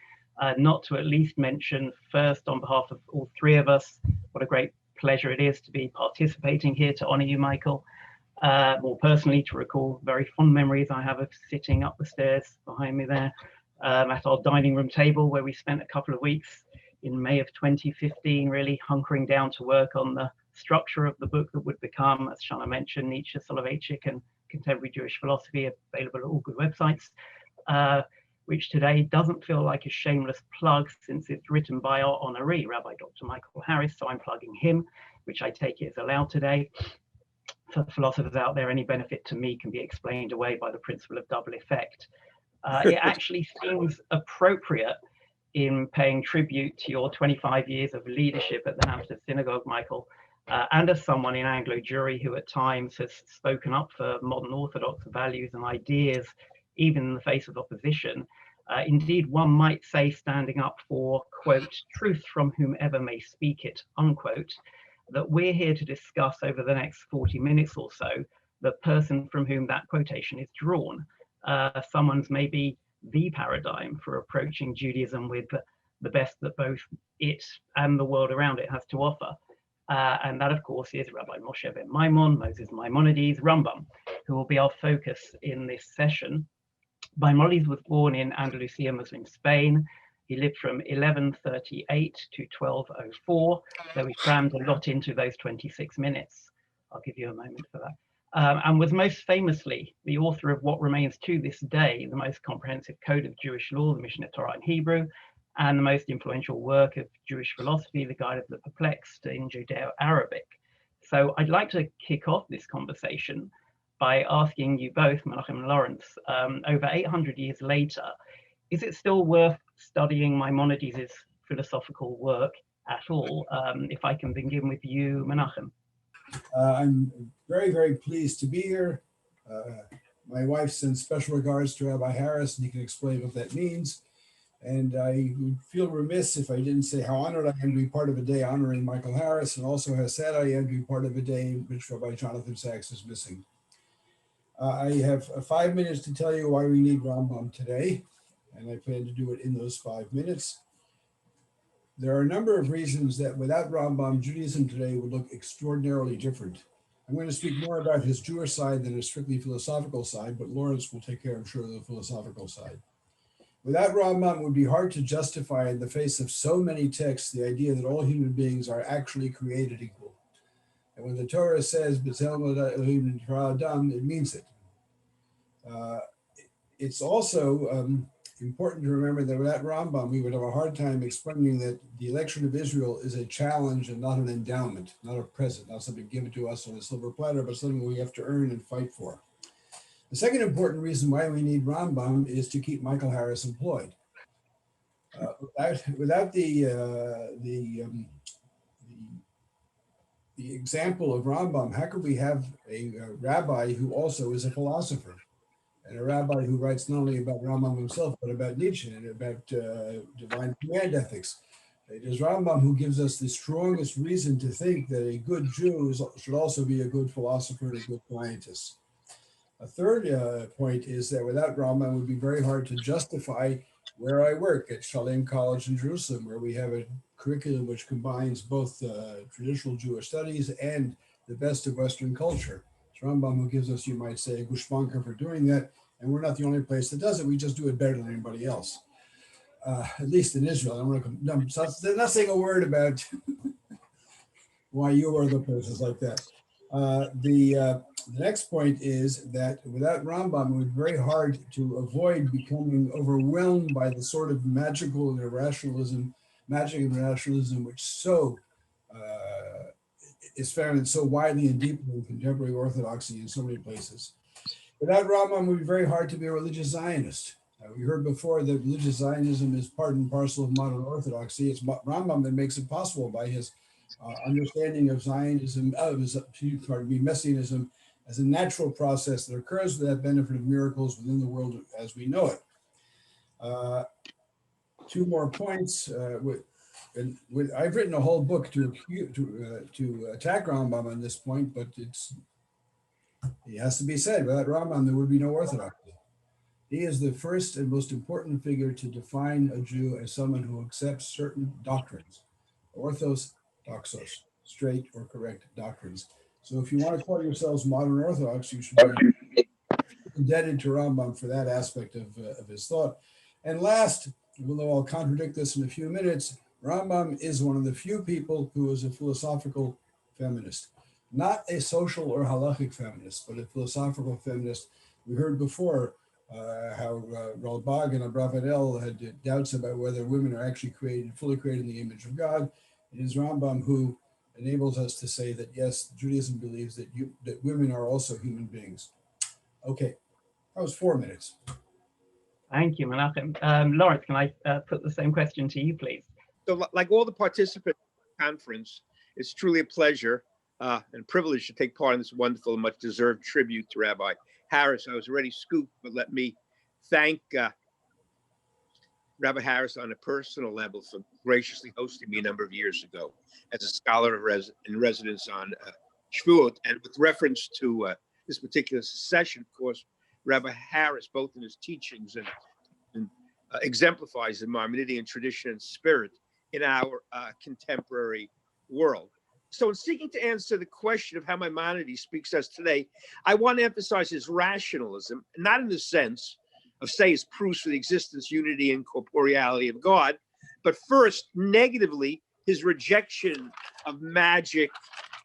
not to at least mention first on behalf of all three of us, what a great pleasure it is to be participating here to honor you, Michael. More personally, to recall very fond memories I have of sitting up the stairs behind me there at our dining room table, where we spent a couple of weeks in May of 2015, really hunkering down to work on the structure of the book that would become, as Shana mentioned, Nietzsche, Soloveitchik, and Contemporary Jewish Philosophy, available at all good websites, which today doesn't feel like a shameless plug since it's written by our honoree, Rabbi Dr. Michael Harris, so I'm plugging him, which I take it is allowed today. For philosophers out there, any benefit to me can be explained away by the principle of double effect. It actually seems appropriate in paying tribute to your 25 years of leadership at the Hampstead Synagogue, Michael, and as someone in Anglo Jewry who at times has spoken up for modern Orthodox values and ideas, even in the face of opposition. Indeed, one might say standing up for, quote, truth from whomever may speak it, unquote, that we're here to discuss over the next 40 minutes or so the person from whom that quotation is drawn. Someone's maybe the paradigm for approaching Judaism with the best that both it and the world around it has to offer. And that, of course, is Rabbi Moshe ben Maimon, Moses Maimonides, Rambam, who will be our focus in this session. Maimonides was born in Andalusia, Muslim Spain. He lived from 1138 to 1204, so we crammed a lot into those 26 minutes. I'll give you a moment for that. And was most famously the author of what remains to this day the most comprehensive code of Jewish law, the Mishneh Torah in Hebrew, and the most influential work of Jewish philosophy, the Guide of the Perplexed, in Judeo-Arabic. So I'd like to kick off this conversation by asking you both, Menachem and Lawrence, over 800 years later, is it still worth studying Maimonides' philosophical work at all? If I can begin with you, Menachem. I'm very, very pleased to be here. My wife sends special regards to Rabbi Harris, and he can explain what that means. And I would feel remiss if I didn't say how honored I am to be part of a day honoring Michael Harris, and also how sad I am to be part of a day in which Rabbi Jonathan Sachs is missing. I have 5 minutes to tell you why we need Rambam today, and I plan to do it in those 5 minutes. There are a number of reasons that without Rambam, Judaism today would look extraordinarily different. I'm going to speak more about his Jewish side than his strictly philosophical side, but Lawrence will take care, I'm sure, of the philosophical side. Without Rambam, it would be hard to justify in the face of so many texts the idea that all human beings are actually created equal. And when the Torah says, "B'Tselem Elohim nivra Adam," it means it. It's also important to remember that without Rambam, we would have a hard time explaining that the election of Israel is a challenge and not an endowment, not a present, not something given to us on a silver platter, but something we have to earn and fight for. The second important reason why we need Rambam is to keep Michael Harris employed. Without the example of Rambam, how could we have a rabbi who also is a philosopher? And a rabbi who writes not only about Rambam himself, but about Nietzsche and about divine command ethics. It is Rambam who gives us the strongest reason to think that a good Jew should also be a good philosopher and a good scientist. A third point is that without Rambam, it would be very hard to justify where I work at Shalem College in Jerusalem, where we have a curriculum which combines both traditional Jewish studies and the best of Western culture. It's Rambam who gives us, you might say, a gushpanka for doing that, and we're not the only place that does it. We just do it better than anybody else, at least in Israel. They're not saying a word about why you or other places like that. The next point is that without Rambam, it would be very hard to avoid becoming overwhelmed by the sort of magic and irrationalism, which is found so widely and deeply in contemporary Orthodoxy in so many places. Without Rambam, it would be very hard to be a religious Zionist. We heard before that religious Zionism is part and parcel of modern Orthodoxy. It's Rambam that makes it possible by his understanding of Zionism, Messianism, as a natural process that occurs without benefit of miracles within the world as we know it. 2 more points. I've written a whole book to attack Rambam on this point, but it has to be said, without Rambam, there would be no Orthodoxy. He is the first and most important figure to define a Jew as someone who accepts certain doctrines, orthos, doxos, straight or correct doctrines. So if you want to call yourselves modern Orthodox, you should be indebted to Rambam for that aspect of his thought. And last, although I'll contradict this in a few minutes, Rambam is one of the few people who is a philosophical feminist, not a social or halachic feminist, but a philosophical feminist. We heard before how Ralbag and Abravanel had doubts about whether women are actually fully created in the image of God. It is Rambam who enables us to say that, yes, Judaism believes that women are also human beings. Okay, that was 4 minutes. Thank you, Menachem. Lawrence, can I put the same question to you, please? So like all the participants in the conference, it's truly a pleasure and privilege to take part in this wonderful and much deserved tribute to Rabbi Harris. I was already scooped, but let me thank Rabbi Harris on a personal level for graciously hosting me a number of years ago as a scholar in residence on Shvuot. And with reference to this particular session, of course, Rabbi Harris, both in his teachings and exemplifies the Maimonidean tradition and spirit in our contemporary world. So in seeking to answer the question of how Maimonides speaks to us today, I want to emphasize his rationalism, not in the sense of, say, his proofs for the existence, unity, and corporeality of God, but first, negatively, his rejection of magic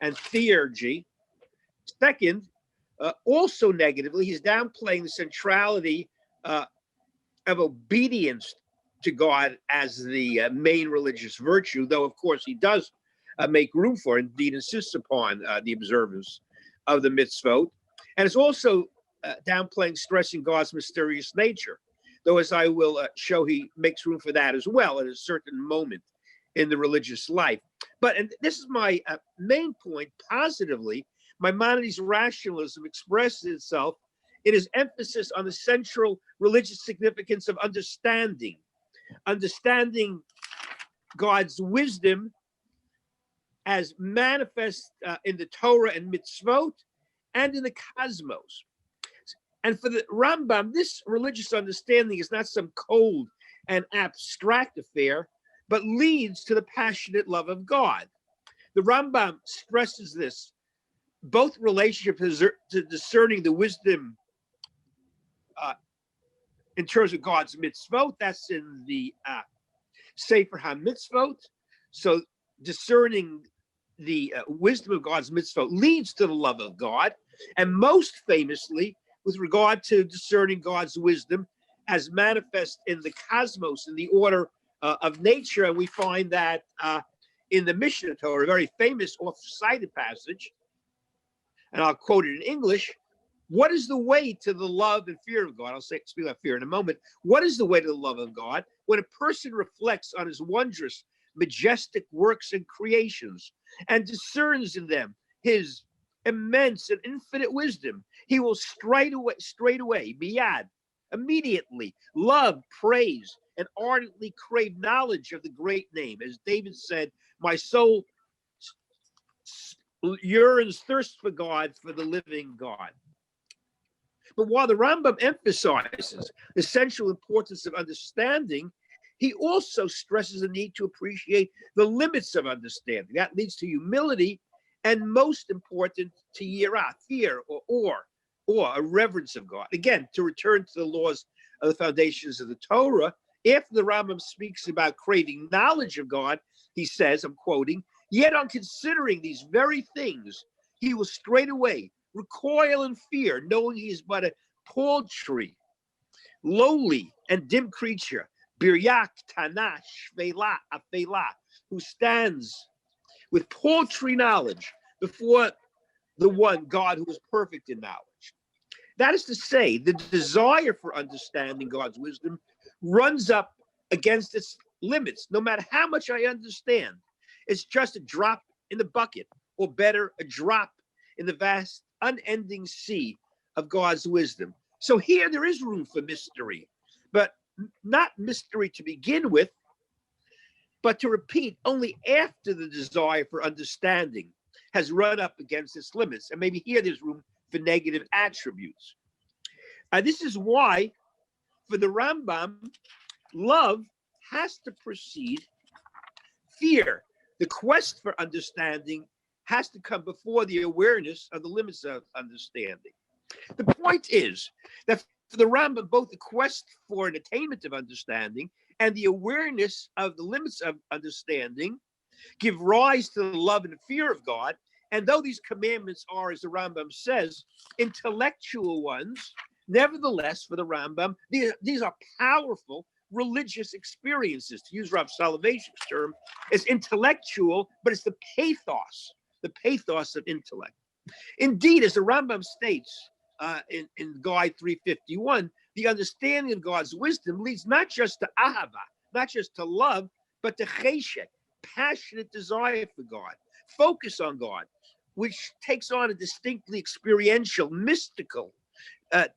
and theurgy. Second, also negatively, he's downplaying the centrality of obedience to God as the main religious virtue, though, of course, he does make room for, indeed insists upon the observance of the mitzvot. And it's also downplaying, stressing God's mysterious nature, though, as I will show, he makes room for that as well at a certain moment in the religious life. But, and this is my main point, positively, Maimonides' rationalism expresses itself in his emphasis on the central religious significance of understanding God's wisdom as manifest in the Torah and mitzvot and in the cosmos. And for the Rambam, this religious understanding is not some cold and abstract affair, but leads to the passionate love of God. The Rambam stresses this, both relationship to discerning the wisdom in terms of God's mitzvot, that's in the Sefer HaMitzvot. So discerning the wisdom of God's mitzvot leads to the love of God, and most famously with regard to discerning God's wisdom as manifest in the cosmos, in the order of nature. And we find that in the Mishnah Torah, a very famous oft-cited passage, and I'll quote it in English: what is the way to the love and fear of God? I'll speak about fear in a moment. What is the way to the love of God? When a person reflects on his wondrous, majestic works and creations and discerns in them his immense and infinite wisdom, he will straight away, miyad, immediately love, praise, and ardently crave knowledge of the great name. As David said, my soul yearns, thirsts for God, for the living God. But while the Rambam emphasizes the central importance of understanding, he also stresses the need to appreciate the limits of understanding. That leads to humility, and most important, to yirah, fear, or a reverence of God. Again, to return to the laws of the foundations of the Torah, after the Rambam speaks about craving knowledge of God, he says, I'm quoting, yet on considering these very things, he will straightway recoil in fear, knowing he is but a paltry, lowly, and dim creature, biryak, tanash, shvela, afela, who stands with paltry knowledge before the one God who is perfect in knowledge. That is to say, the desire for understanding God's wisdom runs up against its limits. No matter how much I understand, it's just a drop in the bucket, or better, a drop in the vast, unending sea of God's wisdom. So here there is room for mystery, but not mystery to begin with. but to repeat only after the desire for understanding has run up against its limits. And maybe here there's room for negative attributes. This is why, for the Rambam, love has to precede fear. The quest for understanding has to come before the awareness of the limits of understanding. The point is that for the Rambam, both the quest for an attainment of understanding and the awareness of the limits of understanding give rise to the love and fear of God. And though these commandments are, as the Rambam says, intellectual ones, nevertheless, for the Rambam, these are powerful religious experiences. To use Rav Soloveitchik's term, it's intellectual, but it's the pathos of intellect. Indeed, as the Rambam states in Guide 351, the understanding of God's wisdom leads not just to ahava, not just to love, but to cheshek, passionate desire for God, focus on God, which takes on a distinctly experiential, mystical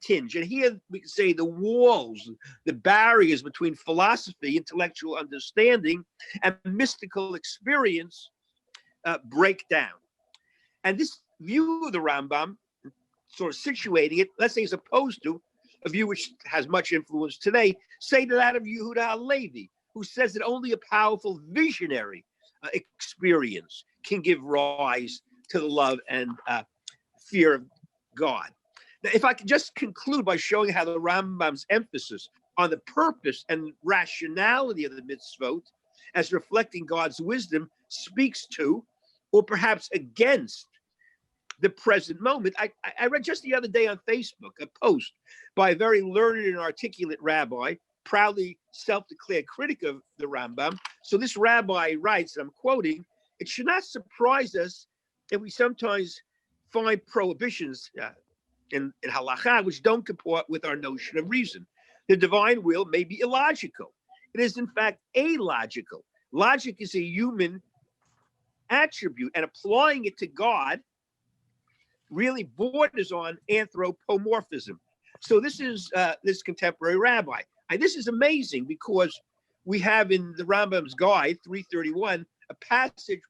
tinge. And here we can say the walls, the barriers between philosophy, intellectual understanding, and mystical experience break down. And this view of the Rambam, sort of situating it, let's say, as opposed to a view which has much influence today, say to that of Yehuda HaLevi, who says that only a powerful visionary experience can give rise to the love and fear of God. Now, if I could just conclude by showing how the Rambam's emphasis on the purpose and rationality of the mitzvot as reflecting God's wisdom speaks to, or perhaps against, the present moment. I read just the other day on Facebook a post by a very learned and articulate rabbi, proudly self-declared critic of the Rambam. So this rabbi writes, and I'm quoting, "It should not surprise us if we sometimes find prohibitions in halakha which don't comport with our notion of reason. The divine will may be illogical. It is in fact illogical. Logic is a human attribute, and applying it to God really borders on anthropomorphism." So this is this contemporary rabbi. And this is amazing because we have in the Rambam's Guide 331 a passage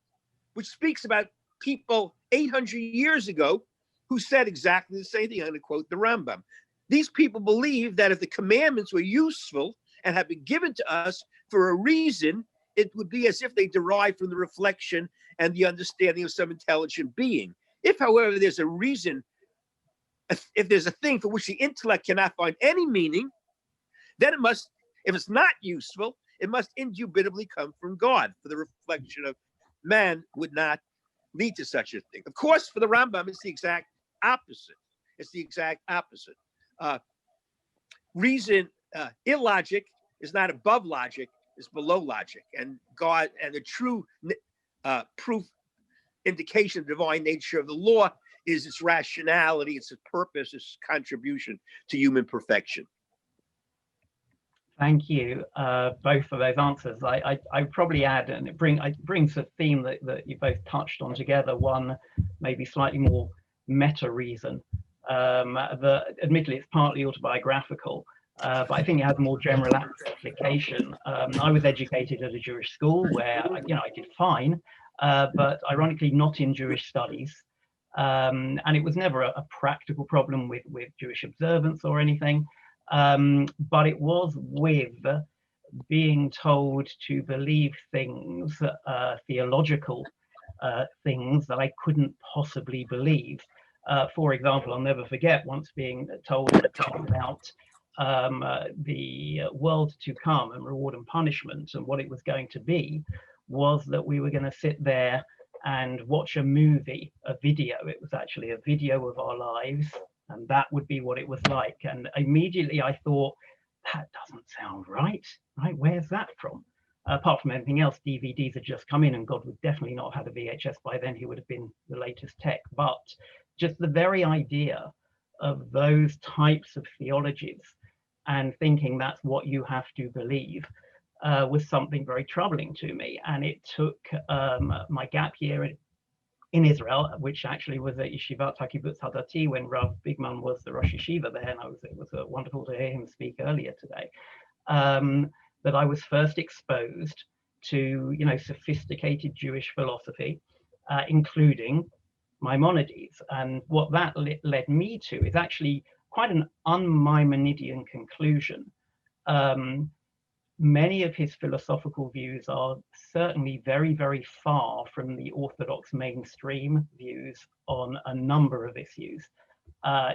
which speaks about people 800 years ago who said exactly the same thing. I'm going to quote the Rambam. These people believe that if the commandments were useful and had been given to us for a reason, it would be as if they derived from the reflection and the understanding of some intelligent being. If, however, there's a reason, if there's a thing for which the intellect cannot find any meaning, then it must, if it's not useful, it must indubitably come from God, for the reflection of man would not lead to such a thing. Of course, for the Rambam, it's the exact opposite. It's the exact opposite. Reason, illogic is not above logic, it's below logic. And God, and the true proof, indication of divine nature of the law is its rationality, its purpose, its contribution to human perfection. Thank you, both for those answers. I probably add, and it brings a theme that you both touched on together, one maybe slightly more meta reason. Admittedly, it's partly autobiographical, but I think it has a more general application. I was educated at a Jewish school where, I did fine, but ironically not in Jewish studies. And it was never a practical problem with Jewish observance or anything. But it was with being told to believe things, theological things that I couldn't possibly believe. For example, I'll never forget once being told about the world to come and reward and punishment, and what it was going to be was that we were going to sit there and watch a movie, a video. It was actually a video of our lives, and that would be what it was like. And immediately I thought, that doesn't sound right, right? Where's that from? Apart from anything else, DVDs had just come in, and God would definitely not have had a VHS by then. He would have been the latest tech. But just the very idea of those types of theologies and thinking that's what you have to believe was something very troubling to me. And it took my gap year in Israel, which actually was at Yeshivat HaKibbutz Hadati when Rav Bigman was the Rosh Yeshiva there, and it was wonderful to hear him speak earlier today, that I was first exposed to, sophisticated Jewish philosophy, including Maimonides. And what that led me to is actually quite an un-Maimonidean conclusion. Many of his philosophical views are certainly very, very far from the Orthodox mainstream views on a number of issues.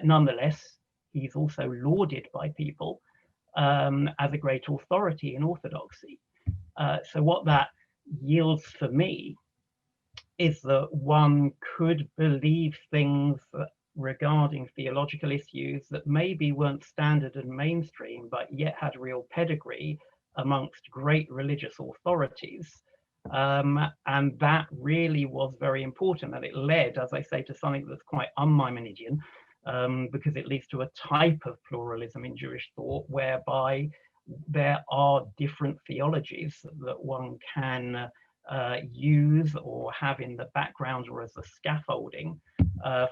Nonetheless, he's also lauded by people as a great authority in Orthodoxy. So what that yields for me is that one could believe things regarding theological issues that maybe weren't standard and mainstream, but yet had real pedigree amongst great religious authorities. And that really was very important. And it led, as I say, to something that's quite un-Maimonidean, because it leads to a type of pluralism in Jewish thought whereby there are different theologies that one can use or have in the background or as a scaffolding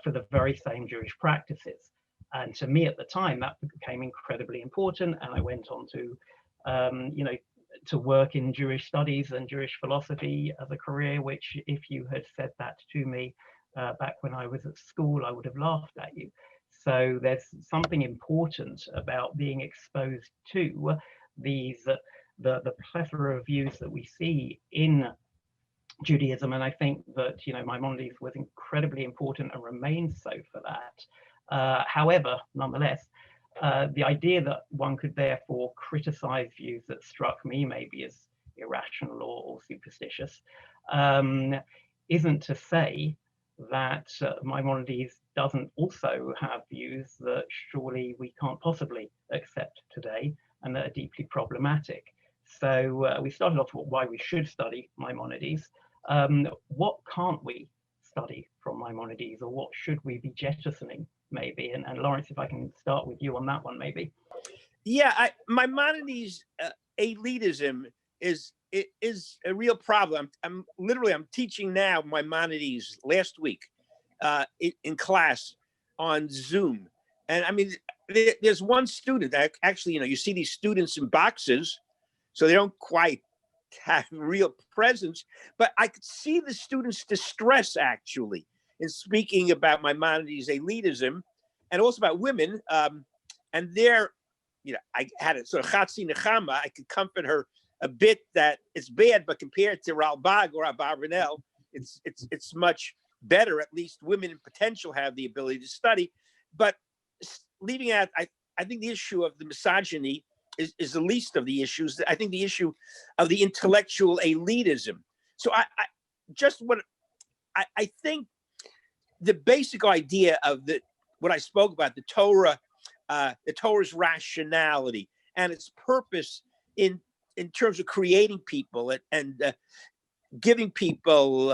for the very same Jewish practices. And to me at the time, that became incredibly important. And I went on to, to work in Jewish studies and Jewish philosophy as a career, which if you had said that to me back when I was at school, I would have laughed at you. So there's something important about being exposed to these, the plethora of views that we see in Judaism. And I think that, Maimonides was incredibly important and remains so for that. However, nonetheless, the idea that one could therefore criticize views that struck me maybe as irrational or superstitious isn't to say that Maimonides doesn't also have views that surely we can't possibly accept today and that are deeply problematic. So we started off with why we should study Maimonides. What can't we study from Maimonides, or what should we be jettisoning maybe? And Lawrence, if I can start with you on that one, maybe. Yeah, Maimonides' elitism is a real problem. I'm teaching now Maimonides last week in class on Zoom. And I mean, there's one student that actually, you see these students in boxes, so they don't quite have real presence, but I could see the students' distress actually in speaking about Maimonides' elitism and also about women. And there, I had a sort of chatzi nechama. I could comfort her a bit that it's bad, but compared to Ralbag or Abarbanel, it's much better. At least women in potential have the ability to study. But leaving out, I think the issue of the misogyny is the least of the issues. I think the issue of the intellectual elitism. So I think the basic idea of what I spoke about, the Torah's rationality and its purpose in terms of creating people and giving people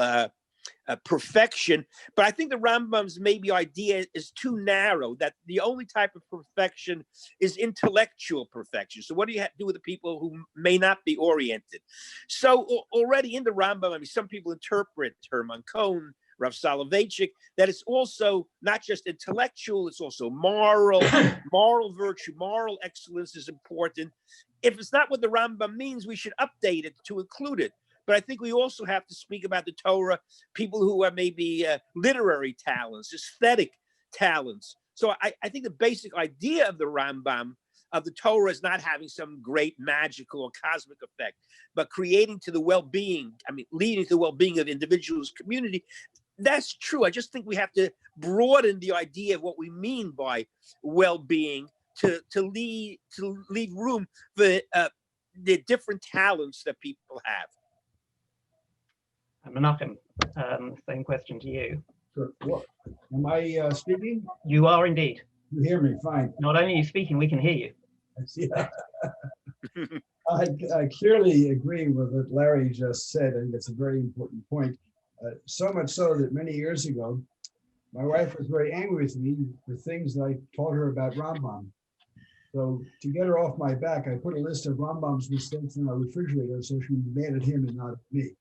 perfection. But I think the Rambam's maybe idea is too narrow, that the only type of perfection is intellectual perfection. So what do you have to do with the people who may not be oriented? So already in the Rambam, I mean, some people interpret Herman Cohn, Rav Soloveitchik, that it's also not just intellectual, it's also moral, moral virtue, moral excellence is important. If it's not what the Rambam means, we should update it to include it. But I think we also have to speak about the Torah, people who are maybe literary talents, aesthetic talents. So I think the basic idea of the Rambam, of the Torah, is not having some great magical or cosmic effect, but creating to the well-being, leading to the well-being of individuals, community. That's true. I just think we have to broaden the idea of what we mean by well-being to leave room for the different talents that people have. Menachem, same question to you. Sure. Well, am I speaking? You are indeed. You hear me? Fine. Not only are you speaking, we can hear you. Yeah. I clearly agree with what Larry just said. I think it's a very important point. So much so that many years ago, my wife was very angry with me for things that I taught her about Rambam. So to get her off my back, I put a list of Rambam's mistakes in our refrigerator so she was mad at him and not at me.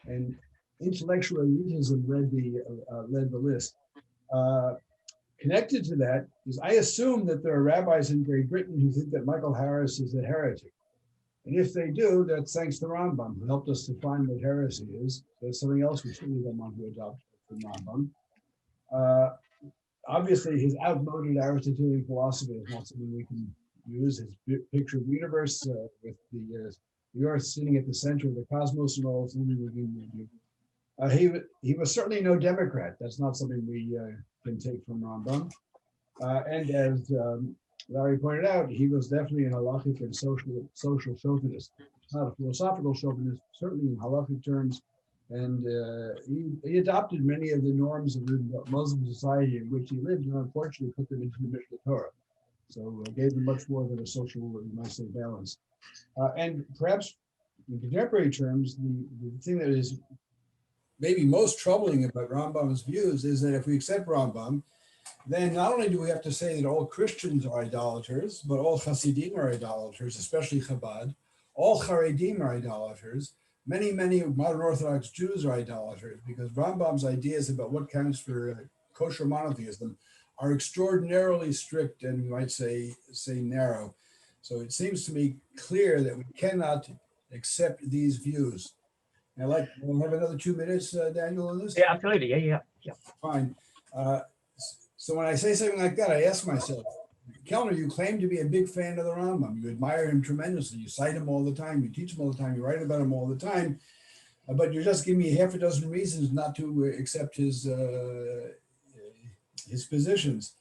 And intellectual elitism led the list. Connected to that is I assume that there are rabbis in Great Britain who think that Michael Harris is a heretic. And if they do, that's thanks to Rambam, who helped us define what heresy is. That's something else we certainly don't want to adopt from Rambam. Obviously, his outmoded Aristotelian philosophy is not something we can use. His picture of the universe with the Earth sitting at the center of the cosmos and all, something we can do. He was certainly no Democrat. That's not something we can take from Rambam. And as Larry pointed out, he was definitely an halachic and social chauvinist. Not a philosophical chauvinist, certainly in halachic terms. And he adopted many of the norms of the Muslim society in which he lived, and unfortunately put them into the Mishnah Torah. So gave them much more than a social, you might say, balance. And perhaps in contemporary terms, the thing that is maybe most troubling about Rambam's views is that if we accept Rambam, then not only do we have to say that all Christians are idolaters, but all Hasidim are idolaters, especially Chabad. All Haredim are idolaters. Many modern Orthodox Jews are idolaters, because Rambam's ideas about what counts for kosher monotheism are extraordinarily strict and we might say narrow. So it seems to me clear that we cannot accept these views. I'd like, we'll have another 2 minutes, Daniel, on this? Yeah, absolutely. Yeah. Fine. So when I say something like that, I ask myself, Kellner, you claim to be a big fan of the Rambam. You admire him tremendously. You cite him all the time. You teach him all the time. You write about him all the time. But you're just giving me half a dozen reasons not to accept his positions.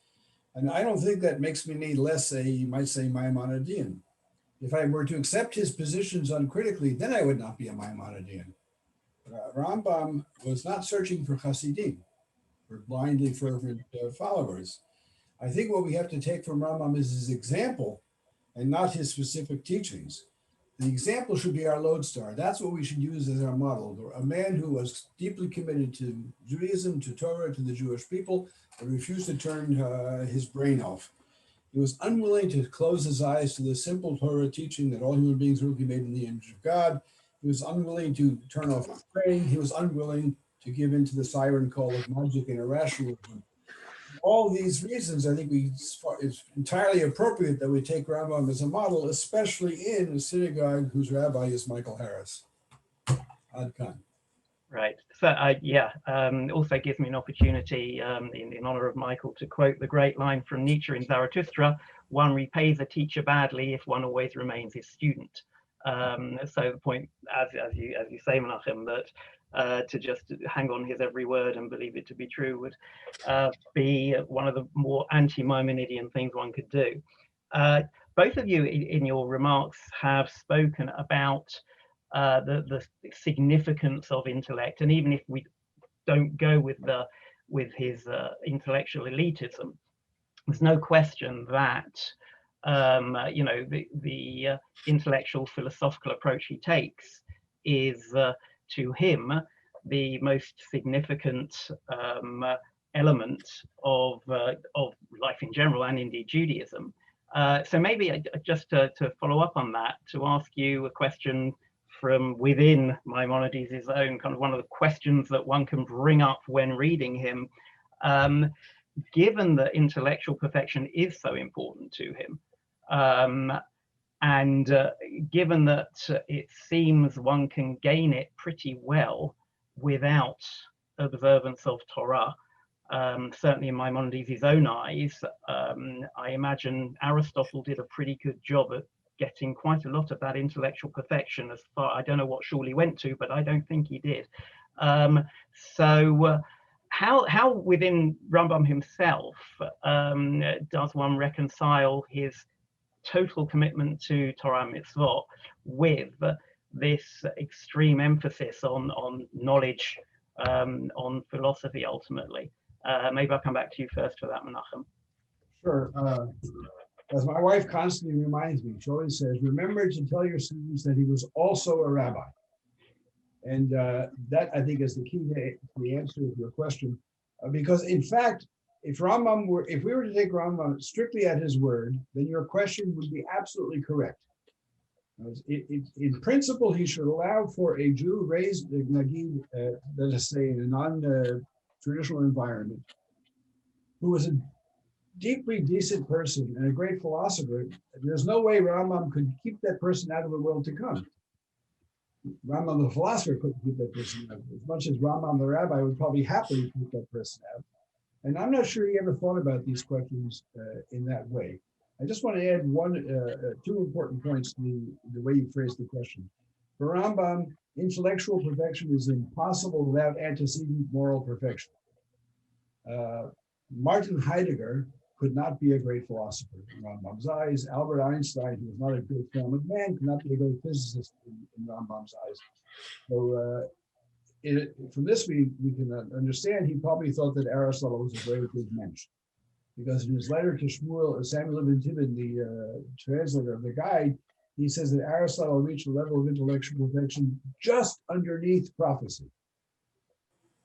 And I don't think that makes me any less you might say, Maimonidean. If I were to accept his positions uncritically, then I would not be a Maimonidean. Rambam was not searching for Hasidim, for blindly fervent followers. I think what we have to take from Rambam is his example and not his specific teachings. The example should be our lodestar. That's what we should use as our model. A man who was deeply committed to Judaism, to Torah, to the Jewish people, but refused to turn his brain off. He was unwilling to close his eyes to the simple Torah teaching that all human beings are really made in the image of God. He was unwilling to turn off his brain. He was unwilling to give in to the siren call of magic and irrationalism. All these reasons, I think it's entirely appropriate that we take Rambam as a model, especially in a synagogue whose rabbi is Michael Harris. Ad Khan. Right. So, also gives me an opportunity in honor of Michael to quote the great line from Nietzsche in Zarathustra: "One repays a teacher badly if one always remains his student." So the point, as you say, Menachem, that to just hang on his every word and believe it to be true would be one of the more anti-Maimonidean things one could do. Both of you in your remarks have spoken about the significance of intellect, and even if we don't go with his intellectual elitism, there's no question that the intellectual philosophical approach he takes is to him the most significant element of life in general, and indeed Judaism. So maybe just to follow up on that, to ask you a question from within Maimonides' own, kind of one of the questions that one can bring up when reading him. Given that intellectual perfection is so important to him, and given that it seems one can gain it pretty well without observance of Torah, certainly in Maimonides' own eyes, I imagine Aristotle did a pretty good job at getting quite a lot of that intellectual perfection. As far, I don't know what shul he went to, but I don't think he did. How within Rambam himself does one reconcile his total commitment to Torah mitzvot with this extreme emphasis on knowledge, on philosophy ultimately? Maybe I'll come back to you first for that, Menachem. Sure. As my wife constantly reminds me, she always says, remember to tell your students that he was also a rabbi. And that, I think, is the key to the answer to your question. Because in fact, if we were to take Rambam strictly at his word, then your question would be absolutely correct. In principle, he should allow for a Jew raised, let us say, in a non-traditional environment, who was deeply decent person and a great philosopher, there's no way Rambam could keep that person out of the world to come. Rambam the philosopher couldn't keep that person out. As much as Rambam the rabbi would probably happily keep that person out. And I'm not sure he ever thought about these questions in that way. I just want to add two important points to the way you phrased the question. For Rambam, intellectual perfection is impossible without antecedent moral perfection. Martin Heidegger could not be a great philosopher in Rambam's eyes. Albert Einstein, who was not a great family man, could not be a great physicist in Rambam's eyes. So from this, we can understand he probably thought that Aristotle was a very good mensch. Because in his letter to Shmuel, Samuel ibn Tibbon, the translator of the guide, he says that Aristotle reached a level of intellectual perfection just underneath prophecy.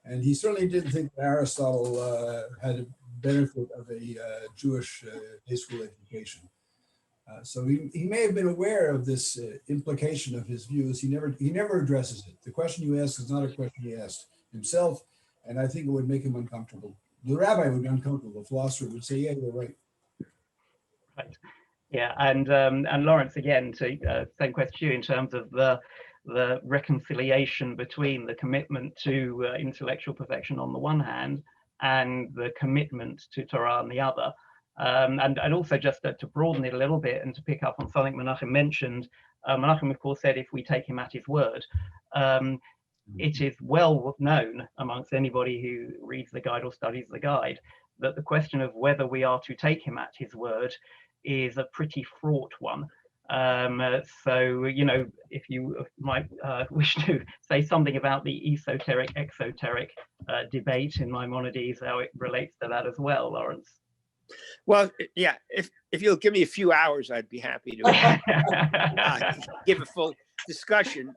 And he certainly didn't think that Aristotle had a benefit of a Jewish high school education. So he may have been aware of this implication of his views. He never addresses it. The question you ask is not a question he asked himself, and I think it would make him uncomfortable. The rabbi would be uncomfortable. The philosopher would say, "Yeah, you're right." Right. Yeah, and Lawrence, again, to same question to you in terms of the reconciliation between the commitment to intellectual perfection on the one hand and the commitment to Torah on the other. And also just to broaden it a little bit and to pick up on something Menachem mentioned, Menachem, of course, said if we take him at his word, it is well known amongst anybody who reads the guide or studies the guide that the question of whether we are to take him at his word is a pretty fraught one. So, you know, if you might wish to say something about the esoteric-exoteric debate in Maimonides, how it relates to that as well, Lawrence. Well, yeah, if you'll give me a few hours, I'd be happy to give a full discussion.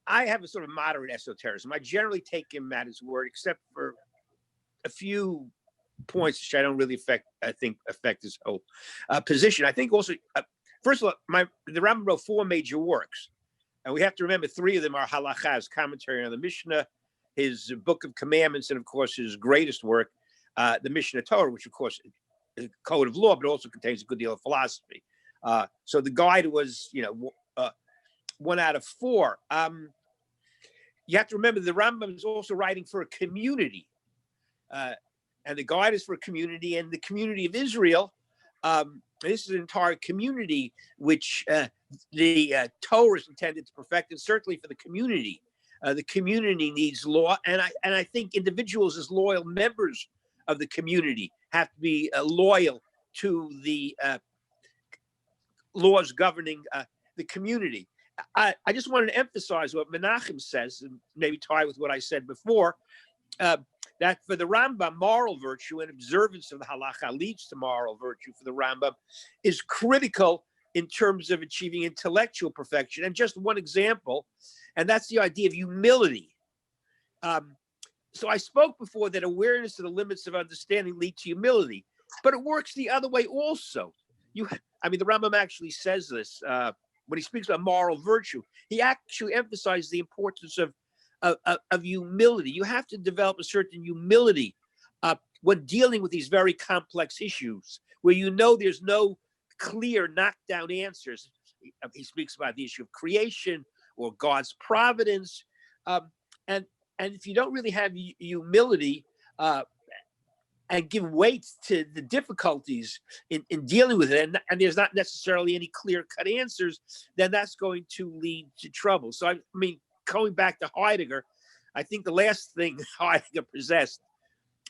I have a sort of moderate esotericism. I generally take him at his word, except for a few points which I don't really affect his whole position. I think also, first of all, the Rambam wrote 4 major works, and we have to remember 3 of them are halachas, commentary on the Mishnah, his Book of Commandments, and of course his greatest work, the Mishnah Torah, which of course is a code of law, but also contains a good deal of philosophy. So the guide was, 1 out of 4. You have to remember the Rambam is also writing for a community, and the guide is for a community, and the community of Israel. This is an entire community which the Torah is intended to perfect, and certainly for the community. The community needs law, and I think individuals as loyal members of the community have to be loyal to the laws governing the community. I just wanted to emphasize what Menachem says, and maybe tie with what I said before, that for the Rambam, moral virtue and observance of the halacha leads to moral virtue for the Rambam is critical in terms of achieving intellectual perfection. And just one example, and that's the idea of humility. So I spoke before that awareness of the limits of understanding lead to humility, but it works the other way also. The Rambam actually says this when he speaks about moral virtue. He actually emphasizes the importance of humility. You have to develop a certain humility when dealing with these very complex issues, where there's no clear knockdown answers. He speaks about the issue of creation or God's providence, and if you don't really have humility and give weight to the difficulties in dealing with it, and there's not necessarily any clear-cut answers, then that's going to lead to trouble. So going back to Heidegger, I think the last thing Heidegger possessed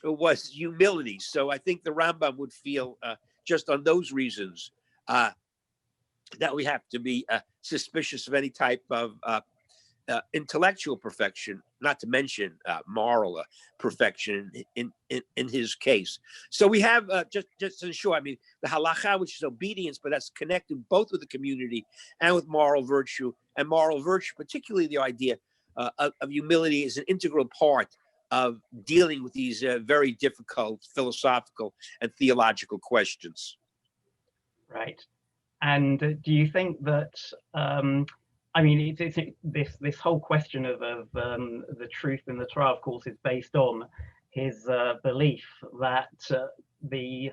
was humility. So I think the Rambam would feel, just on those reasons, that we have to be suspicious of any type of intellectual perfection, not to mention moral perfection in his case. So we have, just to ensure, the halacha, which is obedience, but that's connected both with the community and with moral virtue. And moral virtue, particularly the idea of humility, is an integral part of dealing with these very difficult philosophical and theological questions. Right. And do you think that, it's this whole question of the truth in the Torah, of course, is based on his belief that the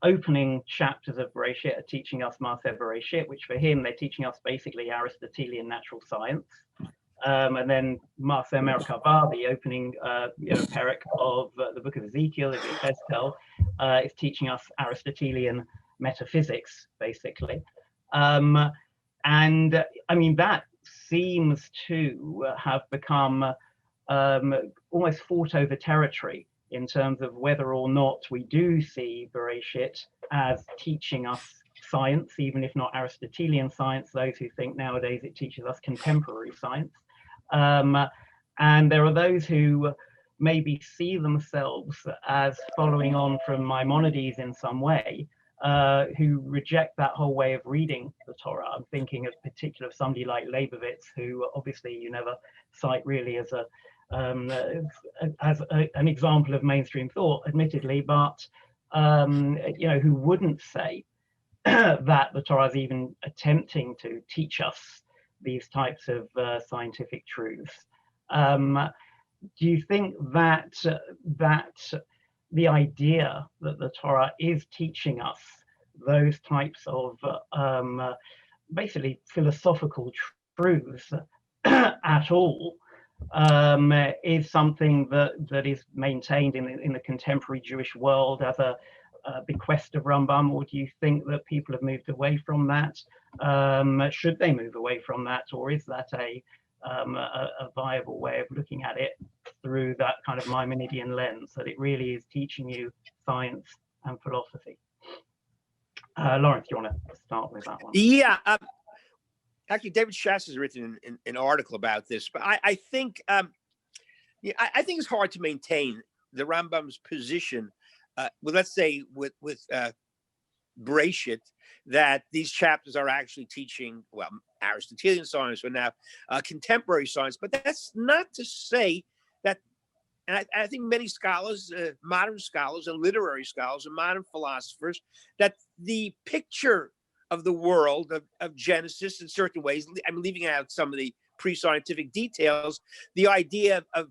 opening chapters of Bereshit are teaching us Maaseh Bereshit, which for him, they're teaching us basically Aristotelian natural science. And then Maaseh Merkavah, the opening perek of the book of Ezekiel, of Yechezkel, is teaching us Aristotelian metaphysics, basically. And I mean, that seems to have become almost fought over territory in terms of whether or not we do see Bereshit as teaching us science, even if not Aristotelian science, those who think nowadays it teaches us contemporary science. And there are those who maybe see themselves as following on from Maimonides in some way, who reject that whole way of reading the Torah. I'm thinking of particular of somebody like Leibovitz, who obviously you never cite really as an example of mainstream thought, admittedly, but who wouldn't say that the Torah is even attempting to teach us these types of scientific truths. Do you think that the idea that the Torah is teaching us those types of basically philosophical truths at all is something that is maintained in the contemporary Jewish world as a bequest of Rambam, or do you think that people have moved away from that? Should they move away from that, or is that a viable way of looking at it through that kind of Maimonidean lens, that it really is teaching you science and philosophy? Lawrence, do you want to start with that one? Yeah, actually, David Schatz has written an article about this, but I think I think it's hard to maintain the Rambam's position. Well, let's say with Bereshit, that these chapters are actually teaching, well, Aristotelian science or now contemporary science, but that's not to say that, and I think many scholars, modern scholars and literary scholars and modern philosophers, that the picture of the world of Genesis in certain ways, I'm leaving out some of the pre-scientific details, the idea of,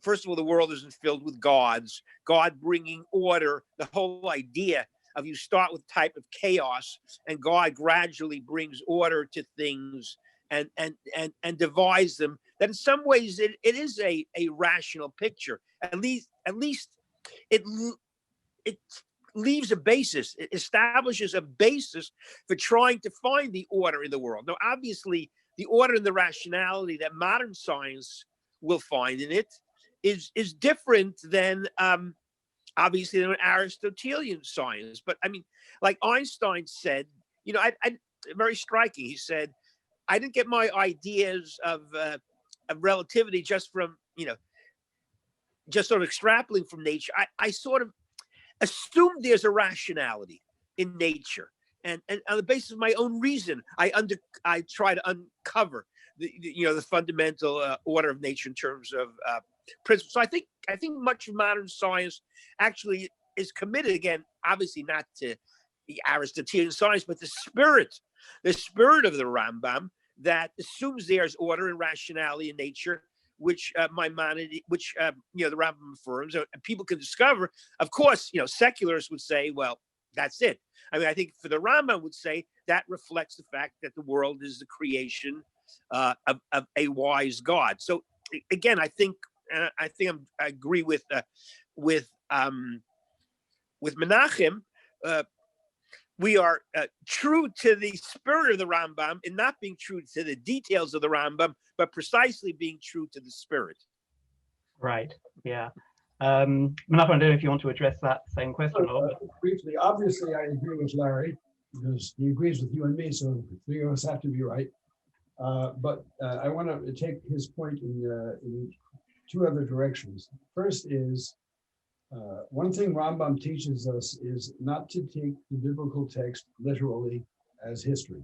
first of all, the world isn't filled with gods, God bringing order, the whole idea of you start with type of chaos and God gradually brings order to things and divides them, that in some ways it is a rational picture. At least it leaves a basis, it establishes a basis for trying to find the order in the world. Now, obviously, the order and the rationality that modern science will find in it is different than obviously than Aristotelian science. But I mean, like Einstein said, I very striking. He said, I didn't get my ideas of relativity just from, just sort of extrapolating from nature. I sort of assumed there's a rationality in nature. And on the basis of my own reason, I try to uncover the fundamental order of nature in terms of principles. So I think much of modern science actually is committed, again, obviously not to the Aristotelian science, but the spirit of the Rambam that assumes there's order and rationality in nature, which the Rambam affirms, and people can discover. Of course, secularists would say, well, that's it. I mean, I think for the Rambam would say that reflects the fact that the world is the creation of a wise God. So again, I agree with Menachem. We are true to the spirit of the Rambam and not being true to the details of the Rambam, but precisely being true to the spirit. Right. Yeah. Menachem, I don't know if you want to address that same question. Briefly, obviously, I agree with Larry because he agrees with you and me, so the three of us have to be right. But I want to take his point in two other directions. First is, one thing Rambam teaches us is not to take the biblical text literally as history.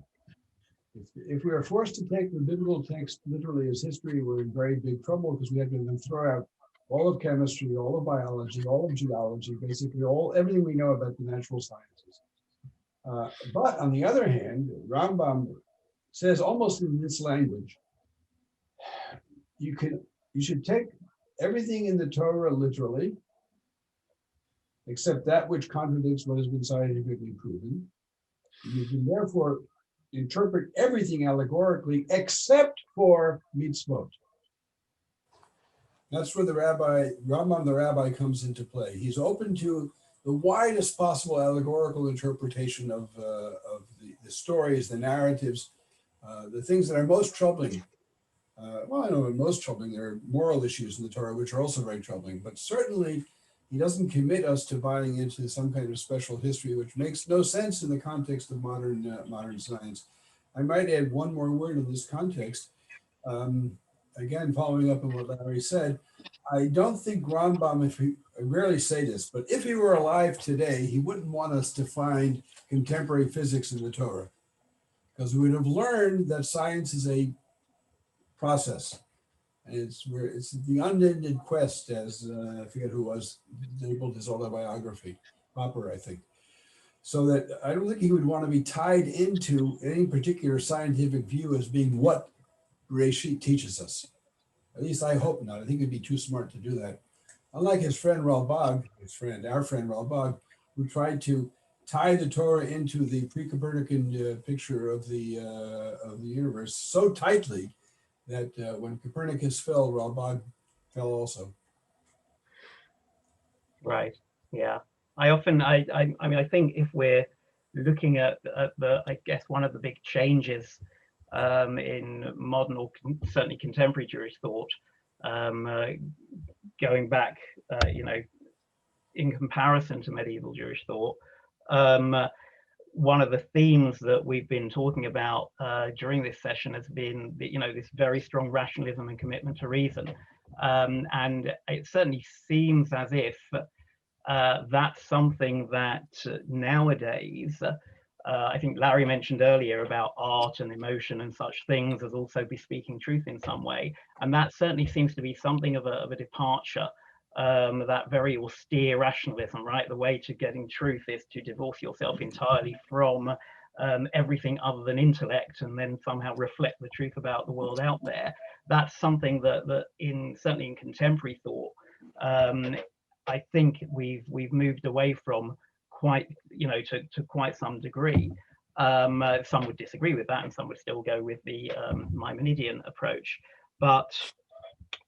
If we are forced to take the biblical text literally as history, we're in very big trouble because we have to then throw out all of chemistry, all of biology, all of geology, basically everything we know about the natural sciences. But on the other hand, Rambam says almost in this language, you should take everything in the Torah literally, except that which contradicts what has been scientifically proven. You can therefore interpret everything allegorically except for mitzvot. That's where the Rambam the rabbi comes into play. He's open to the widest possible allegorical interpretation of the stories, the narratives, the things that are most troubling. Well, I know most troubling, there are moral issues in the Torah, which are also very troubling, but certainly he doesn't commit us to buying into some kind of special history, which makes no sense in the context of modern science. I might add one more word in this context. Again, following up on what Larry said, I don't think Rambam, I rarely say this, but if he were alive today, he wouldn't want us to find contemporary physics in the Torah, because we would have learned that science is a process. And it's the unended quest, as I forget who was labeled his autobiography, Popper, I think. So that I don't think he would want to be tied into any particular scientific view as being what Bereshit teaches us. At least I hope not. I think he'd be too smart to do that. Unlike his friend Ralbag, our friend Ralbag, who tried to tie the Torah into the pre-Copernican picture of the universe so tightly that when Copernicus fell, Ralbag fell also. Right. Yeah. I mean, I think if we're looking at I guess one of the big changes in modern or certainly contemporary Jewish thought, going back, in comparison to medieval Jewish thought, one of the themes that we've been talking about during this session has been, this very strong rationalism and commitment to reason. And it certainly seems as if that's something that nowadays, I think Larry mentioned earlier about art and emotion and such things as also bespeaking truth in some way. And that certainly seems to be something of a departure, that very austere rationalism, right? The way to getting truth is to divorce yourself entirely from everything other than intellect and then somehow reflect the truth about the world out there. That's something that certainly in contemporary thought, I think we've moved away from quite, to quite some degree. Some would disagree with that and some would still go with the Maimonidean approach. But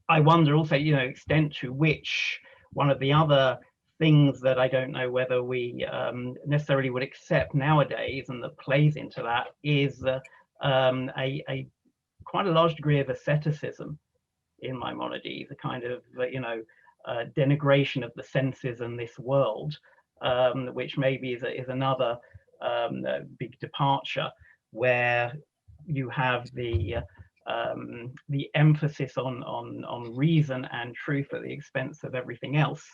I wonder also, extent to which one of the other things that I don't know whether we necessarily would accept nowadays and that plays into that is a quite a large degree of asceticism in Maimonides, a kind of, denigration of the senses and this world, which maybe is another big departure, where you have the emphasis on reason and truth at the expense of everything else,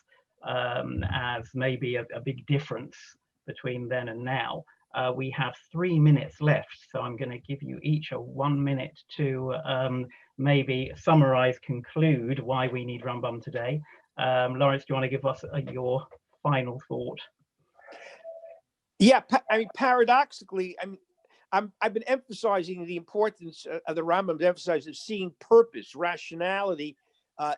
as maybe a big difference between then and now. We have 3 minutes left, so I'm going to give you each a 1 minute to maybe summarize, conclude why we need Rambam today. Lawrence, do you want to give us your final thought? Yeah, I mean, paradoxically, I've been emphasizing the importance of the Rambam, emphasizing seeing purpose, rationality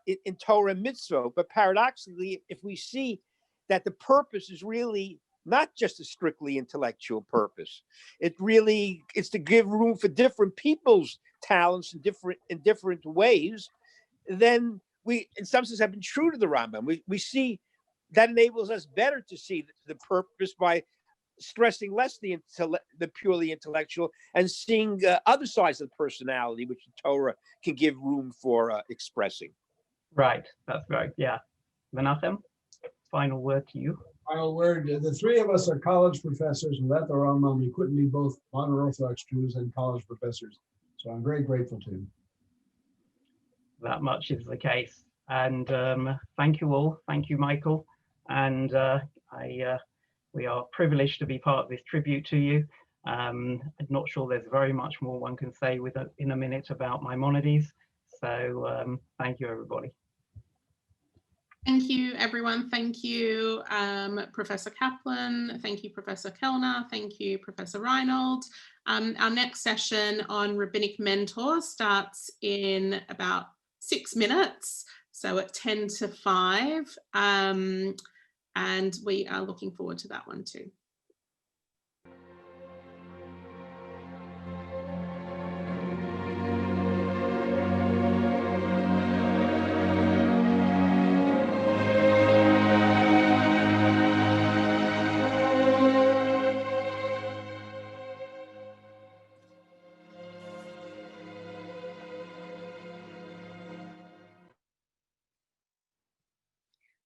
in Torah and mitzvah. But paradoxically, if we see that the purpose is really not just a strictly intellectual purpose, it's to give room for different people's talents in different ways, then we, in some sense, have been true to the Rambam. We see that enables us better to see the purpose by stressing less the purely intellectual and seeing other sides of the personality, which the Torah can give room for expressing. Right, that's right, yeah. Menachem, final word to you. Final word, the three of us are college professors. Without the Rambam, we couldn't be both modern Orthodox Jews and college professors. So I'm very grateful to him. That much is the case. And thank you all. Thank you, Michael. And we are privileged to be part of this tribute to you. I'm not sure there's very much more one can say in a minute about Maimonides. So thank you, everybody. Thank you, everyone. Thank you, Professor Kaplan. Thank you, Professor Kellner. Thank you, Professor Reinhold. Our next session on rabbinic mentors starts in about 6 minutes, so at 10 to 5. and we are looking forward to that one too.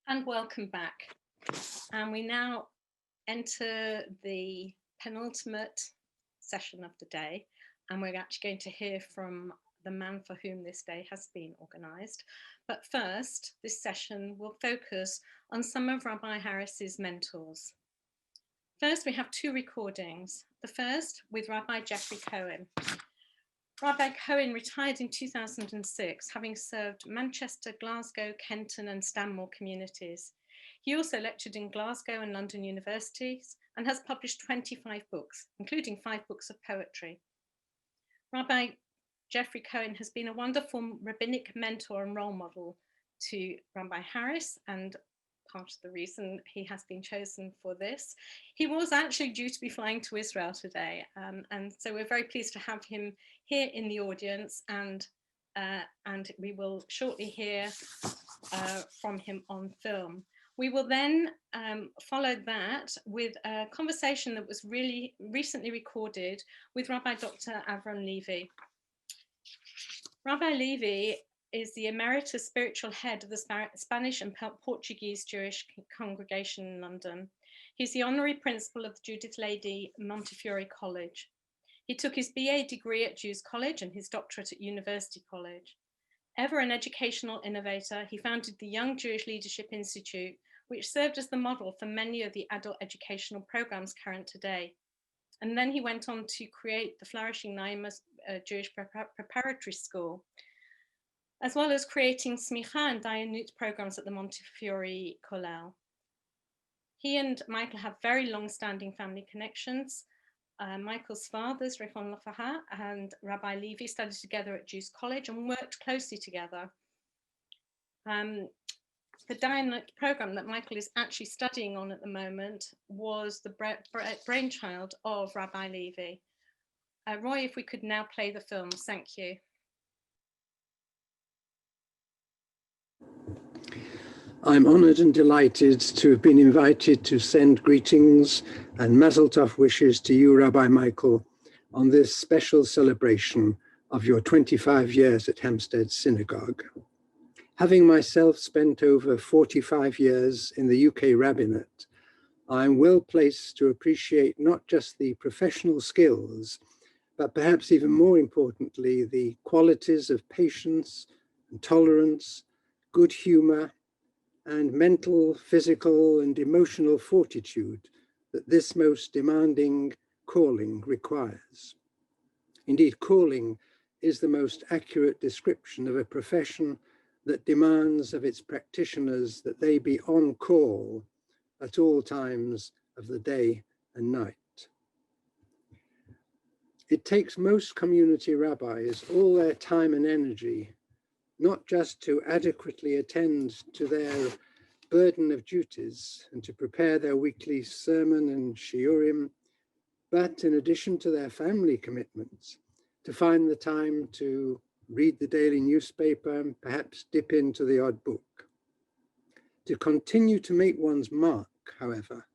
And welcome back. And we now enter the penultimate session of the day. And we're actually going to hear from the man for whom this day has been organised. But first, this session will focus on some of Rabbi Harris's mentors. First, we have two recordings. The first with Rabbi Jeffrey Cohen. Rabbi Cohen retired in 2006, having served Manchester, Glasgow, Kenton and Stanmore communities. He also lectured in Glasgow and London universities and has published 25 books, including 5 books of poetry. Rabbi Jeffrey Cohen has been a wonderful rabbinic mentor and role model to Rabbi Harris, and part of the reason he has been chosen for this. He was actually due to be flying to Israel today, and so we're very pleased to have him here in the audience, and we will shortly hear from him on film. We will then follow that with a conversation that was really recently recorded with Rabbi Dr. Avram Levy. Rabbi Levy is the emeritus spiritual head of the Spanish and Portuguese Jewish congregation in London. He's the honorary principal of the Judith Lady Montefiore College. He took his BA degree at Jews College and his doctorate at University College. Ever an educational innovator, he founded the Young Jewish Leadership Institute, which served as the model for many of the adult educational programs current today. And then he went on to create the flourishing Naima Jewish Preparatory School, as well as creating Smicha and Dayanut programs at the Montefiore Kollel. He and Michael have very long-standing family connections. Michael's fathers, Rifon Lafaha and Rabbi Levy, studied together at Jews College and worked closely together. The Dayanut program that Michael is actually studying on at the moment was the brainchild of Rabbi Levy. Roy, if we could now play the films, thank you. I'm honoured and delighted to have been invited to send greetings and Mazel Tov wishes to you, Rabbi Michael, on this special celebration of your 25 years at Hampstead Synagogue. Having myself spent over 45 years in the UK rabbinate, I'm well placed to appreciate not just the professional skills, but perhaps even more importantly, the qualities of patience and tolerance, good humour, and mental, physical, and emotional fortitude that this most demanding calling requires. Indeed, calling is the most accurate description of a profession that demands of its practitioners that they be on call at all times of the day and night. It takes most community rabbis all their time and energy not just to adequately attend to their burden of duties and to prepare their weekly sermon and shiurim, but in addition to their family commitments, to find the time to read the daily newspaper and perhaps dip into the odd book. To continue to make one's mark, however,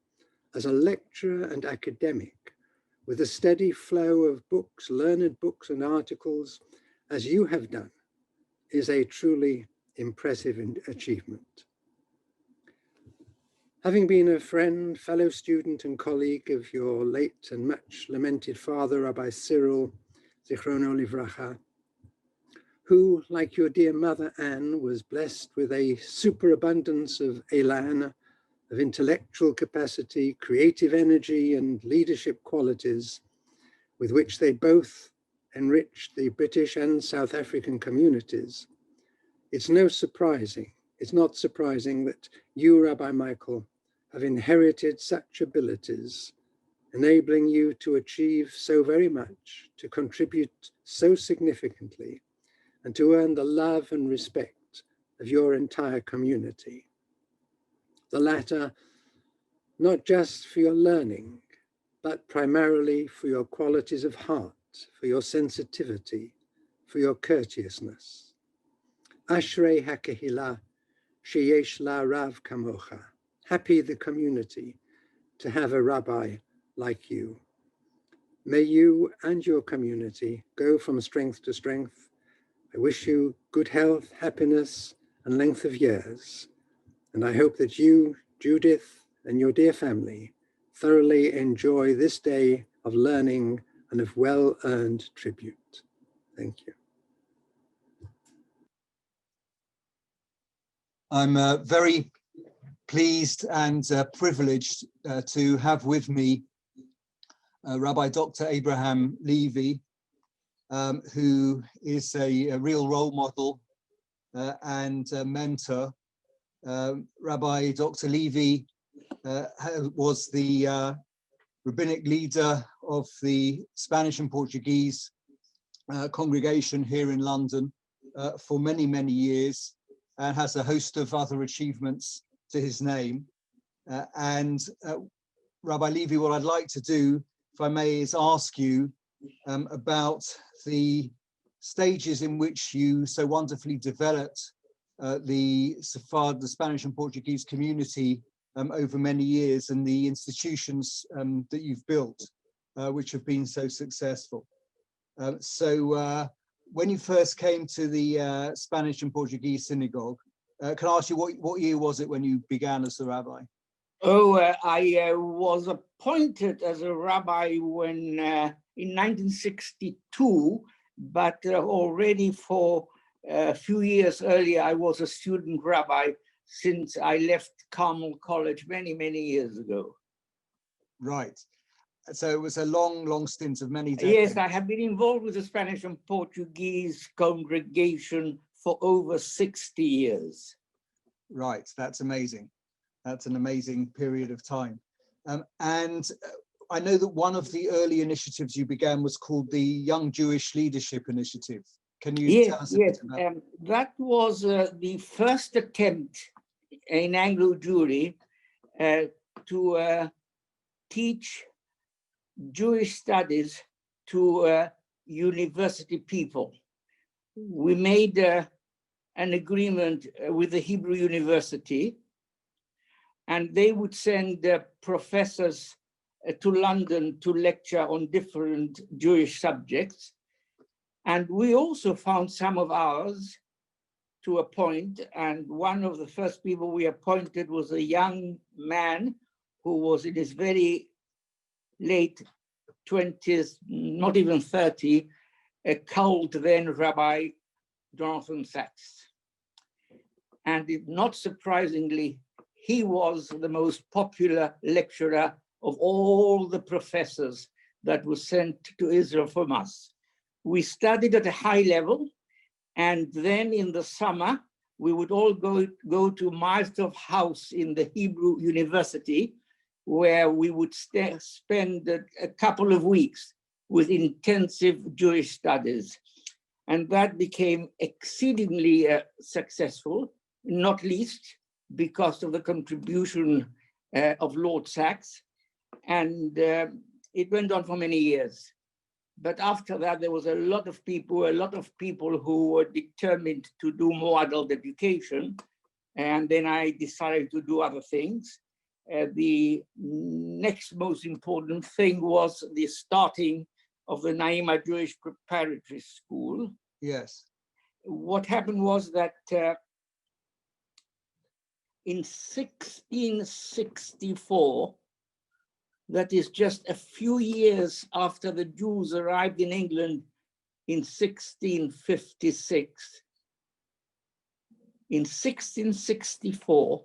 as a lecturer and academic, with a steady flow of books, learned books and articles, as you have done, is a truly impressive achievement. Having been a friend, fellow student and colleague of your late and much lamented father, Rabbi Cyril, Zichrono Livracha, who, like your dear mother Anne, was blessed with a superabundance of elan, of intellectual capacity, creative energy, and leadership qualities, with which they both enriched the British and South African communities. It's not surprising that you, Rabbi Michael, have inherited such abilities, enabling you to achieve so very much, to contribute so significantly, and to earn the love and respect of your entire community. The latter not just for your learning, but primarily for your qualities of heart, for your sensitivity, for your courteousness. Ashrei hakehila sheyesh la rav kamocha. Happy the community to have a rabbi like you. May you and your community go from strength to strength. I wish you good health, happiness, and length of years. And I hope that you, Judith, and your dear family thoroughly enjoy this day of learning and of well-earned tribute. Thank you. I'm very pleased and privileged to have with me Rabbi Dr. Abraham Levy, who is a real role model and a mentor. Rabbi Dr. Levy was the rabbinic leader of the Spanish and Portuguese congregation here in London for many, many years, and has a host of other achievements to his name. Rabbi Levy, what I'd like to do, if I may, is ask you about the stages in which you so wonderfully developed the Sephardic, the Spanish and Portuguese community over many years, and the institutions that you've built, which have been so successful. When you first came to the Spanish and Portuguese synagogue, can I ask you what year was it when you began as a rabbi? Oh, I was appointed as a rabbi when in 1962, but already for a few years earlier, I was a student rabbi since I left Carmel College many, many years ago. Right. So it was a long, long stint of many decades. Yes, I have been involved with the Spanish and Portuguese congregation for over 60 years. Right, that's amazing. That's an amazing period of time. And I know that one of the early initiatives you began was called the Young Jewish Leadership Initiative. Can you tell us a bit about that? That was the first attempt in Anglo-Jewry to teach Jewish studies to university people. We made an agreement with the Hebrew University, and they would send professors to London to lecture on different Jewish subjects. And we also found some of ours to appoint, and one of the first people we appointed was a young man who was in his very late 20s, not even 30, a cult then Rabbi Jonathan Sachs. And not surprisingly, he was the most popular lecturer of all the professors that were sent to Israel from us. We studied at a high level, and then in the summer, we would all go to Mazdov House in the Hebrew University, where we would spend a couple of weeks with intensive Jewish studies. And that became exceedingly successful, not least because of the contribution of Lord Sachs. And it went on for many years. But after that, there was a lot of people who were determined to do more adult education. And then I decided to do other things. The next most important thing was the starting of the Naima Jewish Preparatory School. Yes. What happened was that in 1664, that is just a few years after the Jews arrived in England in 1656, in 1664,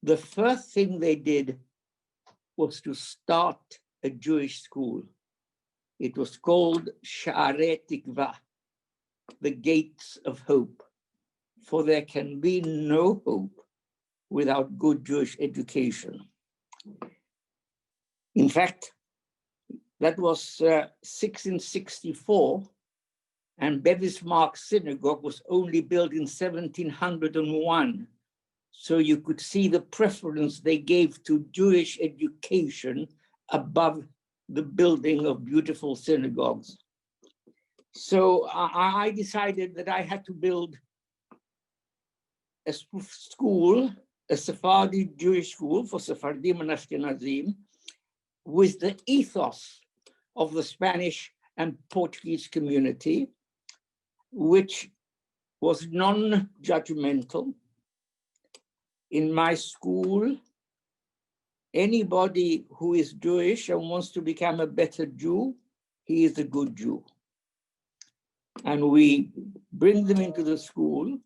the first thing they did was to start a Jewish school. It was called Sha'arei Tikva, the gates of hope, for there can be no hope without good Jewish education. In fact, that was 1664, and Bevis Mark Synagogue was only built in 1701. so you could see the preference they gave to Jewish education above the building of beautiful synagogues. So I decided that I had to build a school, a Sephardi Jewish school for Sephardim and Ashkenazim, with the ethos of the Spanish and Portuguese community, which was non-judgmental. In my school, anybody who is Jewish and wants to become a better Jew, he is a good Jew. And we bring them into the school,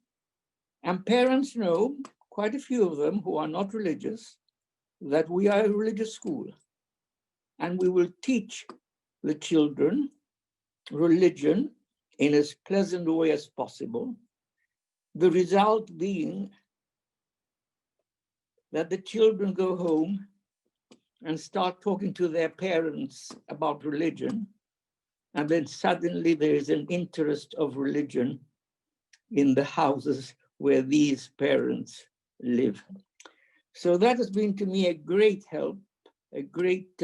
and parents know, quite a few of them who are not religious, that we are a religious school. And we will teach the children religion in as pleasant a way as possible. The result being that the children go home and start talking to their parents about religion, and then suddenly there is an interest of religion in the houses where these parents live. So that has been to me a great help, a great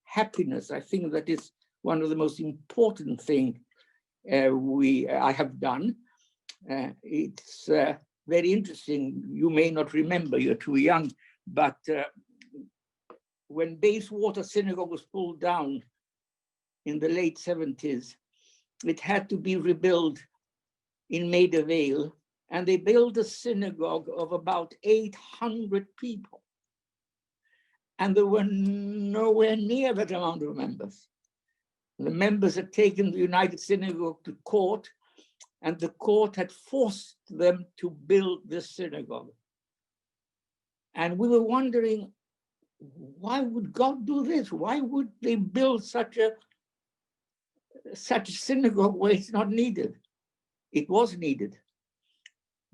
happiness. I think that is one of the most important things I have done. It's very interesting. You may not remember, you're too young, but when Bayswater Synagogue was pulled down in the late 70s, it had to be rebuilt in Maida Vale, and they built a synagogue of about 800 people. And there were nowhere near that amount of members. The members had taken the United Synagogue to court, and the court had forced them to build this synagogue. And we were wondering, why would God do this? Why would they build such a synagogue where it's not needed? It was needed,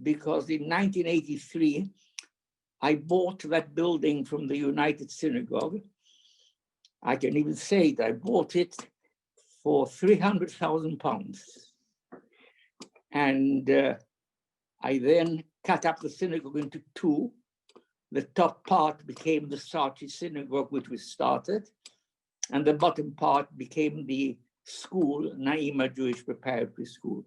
because in 1983, I bought that building from the United Synagogue. I can even say it, I bought it for £300,000. And I then cut up the synagogue into two. The top part became the Sarchi Synagogue, which we started, and the bottom part became the school, Naima Jewish Preparatory School.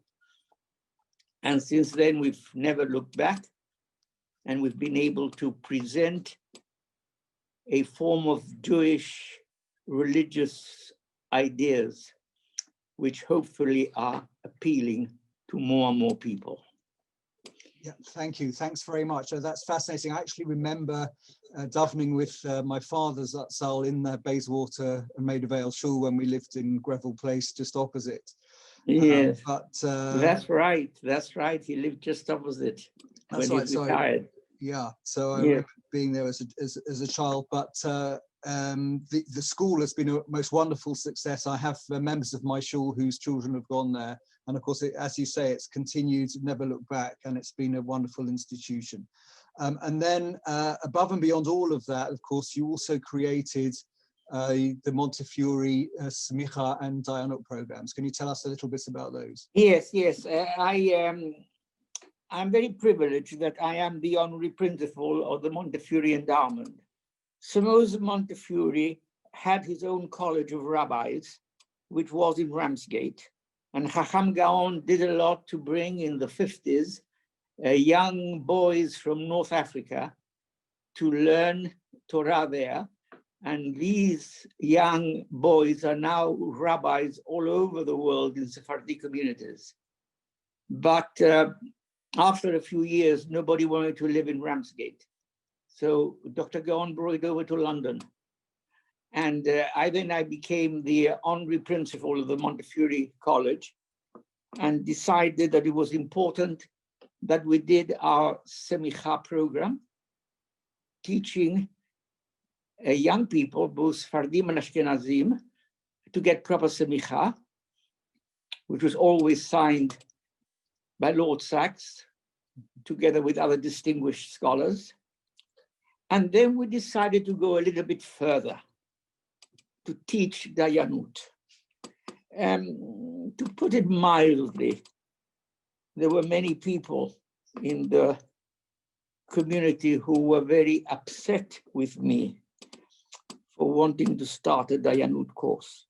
And since then, we've never looked back, and we've been able to present a form of Jewish religious ideas, which hopefully are appealing to more and more people. Yeah, thank you. Thanks very much. That's fascinating. I actually remember davening with my father's Zatzal in Bayswater and Maida Vale Shul when we lived in Greville Place, just opposite. Yes, that's right. That's right. He lived just opposite when he retired. Yeah, so I remember being there as a child, but the school has been a most wonderful success. I have members of my shul whose children have gone there. And of course, as you say, it's continued to never look back, and it's been a wonderful institution. And then above and beyond all of that, of course, you also created the Montefiore Smicha and Dayanut programs. Can you tell us a little bit about those? Yes. I'm very privileged that I am the honorary principal of the Montefiore Endowment. Somos Montefiore had his own college of rabbis, which was in Ramsgate. And Chacham Gaon did a lot to bring in the 50s young boys from North Africa to learn Torah there. And these young boys are now rabbis all over the world in Sephardi communities. But after a few years, nobody wanted to live in Ramsgate. So Dr. Gaon brought it over to London. And I became the honorary principal of the Montefiore College, and decided that it was important that we did our Semicha program, teaching young people, both Sephardim and Ashkenazim, to get proper Semicha, which was always signed by Lord Sachs, together with other distinguished scholars. And then we decided to go a little bit further, to teach Dayanut. To put it mildly, there were many people in the community who were very upset with me for wanting to start a Dayanut course.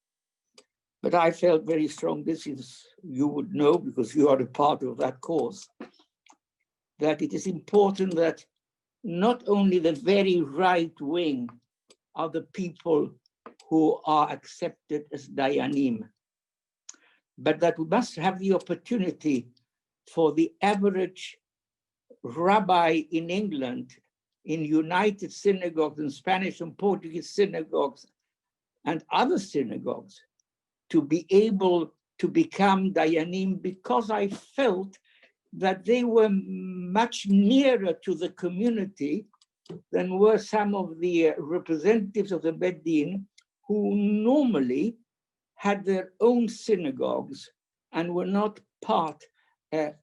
But I felt very strong, this is, you would know because you are a part of that course, that it is important that not only the very right wing are the people who are accepted as Dayanim, but that we must have the opportunity for the average rabbi in England, in United Synagogues and Spanish and Portuguese synagogues and other synagogues, to be able to become Dayanim, because I felt that they were much nearer to the community than were some of the representatives of the Bet Din, who normally had their own synagogues and were not part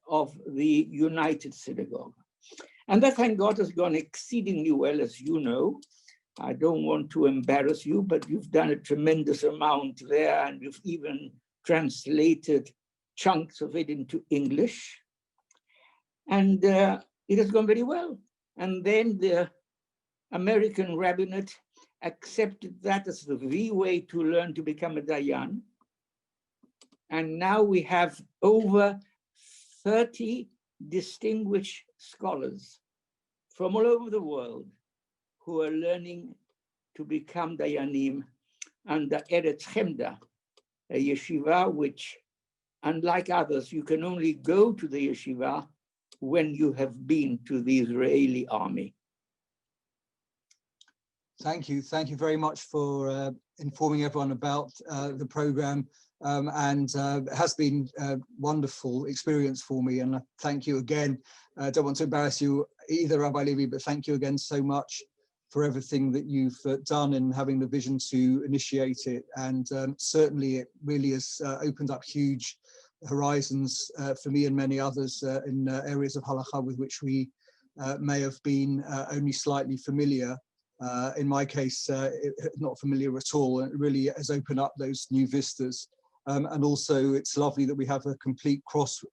of the United Synagogue. And that, thank God, has gone exceedingly well, as you know. I don't want to embarrass you, but you've done a tremendous amount there, and you've even translated chunks of it into English. And it has gone very well. And then the American rabbinate accepted that as the way to learn to become a Dayan. And now we have over 30 distinguished scholars from all over the world who are learning to become Dayanim under Eretz Chemda, a yeshiva which, unlike others, you can only go to the yeshiva when you have been to the Israeli army. Thank you very much for informing everyone about the program, and it has been a wonderful experience for me, and thank you again. I don't want to embarrass you either, Rabbi Levy, but thank you again so much for everything that you've done in having the vision to initiate it, and certainly it really has opened up huge horizons for me and many others in areas of halakha with which we may have been only slightly familiar. In my case, not familiar at all. It really has opened up those new vistas. And also it's lovely that we have a complete cross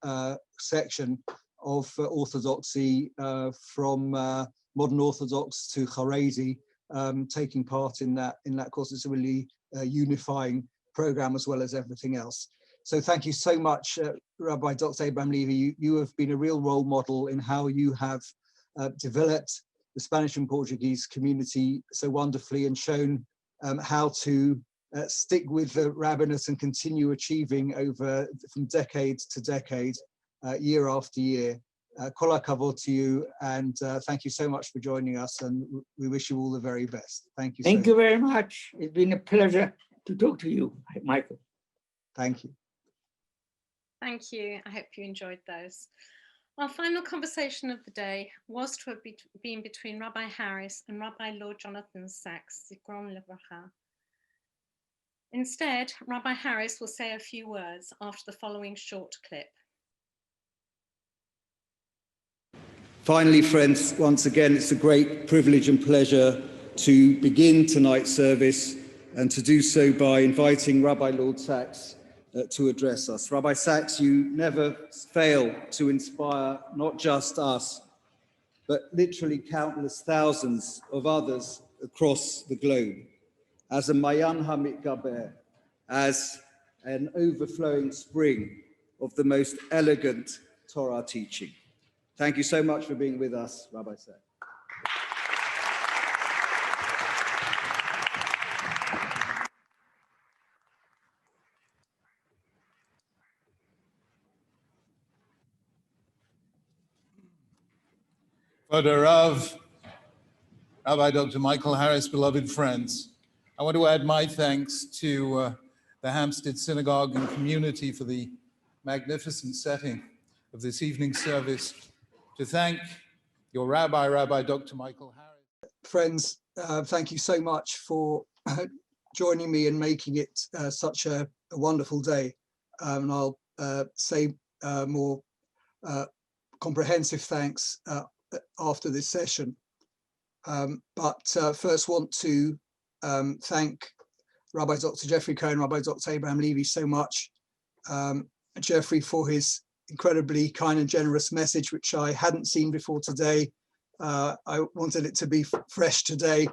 section of orthodoxy from modern Orthodox to Haredi taking part in that course. It's a really unifying program as well as everything else. So thank you so much, Rabbi Dr. Abraham Levy. You have been a real role model in how you have developed the Spanish and Portuguese community so wonderfully, and shown how to stick with the rabbinate and continue achieving over from decade to decade, year after year. Kol hakavod to you, and thank you so much for joining us, and we wish you all the very best. Thank you. Thank you very much. It's been a pleasure to talk to you, Michael. Thank you. Thank you. I hope you enjoyed those. Our final conversation of the day was to have been between Rabbi Harris and Rabbi Lord Jonathan Sachs, Zikron Levracha. Instead, Rabbi Harris will say a few words after the following short clip. Finally, friends, once again, it's a great privilege and pleasure to begin tonight's service, and to do so by inviting Rabbi Lord Sachs to address us. Rabbi Sachs, you never fail to inspire not just us, but literally countless thousands of others across the globe, as a Mayan HaMitgaber, as an overflowing spring of the most elegant Torah teaching. Thank you so much for being with us, Rabbi Sachs. Father Rav, Rabbi Dr. Michael Harris, beloved friends, I want to add my thanks to the Hampstead Synagogue and community for the magnificent setting of this evening's service, to thank your rabbi, Rabbi Dr. Michael Harris. Friends, thank you so much for joining me and making it such a wonderful day. And I'll say more comprehensive thanks after this session. But first want to thank Rabbi Dr. Jeffrey Cohen, Rabbi Dr. Abraham Levy so much. Jeffrey for his incredibly kind and generous message, which I hadn't seen before today, I wanted it to be fresh today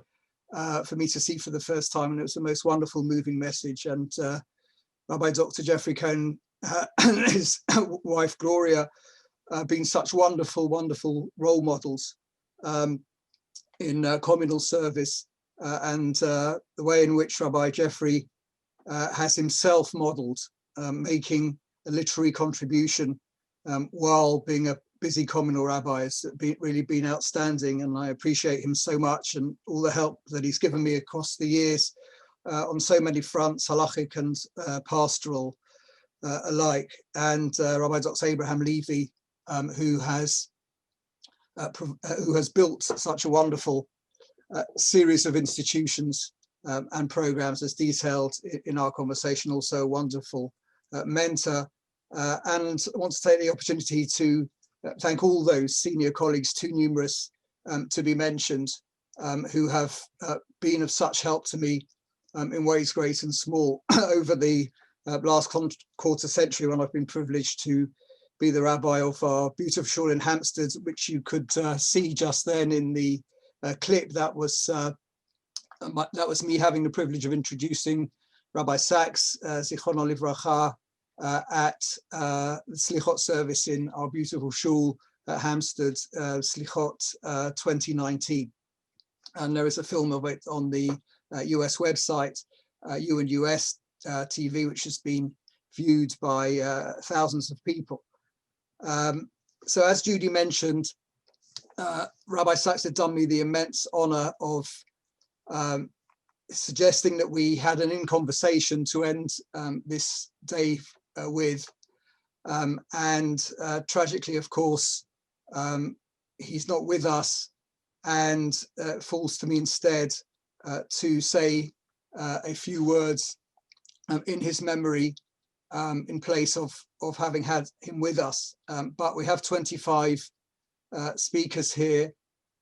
for me to see for the first time, and it was the most wonderful, moving message. And Rabbi Dr. Jeffrey Cohen and his wife Gloria been such wonderful, wonderful role models in communal service, and the way in which Rabbi Jeffrey has himself modeled making a literary contribution while being a busy communal rabbi has really been outstanding, and I appreciate him so much and all the help that he's given me across the years on so many fronts, halachic and pastoral alike. And Rabbi Dr. Abraham Levy, who has built such a wonderful series of institutions and programs as detailed in our conversation, also a wonderful mentor. And I want to take the opportunity to thank all those senior colleagues, too numerous to be mentioned, who have been of such help to me in ways great and small over the last quarter century, when I've been privileged to be the rabbi of our beautiful shul in Hampstead, which you could see just then in the clip. That was me having the privilege of introducing Rabbi Sachs, Zichrono Livracha, at the Slichot service in our beautiful shul at Hampstead, Slichot 2019. And there is a film of it on the US website, US TV, which has been viewed by thousands of people. So as Judy mentioned, Rabbi Sachs had done me the immense honor of suggesting that we had an in-conversation to end this day with. And tragically, of course, he's not with us, and it falls to me instead to say a few words in his memory in place of having had him with us. But we have 25 speakers here,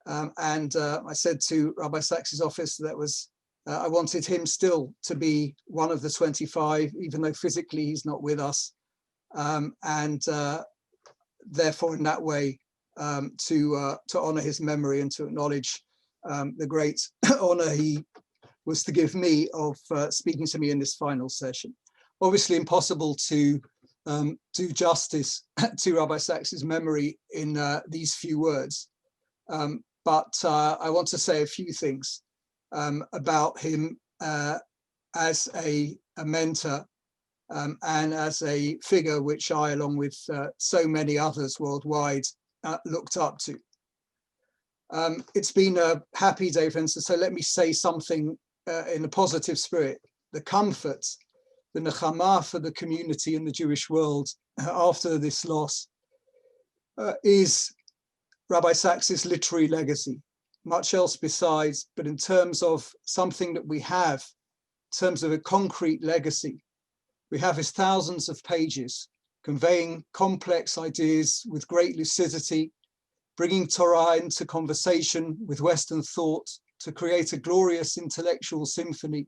and I said to Rabbi Sachs's office that I wanted him still to be one of the 25, even though physically he's not with us, and therefore in that way to honor his memory and to acknowledge the great honor he was to give me of speaking to me in this final session. Obviously impossible to do justice to Rabbi Sachs's memory in these few words, but I want to say a few things about him as a mentor and as a figure which I, along with so many others worldwide, looked up to. It's been a happy day, for instance, so let me say something in a positive spirit. The comfort, the nechama for the community in the Jewish world after this loss is Rabbi Sachs's literary legacy. Much else besides, but in terms of something that we have, in terms of a concrete legacy, we have his thousands of pages conveying complex ideas with great lucidity, bringing Torah into conversation with Western thought to create a glorious intellectual symphony,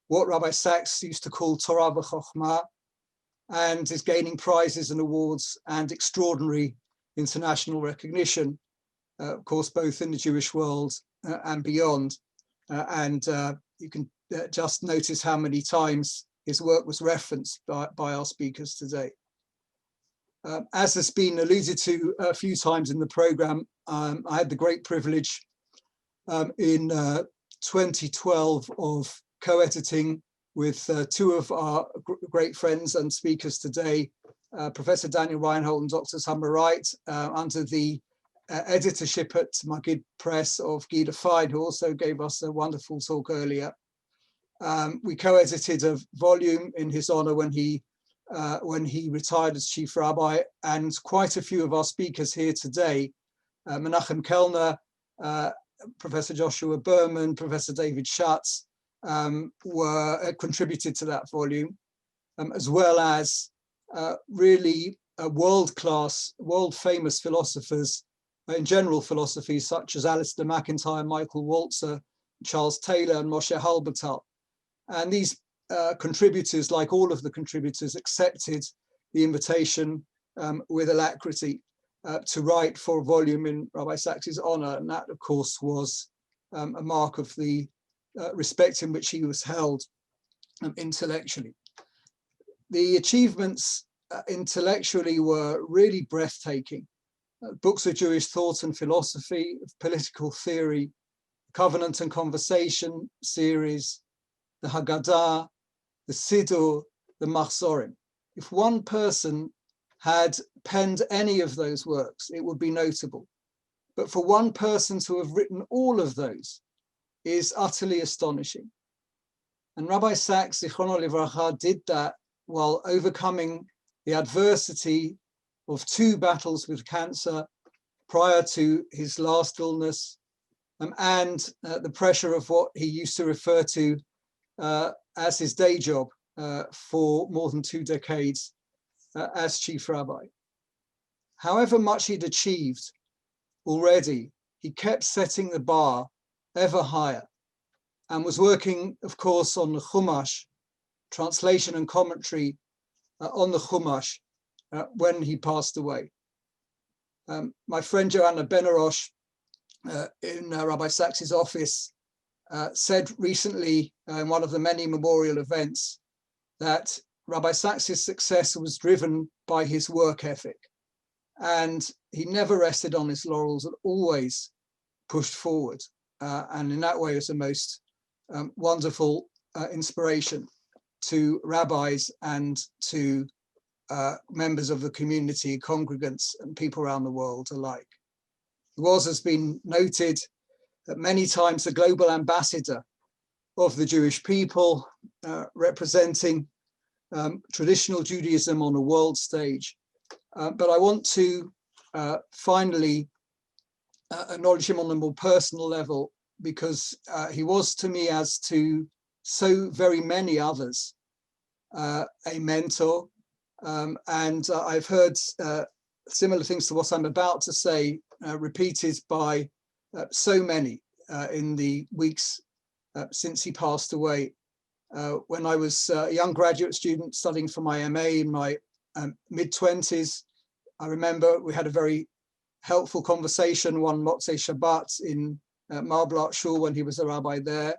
what Rabbi Sachs used to call Torah v'chokhmah, and is gaining prizes and awards and extraordinary international recognition, of course, both in the Jewish world and beyond. And you can just notice how many times his work was referenced by our speakers today. As has been alluded to a few times in the program, I had the great privilege in 2012 of co-editing with two of our great friends and speakers today, Professor Daniel Reinhold and Dr. Summer Wright, under the editorship at Magid Press of Gila Fine, who also gave us a wonderful talk earlier. We co-edited a volume in his honor when he retired as chief rabbi, and quite a few of our speakers here today, Menachem Kellner, Professor Joshua Berman, Professor David Schatz, were contributed to that volume, as well as really world-class, world-famous philosophers in general philosophy, such as Alistair McIntyre, Michael Walzer, Charles Taylor, and Moshe Halbertal. And these contributors, like all of the contributors, accepted the invitation with alacrity. to write for a volume in Rabbi Sax's honor, and that, of course, was a mark of the respect in which he was held intellectually. The achievements intellectually were really breathtaking. Books of Jewish thought and philosophy, of political theory, Covenant and Conversation series, the Haggadah, the Siddur, the Mahzorim. If one person had penned any of those works, it would be notable. But for one person to have written all of those is utterly astonishing. And Rabbi Sachs, Zichrono Livracha, did that while overcoming the adversity of 2 battles with cancer prior to his last illness, and the pressure of what he used to refer to as his day job for more than 2 decades as chief rabbi. However much he'd achieved already, he kept setting the bar ever higher and was working, of course, on the Chumash, translation and commentary on the Chumash when he passed away. My friend Joanna Benarosh in Rabbi Sachs's office said recently in one of the many memorial events that Rabbi Sachs's success was driven by his work ethic, and he never rested on his laurels and always pushed forward, and in that way was the most wonderful inspiration to rabbis and to members of the community, congregants, and people around the world alike. He was, has been noted, many times the global ambassador of the Jewish people, representing traditional Judaism on a world stage. But I want to finally acknowledge him on a more personal level, because he was to me, as to so very many others, a mentor. And I've heard similar things to what I'm about to say repeated by so many in the weeks since he passed away. When I was a young graduate student studying for my MA in my mid-20s, I remember we had a very helpful conversation one Motzei Shabbat in Marblat Shul when he was a rabbi there.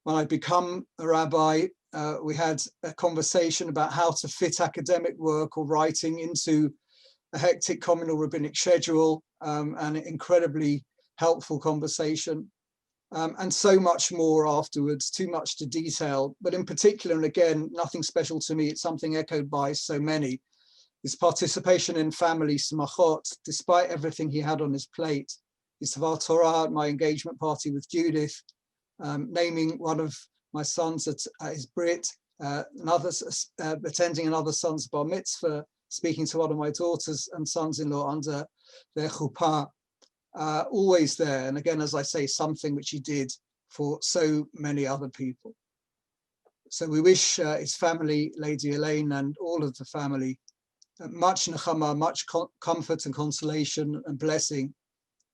When I'd become a rabbi, we had a conversation about how to fit academic work or writing into a hectic communal rabbinic schedule, and an incredibly helpful conversation. And so much more afterwards, too much to detail, but in particular, and again, nothing special to me, it's something echoed by so many, his participation in family smachot, despite everything he had on his plate, his Tvar Torah at my engagement party with Judith, naming one of my sons at his Brit, attending another son's bar mitzvah, speaking to one of my daughters and sons-in-law under their chuppah, always there. And again, as I say, something which he did for so many other people. So we wish his family, Lady Elaine, and all of the family, much nechama, much comfort and consolation and blessing.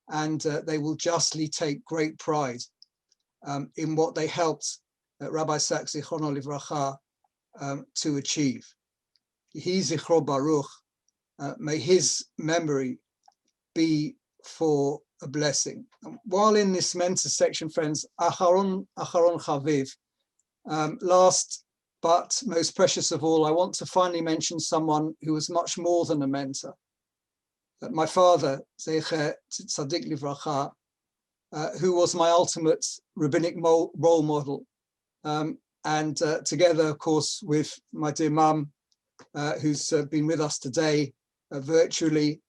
And they will justly take great pride in what they helped Rabbi Sachs, Zichrono Livracha, to achieve. Yehi Zichro Baruch, may his memory be for a blessing. While in this mentor section, friends, Acharon Chaviv, last but most precious of all, I want to finally mention someone who was much more than a mentor. My father, Zecher Tzadik Livracha, who was my ultimate rabbinic role model. And together, of course, with my dear mum, who's been with us today virtually,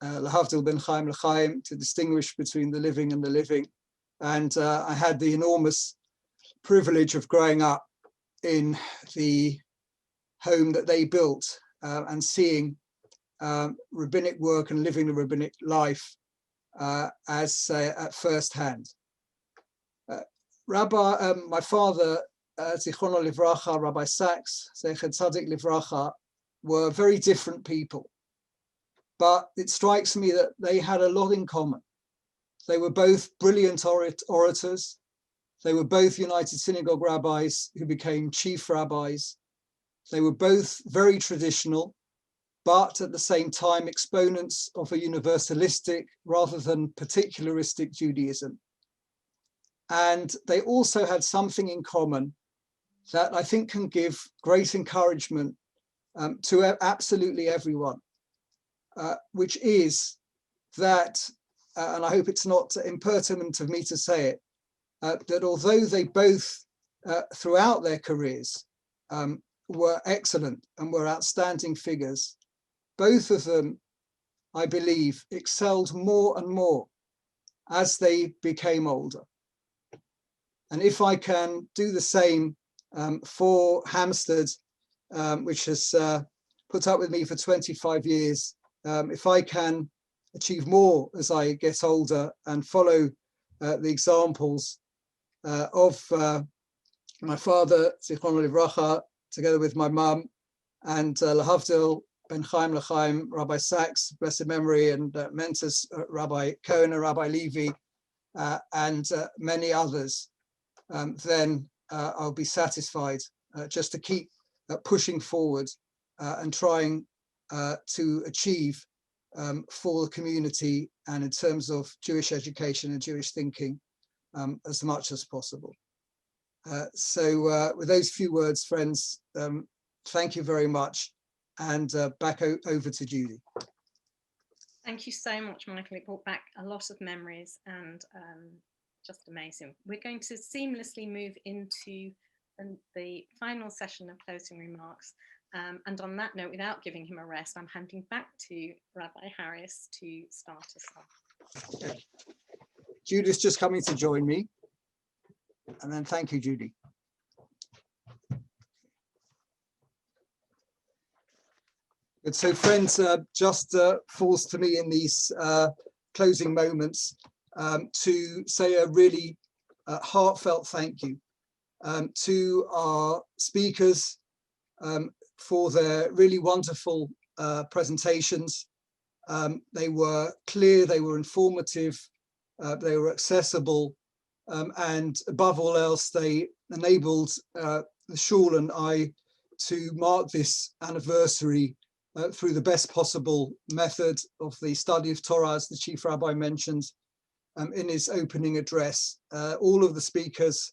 Lahavdil ben Chaim l'chaim, to distinguish between the living and the living. And I had the enormous privilege of growing up in the home that they built and seeing rabbinic work and living the rabbinic life as at first hand. My father, Zichrono Livracha, Rabbi Sachs, Zecher Tzadik Livracha, were very different people. But it strikes me that they had a lot in common. They were both brilliant orators. They were both United Synagogue rabbis who became chief rabbis. They were both very traditional. but at the same time exponents of a universalistic rather than particularistic Judaism. And they also had something in common that I think can give great encouragement to absolutely everyone, which is that, and I hope it's not impertinent of me to say it, that although they both, throughout their careers, were excellent and were outstanding figures, both of them, I believe, excelled more and more as they became older. And if I can do the same for Hampstead, which has put up with me for 25 years, if I can achieve more as I get older and follow the examples of my father, Zichrono Livracha, together with my mum, and Lahavdil, Ben Chaim L'Chaim, Rabbi Sachs, blessed memory, and mentors, Rabbi Cohen and Rabbi Levy, and many others, then I'll be satisfied just to keep pushing forward and trying to achieve for the community and in terms of Jewish education and Jewish thinking as much as possible. So with those few words, friends, thank you very much. And back over to Judy. Thank you so much, Michael. It brought back a lot of memories and just amazing. We're going to seamlessly move into the final session of closing remarks. And on that note, without giving him a rest, I'm handing back to Rabbi Harris to start us off. Okay. Judy's just coming to join me. And then thank you, Judy. And so friends, just falls to me in these closing moments to say a really heartfelt thank you to our speakers for their really wonderful presentations. They were clear, they were informative, they were accessible, and above all else, they enabled the Shul and I to mark this anniversary through the best possible method of the study of Torah, as the Chief Rabbi mentioned in his opening address. All of the speakers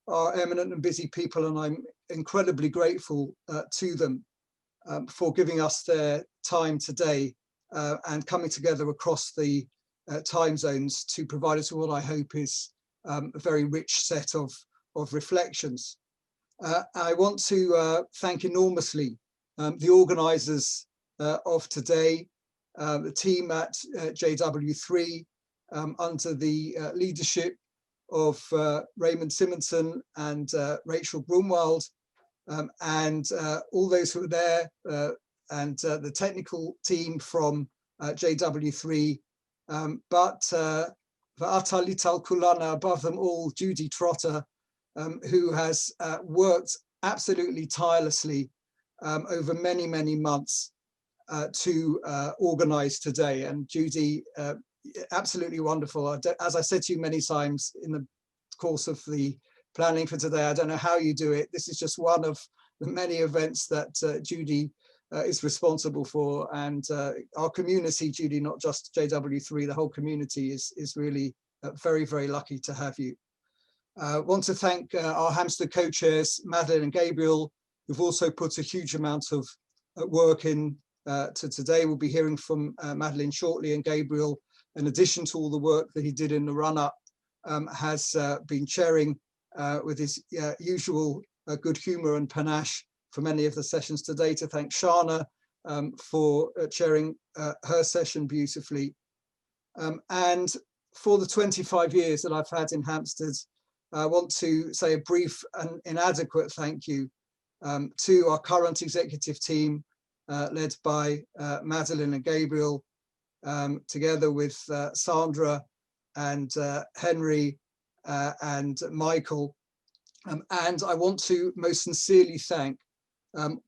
are eminent and busy people, and I'm incredibly grateful to them for giving us their time today and coming together across the time zones to provide us with what I hope is a very rich set of reflections. I want to thank enormously the organizers of today, the team at JW3 under the leadership of Raymond Simonson and Rachel Brumwald, and all those who were there, and the technical team from JW3, but V'atalital Kulana, above them all, Judy Trotter, who has worked absolutely tirelessly over many, many months to organize today. And Judy, absolutely wonderful. As I said to you many times in the course of the planning for today, I don't know how you do it. This is just one of the many events that Judy is responsible for. And our community, Judy, not just JW3, the whole community is really very, very lucky to have you. Want to thank our Hampstead co-chairs, Madeline and Gabriel, who've also put a huge amount of work in to today. We'll be hearing from Madeline shortly, and Gabriel, in addition to all the work that he did in the run-up, has been chairing with his usual good humor and panache for many of the sessions today. To thank Shana for chairing her session beautifully. And for the 25 years that I've had in Hampstead, I want to say a brief and inadequate thank you to our current executive team, led by Madeline and Gabriel, together with Sandra and Henry and Michael. And I want to most sincerely thank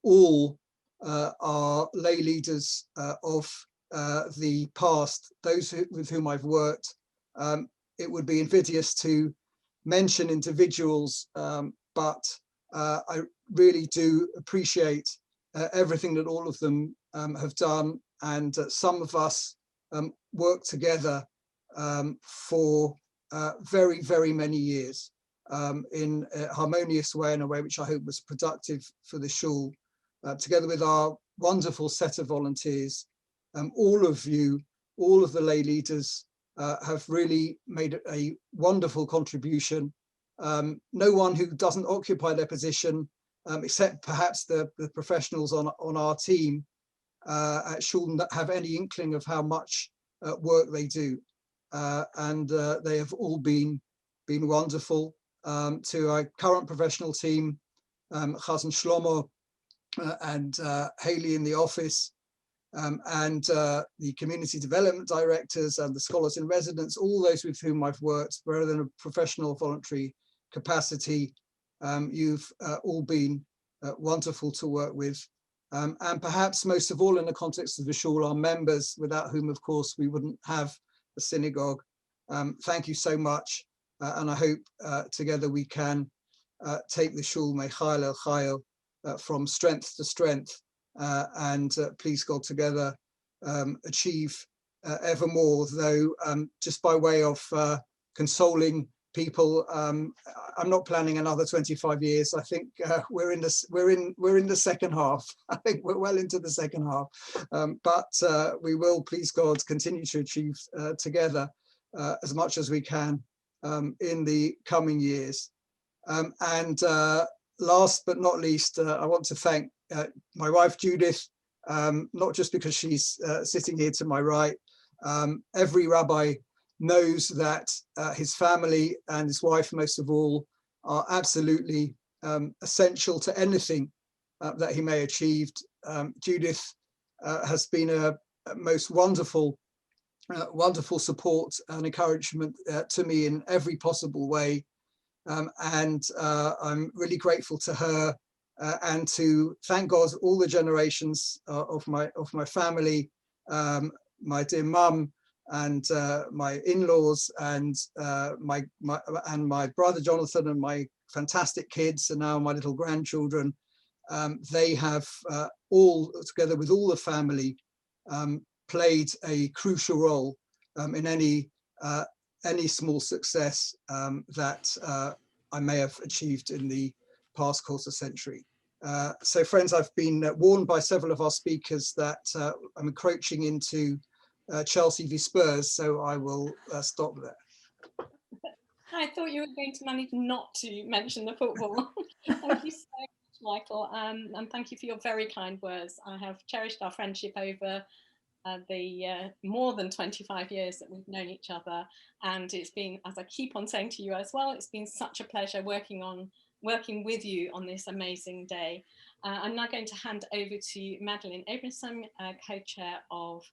all our lay leaders of the past, those with whom I've worked. It would be invidious to mention individuals, but I really do appreciate everything that all of them have done, and some of us worked together for very, very many years in a harmonious way, in a way which I hope was productive for the shul, together with our wonderful set of volunteers. All of you, all of the lay leaders have really made a wonderful contribution. No one who doesn't occupy their position, except perhaps the professionals on our team at shul, have any inkling of how much work they do. And they have all been wonderful. To our current professional team, Chazan Shlomo and Haley in the office, and the community development directors and the scholars in residence, all those with whom I've worked, whether in a professional or voluntary capacity, you've all been wonderful to work with. And perhaps most of all, in the context of the shul, our members, without whom, of course, we wouldn't have a synagogue. Thank you so much. And I hope together we can take the shul Mechayil El Chayil from strength to strength, and please God together achieve ever more. Though just by way of consoling people, I'm not planning another 25 years. I think we're in the second half. I think we're well into the second half, but we will, please God, continue to achieve together as much as we can in the coming years. And last but not least, I want to thank my wife Judith, not just because she's sitting here to my right. Every rabbi knows that his family and his wife, most of all, are absolutely essential to anything that he may achieve. Judith has been a most wonderful support and encouragement to me in every possible way. And I'm really grateful to her, and to thank God all the generations of my family, my dear mum, and my in-laws, and my brother Jonathan, and my fantastic kids, and now my little grandchildren. They have all, together with all the family, played a crucial role in any small success that I may have achieved in the past quarter century. So friends, I've been warned by several of our speakers that I'm encroaching into Chelsea v Spurs, so I will stop there. I thought you were going to manage not to mention the football. Thank you so much, Michael, and thank you for your very kind words. I have cherished our friendship over the more than 25 years that we've known each other, and it's been, as I keep on saying to you as well, it's been such a pleasure working with you on this amazing day. I'm now going to hand over to Madeline Abramson, co-chair of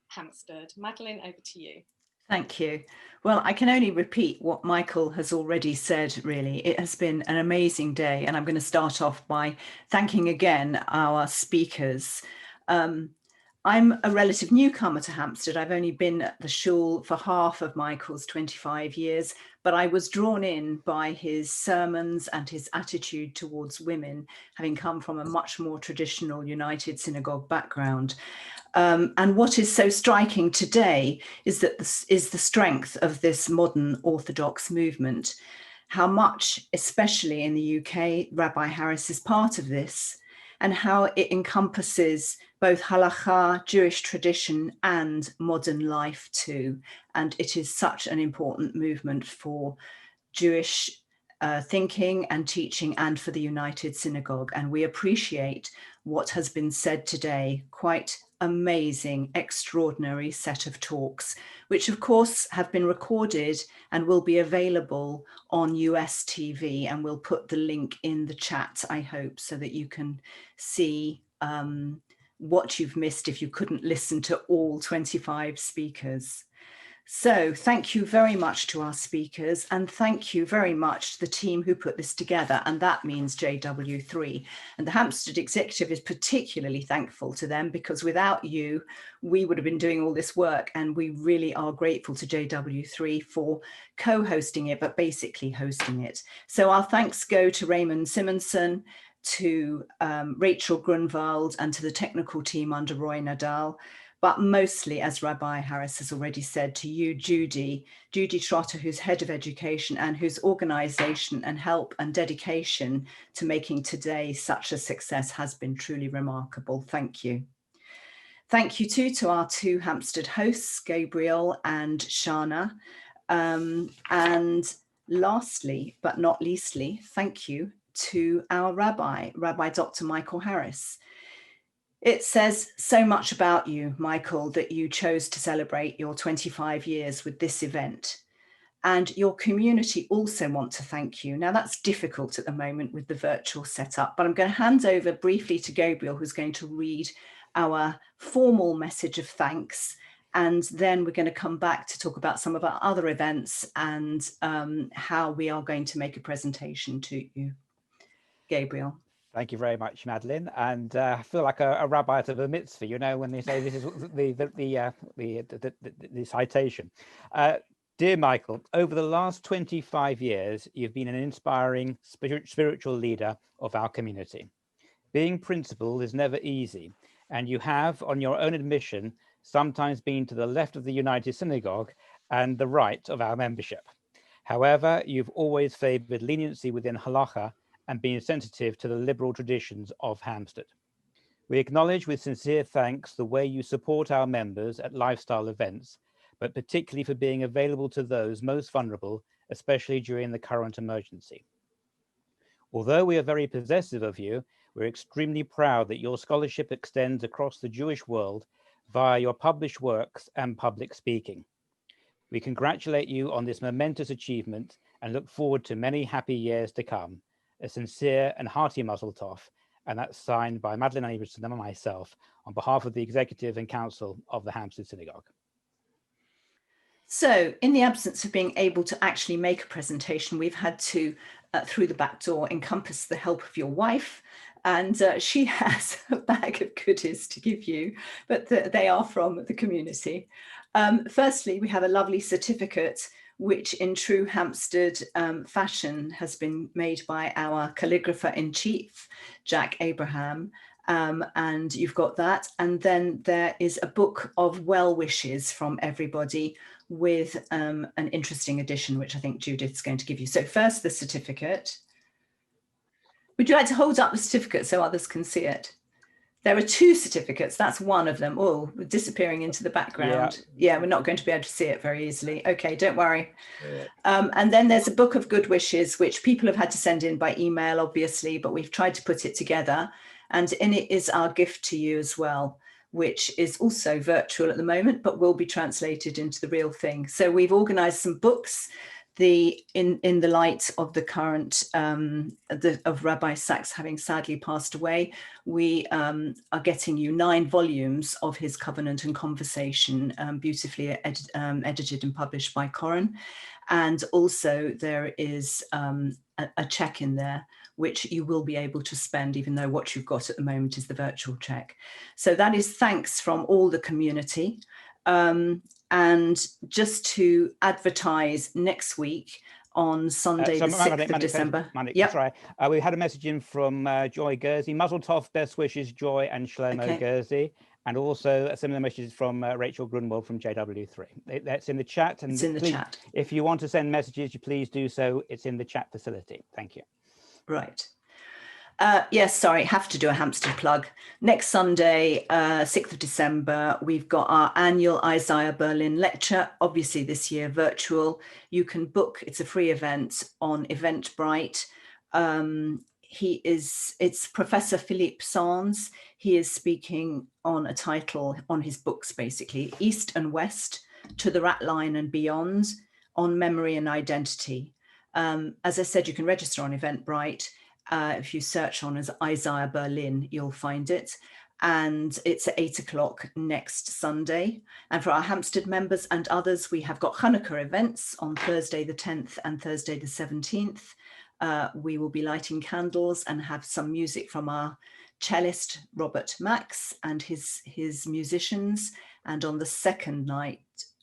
Hampstead. Madeline, over to you. Thank you. Well, I can only repeat what Michael has already said, really. It has been an amazing day, and I'm going to start off by thanking again our speakers. I'm a relative newcomer to Hampstead. I've only been at the shul for half of Michael's 25 years, but I was drawn in by his sermons and his attitude towards women, having come from a much more traditional United Synagogue background. And what is so striking today is that the strength of this modern Orthodox movement. How much, especially in the UK, Rabbi Harris is part of this, and how it encompasses both halakha, Jewish tradition, and modern life too. And it is such an important movement for Jewish thinking and teaching, and for the United Synagogue. And we appreciate what has been said today. Quite amazing, extraordinary set of talks, which of course have been recorded and will be available on US TV. And we'll put the link in the chat, I hope, so that you can see what you've missed if you couldn't listen to all 25 speakers. So thank you very much to our speakers, and thank you very much to the team who put this together, and that means JW3. And the Hampstead Executive is particularly thankful to them, because without you, we would have been doing all this work, and we really are grateful to JW3 for co-hosting it, but basically hosting it. So our thanks go to Raymond Simonson, to Rachel Grunwald and to the technical team under Roy Nadal, but mostly, as Rabbi Harris has already said, to you, Judy Trotter, who's head of education and whose organization and help and dedication to making today such a success has been truly remarkable. Thank you. Thank you too to our two Hampstead hosts, Gabriel and Shana. And lastly, but not leastly, thank you to our Rabbi Dr. Michael Harris. It says so much about you, Michael, that you chose to celebrate your 25 years with this event. And your community also want to thank you. Now that's difficult at the moment with the virtual setup, but I'm going to hand over briefly to Gabriel, who's going to read our formal message of thanks. And then we're going to come back to talk about some of our other events and how we are going to make a presentation to you. Gabriel. Thank you very much, Madeline. And I feel like a rabbi at a mitzvah, you know, when they say this is the citation. Dear Michael, over the last 25 years, you've been an inspiring spiritual leader of our community. Being principal is never easy, and you have, on your own admission, sometimes been to the left of the United Synagogue and the right of our membership. However, you've always favored leniency within halacha and being sensitive to the liberal traditions of Hampstead. We acknowledge with sincere thanks the way you support our members at lifestyle events, but particularly for being available to those most vulnerable, especially during the current emergency. Although we are very possessive of you, we're extremely proud that your scholarship extends across the Jewish world via your published works and public speaking. We congratulate you on this momentous achievement and look forward to many happy years to come. A sincere and hearty mazel tov, and that's signed by Madeline Iverson and myself on behalf of the Executive and Council of the Hampstead Synagogue. So in the absence of being able to actually make a presentation, we've had to, through the back door, encompass the help of your wife. And she has a bag of goodies to give you, but they are from the community. Firstly, we have a lovely certificate which in true Hampstead fashion has been made by our calligrapher-in-chief, Jack Abraham, and you've got that. And then there is a book of well wishes from everybody with an interesting edition, which I think Judith's going to give you. So first, the certificate. Would you like to hold up the certificate so others can see it? There are two certificates. That's one of them. Oh, disappearing into the background. Yeah, we're not going to be able to see it very easily. Okay, don't worry. And then there's a book of good wishes, which people have had to send in by email, obviously, but we've tried to put it together. And in it is our gift to you as well, which is also virtual at the moment, but will be translated into the real thing. So we've organized some books. In the light of the current of Rabbi Sachs having sadly passed away, we are getting you 9 volumes of his Covenant and Conversation, beautifully edited and published by Corin. And also there is a check in there which you will be able to spend, even though what you've got at the moment is the virtual check. So that is thanks from all the community. And just to advertise next week on Sunday, the 6th of December. That's right. We had a message in from Joy Gersey. Mazel tov, best wishes, Joy and Shlomo Gersey. And also a similar message from Rachel Grunwald from JW3. That's in the chat. And it's in the chat. If you want to send messages, you please do so. It's in the chat facility. Thank you. Right. Yes, sorry, have to do a Hampstead plug. Next Sunday, 6th of December, we've got our annual Isaiah Berlin lecture, obviously this year virtual. You can book, it's a free event on Eventbrite. It's Professor Philippe Sanz. He is speaking on a title on his books, basically, East and West, To the Rat Line and Beyond, on Memory and Identity. As I said, you can register on Eventbrite. If you search on as Isaiah Berlin, you'll find it. And it's at 8 o'clock next Sunday. And for our Hampstead members and others, we have got Hanukkah events on Thursday the 10th and Thursday the 17th. We will be lighting candles and have some music from our cellist, Robert Max, and his musicians. And on the second night,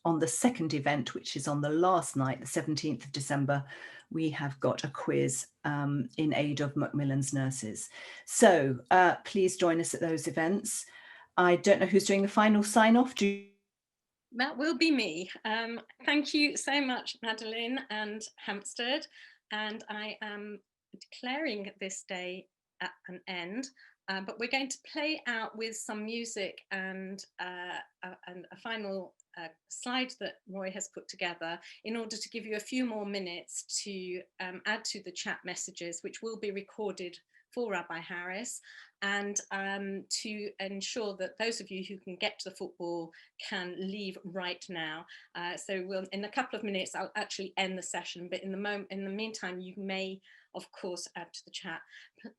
on the second event, which is on the last night, the 17th of December, we have got a quiz in aid of Macmillan's nurses. So please join us at those events. I don't know who's doing the final sign off. That will be me. Thank you so much, Madeline and Hampstead. And I am declaring this day at an end, but we're going to play out with some music and a final slide that Roy has put together in order to give you a few more minutes to add to the chat messages, which will be recorded for Rabbi Harris, and to ensure that those of you who can get to the football can leave right now. So we'll, in a couple of minutes, I'll actually end the session, but in the meantime, you may, of course, add to the chat.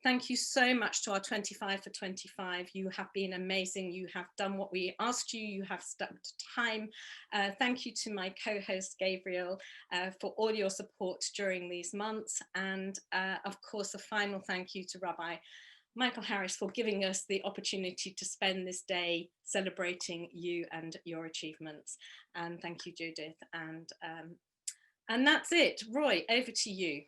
Thank you so much to our 25 for 25. You have been amazing. You have done what we asked you. You have stuck to time. Thank you to my co-host Gabriel for all your support during these months. And of course, a final thank you to Rabbi Michael Harris for giving us the opportunity to spend this day celebrating you and your achievements. And thank you, Judith. And that's it. Roy, over to you.